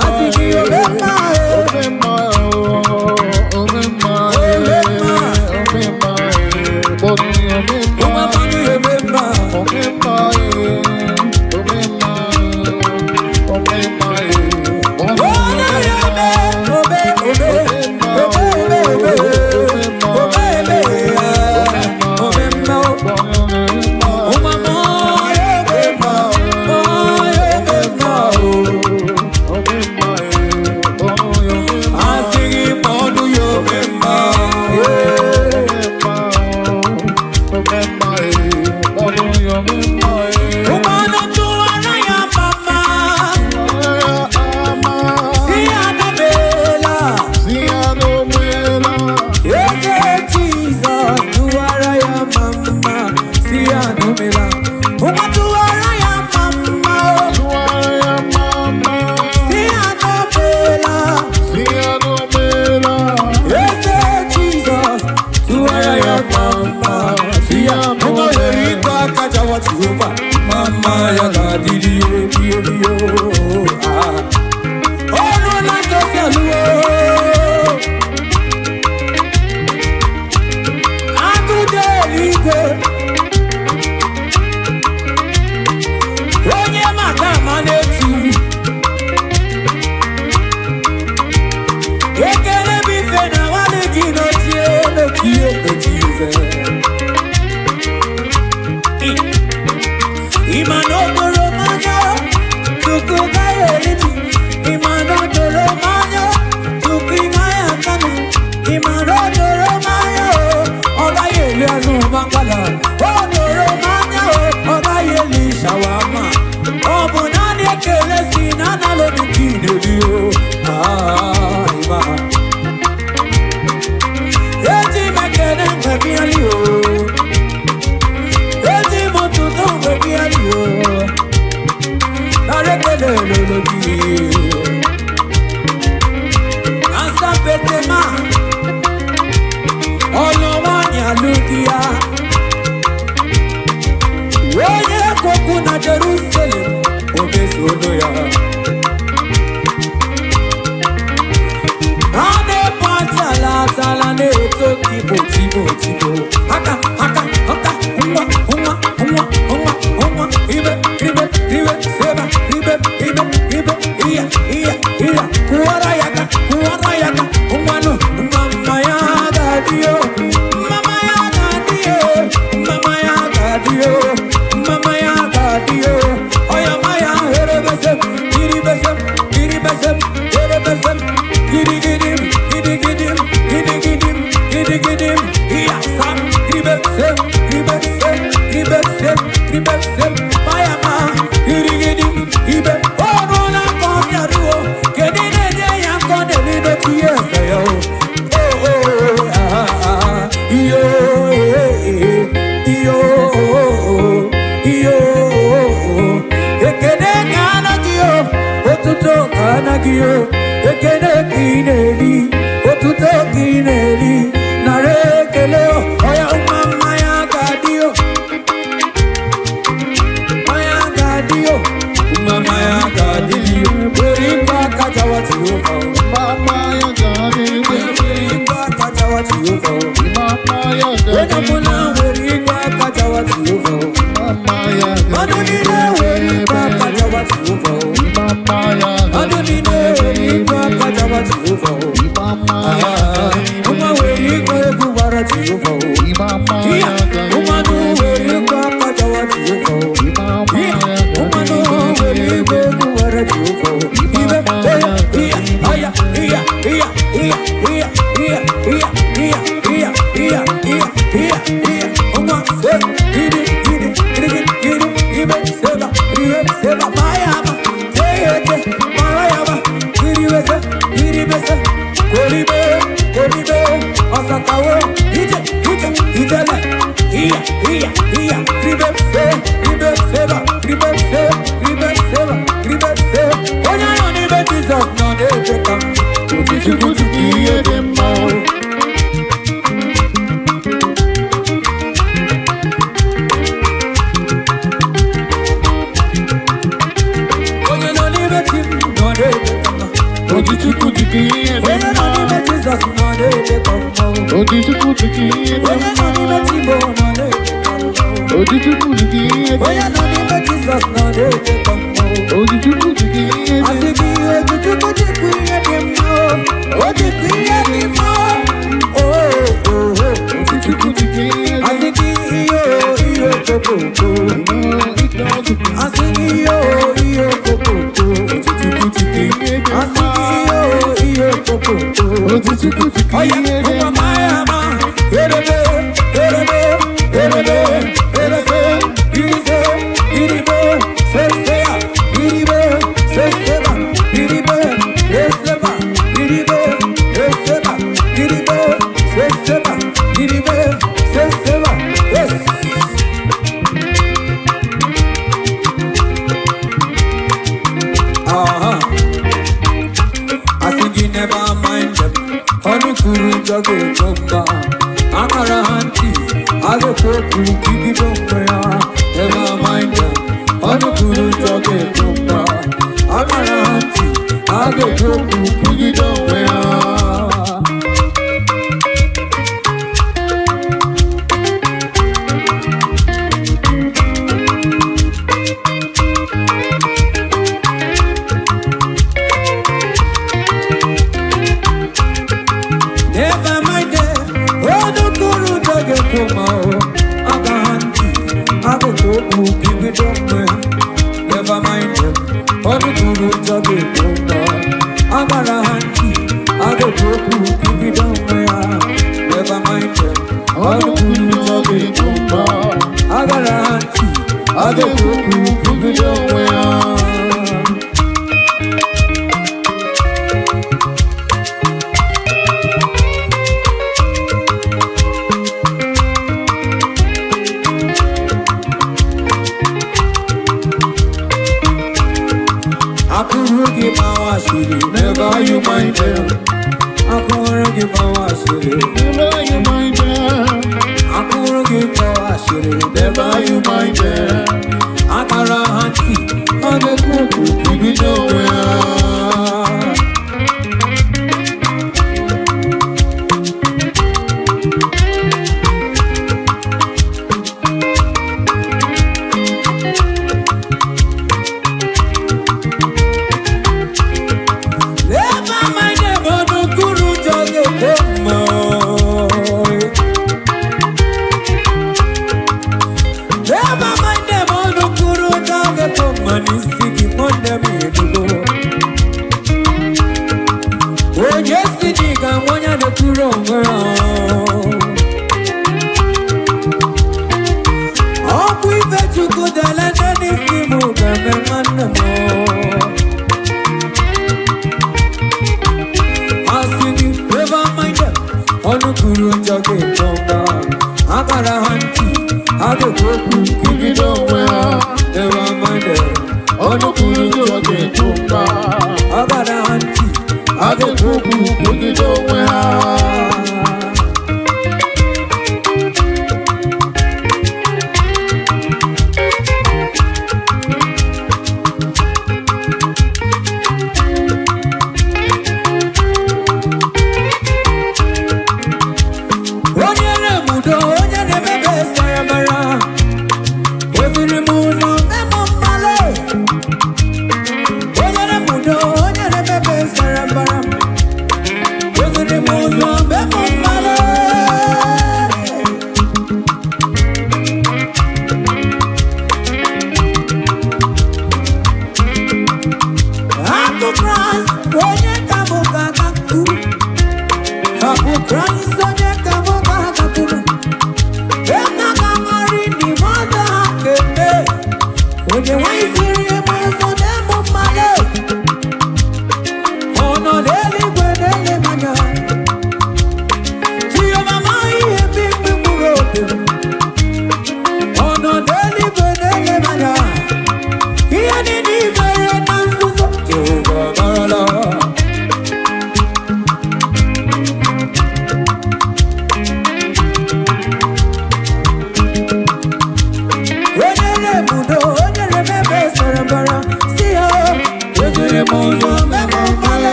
I think you remember. ekele kineli, otuto kineli, narekele oya maya gadio, maya gadio, maya gadio, beriba kajawa tiyofa, maya gadio, beriba kajawa tiyofa, maya gadio, wenamuna beriba kajawa tiyofa, maya gadio, manunile beriba kajawa tiyofa, manunile beriba kajawa tiyofa, uma beriba kubara tiyofa, iya umanu beriba kajawa tiyofa, iya umanu beriba kubara tiyofa, ibe iya iya iya iya iya iya iya iya iya iya iya iya iya uma gidi gidi gidi gidi ibe seba mayama teyete marayama gidi bese kolibe asakawo ije itele iya iya iya ibe seba onya yoni be Jesus no dey take am Otichukutu kiye demma. onya yoni be Jesus no dey take am Otichukutu kiye onya demma. yoni be Jesus no dey take am Otichukutu kiye onya yoni be demma. Igbo no dey take am Otichukutu kiye onya demma. yoni be Jesus no dey take am Otichukutu kiye demma. asiki otichukutu kiye demma otikiye demma Otichukutu kiye demma. asiki iyo kokoko asiki iyo kokoko Otichukutu kiye demma. asiki iyo kokoko Otichukutu oya kiye uma demma. mayama erebe iribe seseya iribe seseba iribe seseba iribe seseba iribe seseba iribe seseba yes. I think you never mind them. Honey kuru jage chomba, akara hanti, age koku kiki chomba ya. Never mind them. Honey kuru jage chomba, akara hanti, age koku kiki chomba ya. Never mind them. Honey kuru jage chomba, akara hanti, age koku kiki chomba ya. Never mind them. Honey kuru jage chomba, akara hanti, age koku kiki chomba ya. Never mind them. Honey kuru jage chomba, akara hanti, age koku kiki chomba ya. Akurugi mawashiri, never you mind them. Akurugi mawashiri, Never you mind them. akurugi mawashiri, never you mind them. Akara hanti, age koku kiki chomba ya. Never mind them, ono kuru jage chomba. Never mind them, ono kuru jage chomba. Nisiki monde midugo. Oye sijiga mwanya de kuro mwera. Oku ife chuku delende nisimu game manemo. Asini, never mind them. Onu kuru jage chomba, akara hanti, age koku kiki chomba ya. Never mind them. Onu kuru jage chomba, akara hanti. ga-ekwu okwu megide onwe ha.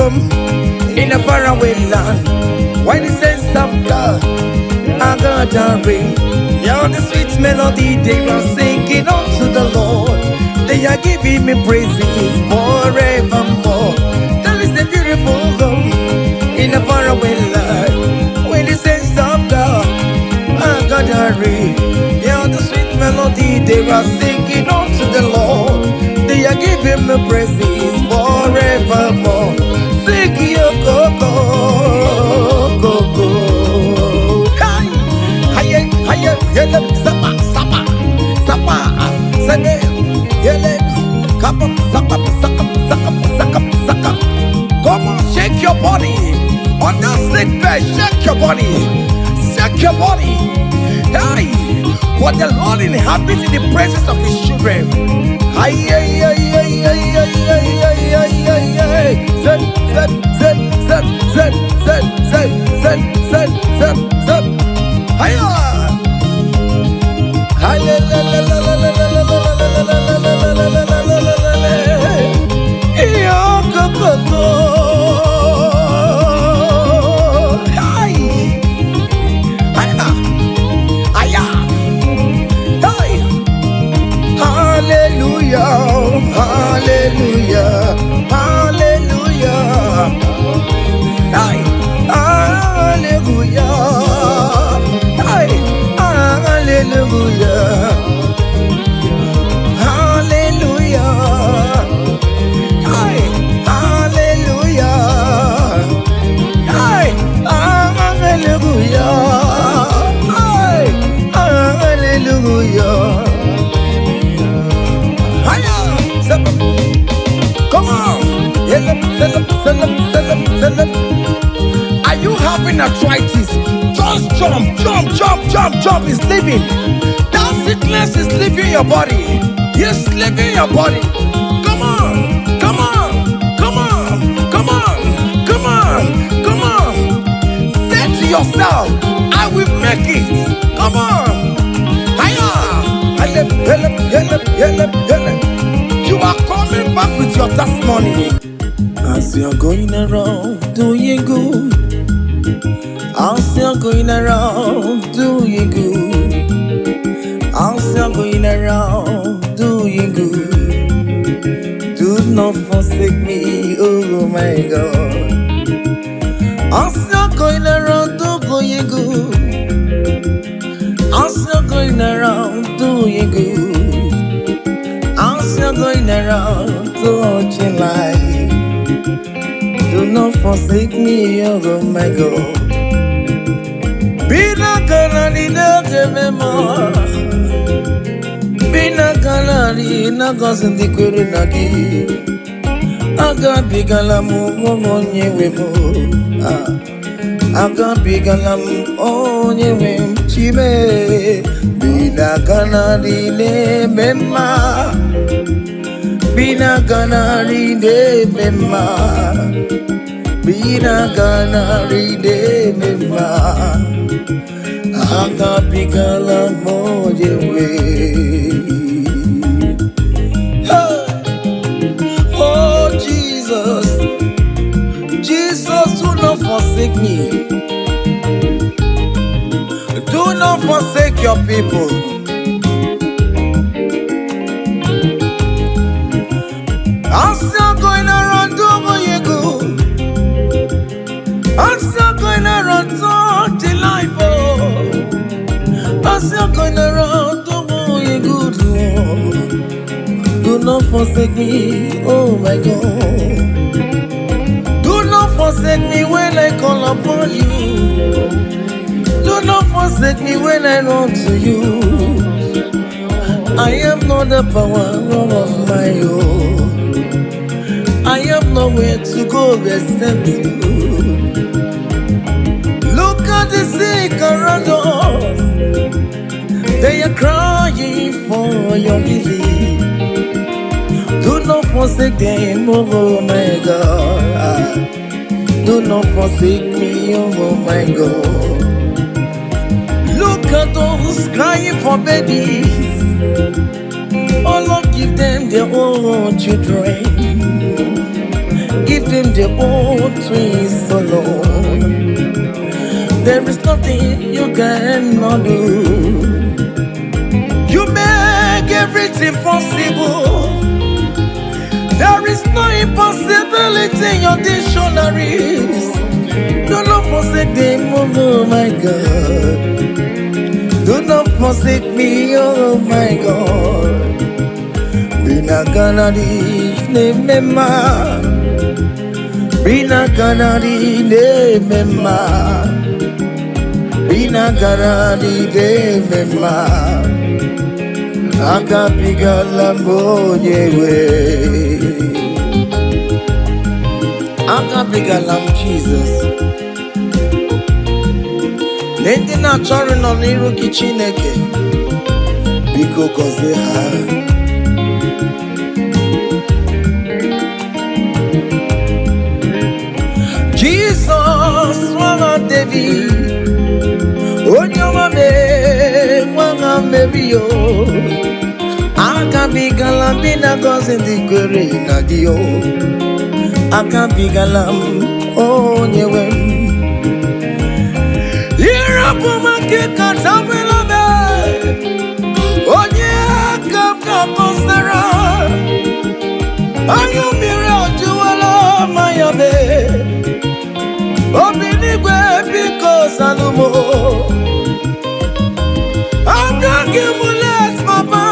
home in a faraway land. When the sense of God, I got a ring. Yeah, the sweet melody they are singing unto the Lord. They are giving me praises forevermore. There is a beautiful home in a faraway land. When the sense of God, I got a ring. Yeah, the sweet melody they are singing unto the Lord. They are giving me praises forevermore. Sing your go-go, go-go. Haye, haye, yele, sapa, sapa, sapa, sene, yele, kapa, sapa, sapa, sapa, sapa, sapa. Come on, shake your body. On that sick bed, shake your body. Shake your body. Hey, what the Lord inhabits in the presence of His children. Aye, aye, aye, aye, aye, aye, aye, aye, aye, aye. Zed, zed, zed, zed, zed, zed, zed, zed, zed, zed, zed. Hiya! Hallelujah, hallelujah, hallelujah, hallelujah, hallelujah, hallelujah, hallelujah. Come on! Are you having arthritis? Just jump, jump, jump, jump, jump. It's leaving. That sickness is leaving your body. It's leaving your body. Come on, come on, come on, come on, come on, come on. Say to yourself, I will make it. Come on. Hiya! You are coming back with your testimony. As you're going around doing good, as you're going around doing good, as you're going around doing good, do not forsake me, oh my God. As you're going around doing good, as you're going around doing good, as you're going around touching life, do not forsake me, oh my God. Be not gonna need no more. Be not gonna need no cousin the Kurunagi. I got big alamu on ye wemo. I got big alamu on ye wem chime. Be not gonna need memma. Bina gana ride mema, bina gana ride mema, aga bigala mojewe. Oh Jesus, Jesus, do not forsake me. Do not forsake your people. As you're going around doing you good, as you're going around touching life, oh, as you're going around doing you good, Lord, do not forsake me, oh my God. Do not forsake me when I call upon you. Do not forsake me when I run to you. I am not the power of my own. I have nowhere to go except you. Look at the sick around us. They are crying for your healing. Do not forsake them, oh my God. Do not forsake me, oh my God. Look at those crying for babies. Oh Lord, give them their own children. Give him the old twins alone. There is nothing you cannot do. You make everything possible. There is no impossibility in your dictionaries. Do not forsake them, oh my God. Do not forsake me, oh my God. Bina ganadi ne mema. Bina ganadi ne mema. Bina ganadi ne mema. Akapigala mwenyewe. Akapigala Jesus. Nende na chọrọ nọ n'iru gị Chineke. Biko gọzie ha. Jesus nwa David. Onye ọma mee nwa mebi yo. Akabigala m na gọzi ndị kwere na gị o. Akabigala m onye nwe m. Irapụ maka ịkatabela m onye aka m ga-akọsara. Anya mmiri ọjụwala mmanya m. Obi n'igwe biko zanụ m. Agaghị m let papa.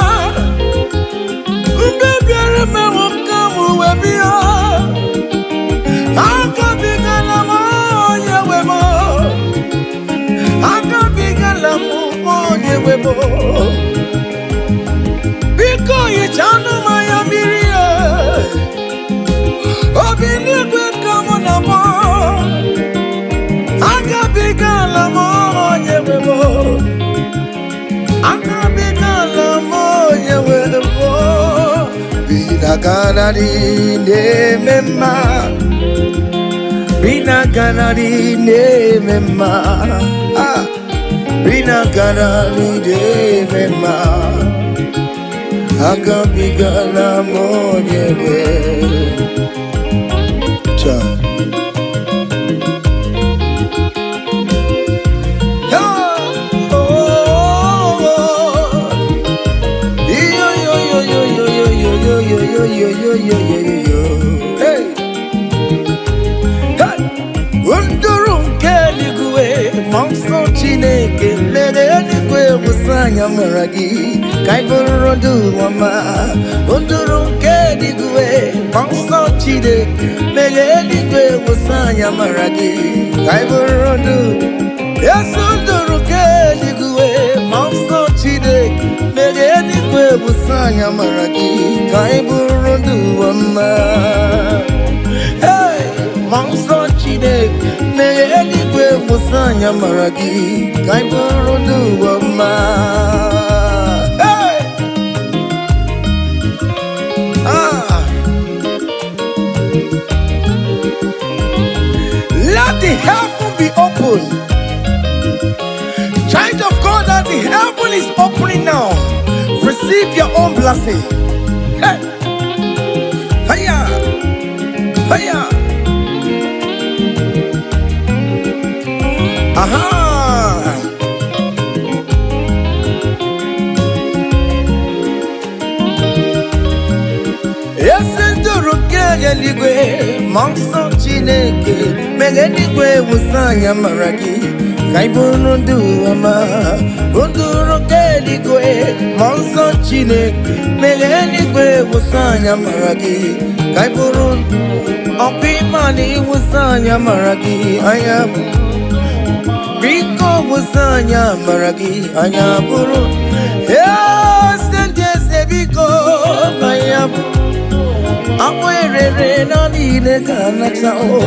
Mgbe bịara mewo m ka m wee bịa. Akabigala m onye nwe m. Akabigala m onye nwe m. Biko hichanụ mmanya mmiri ya. Obi n'igwe ka m na-akpọ. Akabigala m onye nwe m. Akabigala m onye nwe m. Bina ganadi ne mema. Bina ganadi ne mema. Bina ganadi ne mema. Akabigala m onye nwe cha. Hey, unduru nke eluigwe, mmụọ Chineke mere eluigwe wụsanya mara gị ka ị bụrụ ndụ ọma. Unduru nke eluigwe, mmụọ Chineke mere eluigwe wụsanya mara gị ka ị bụrụ ndụ. Yesu nduru nke eluigwe, mmụọ Chineke mere eluigwe wụsanya mara gị ka ị bụrụ ndụ ọma. Hey, mmụọ Chineke mere eluigwe wụsanya mara gị ka ị bụrụ ndụ ọma. Hey! Let the heaven be open. Child of God, that the heaven is opening now. Receive your own blessing. Hey! Hiya! Hiya! Aha! Esenduru nke eluigwe, mmụọ Chineke mere eluigwe wụsanya mara gị ka ị bụrụ ndụ ọma. Nduru nke eluigwe, mmụọ Chineke mere eluigwe wụsanya mara gị ka ị bụrụ ọkụ ịma na ịwụsanya mara gị anya. Biko wụsanya mara gị anya bụrụ. Eze ndị eze biko anya bụ akpụ erere na niile ka anacha o.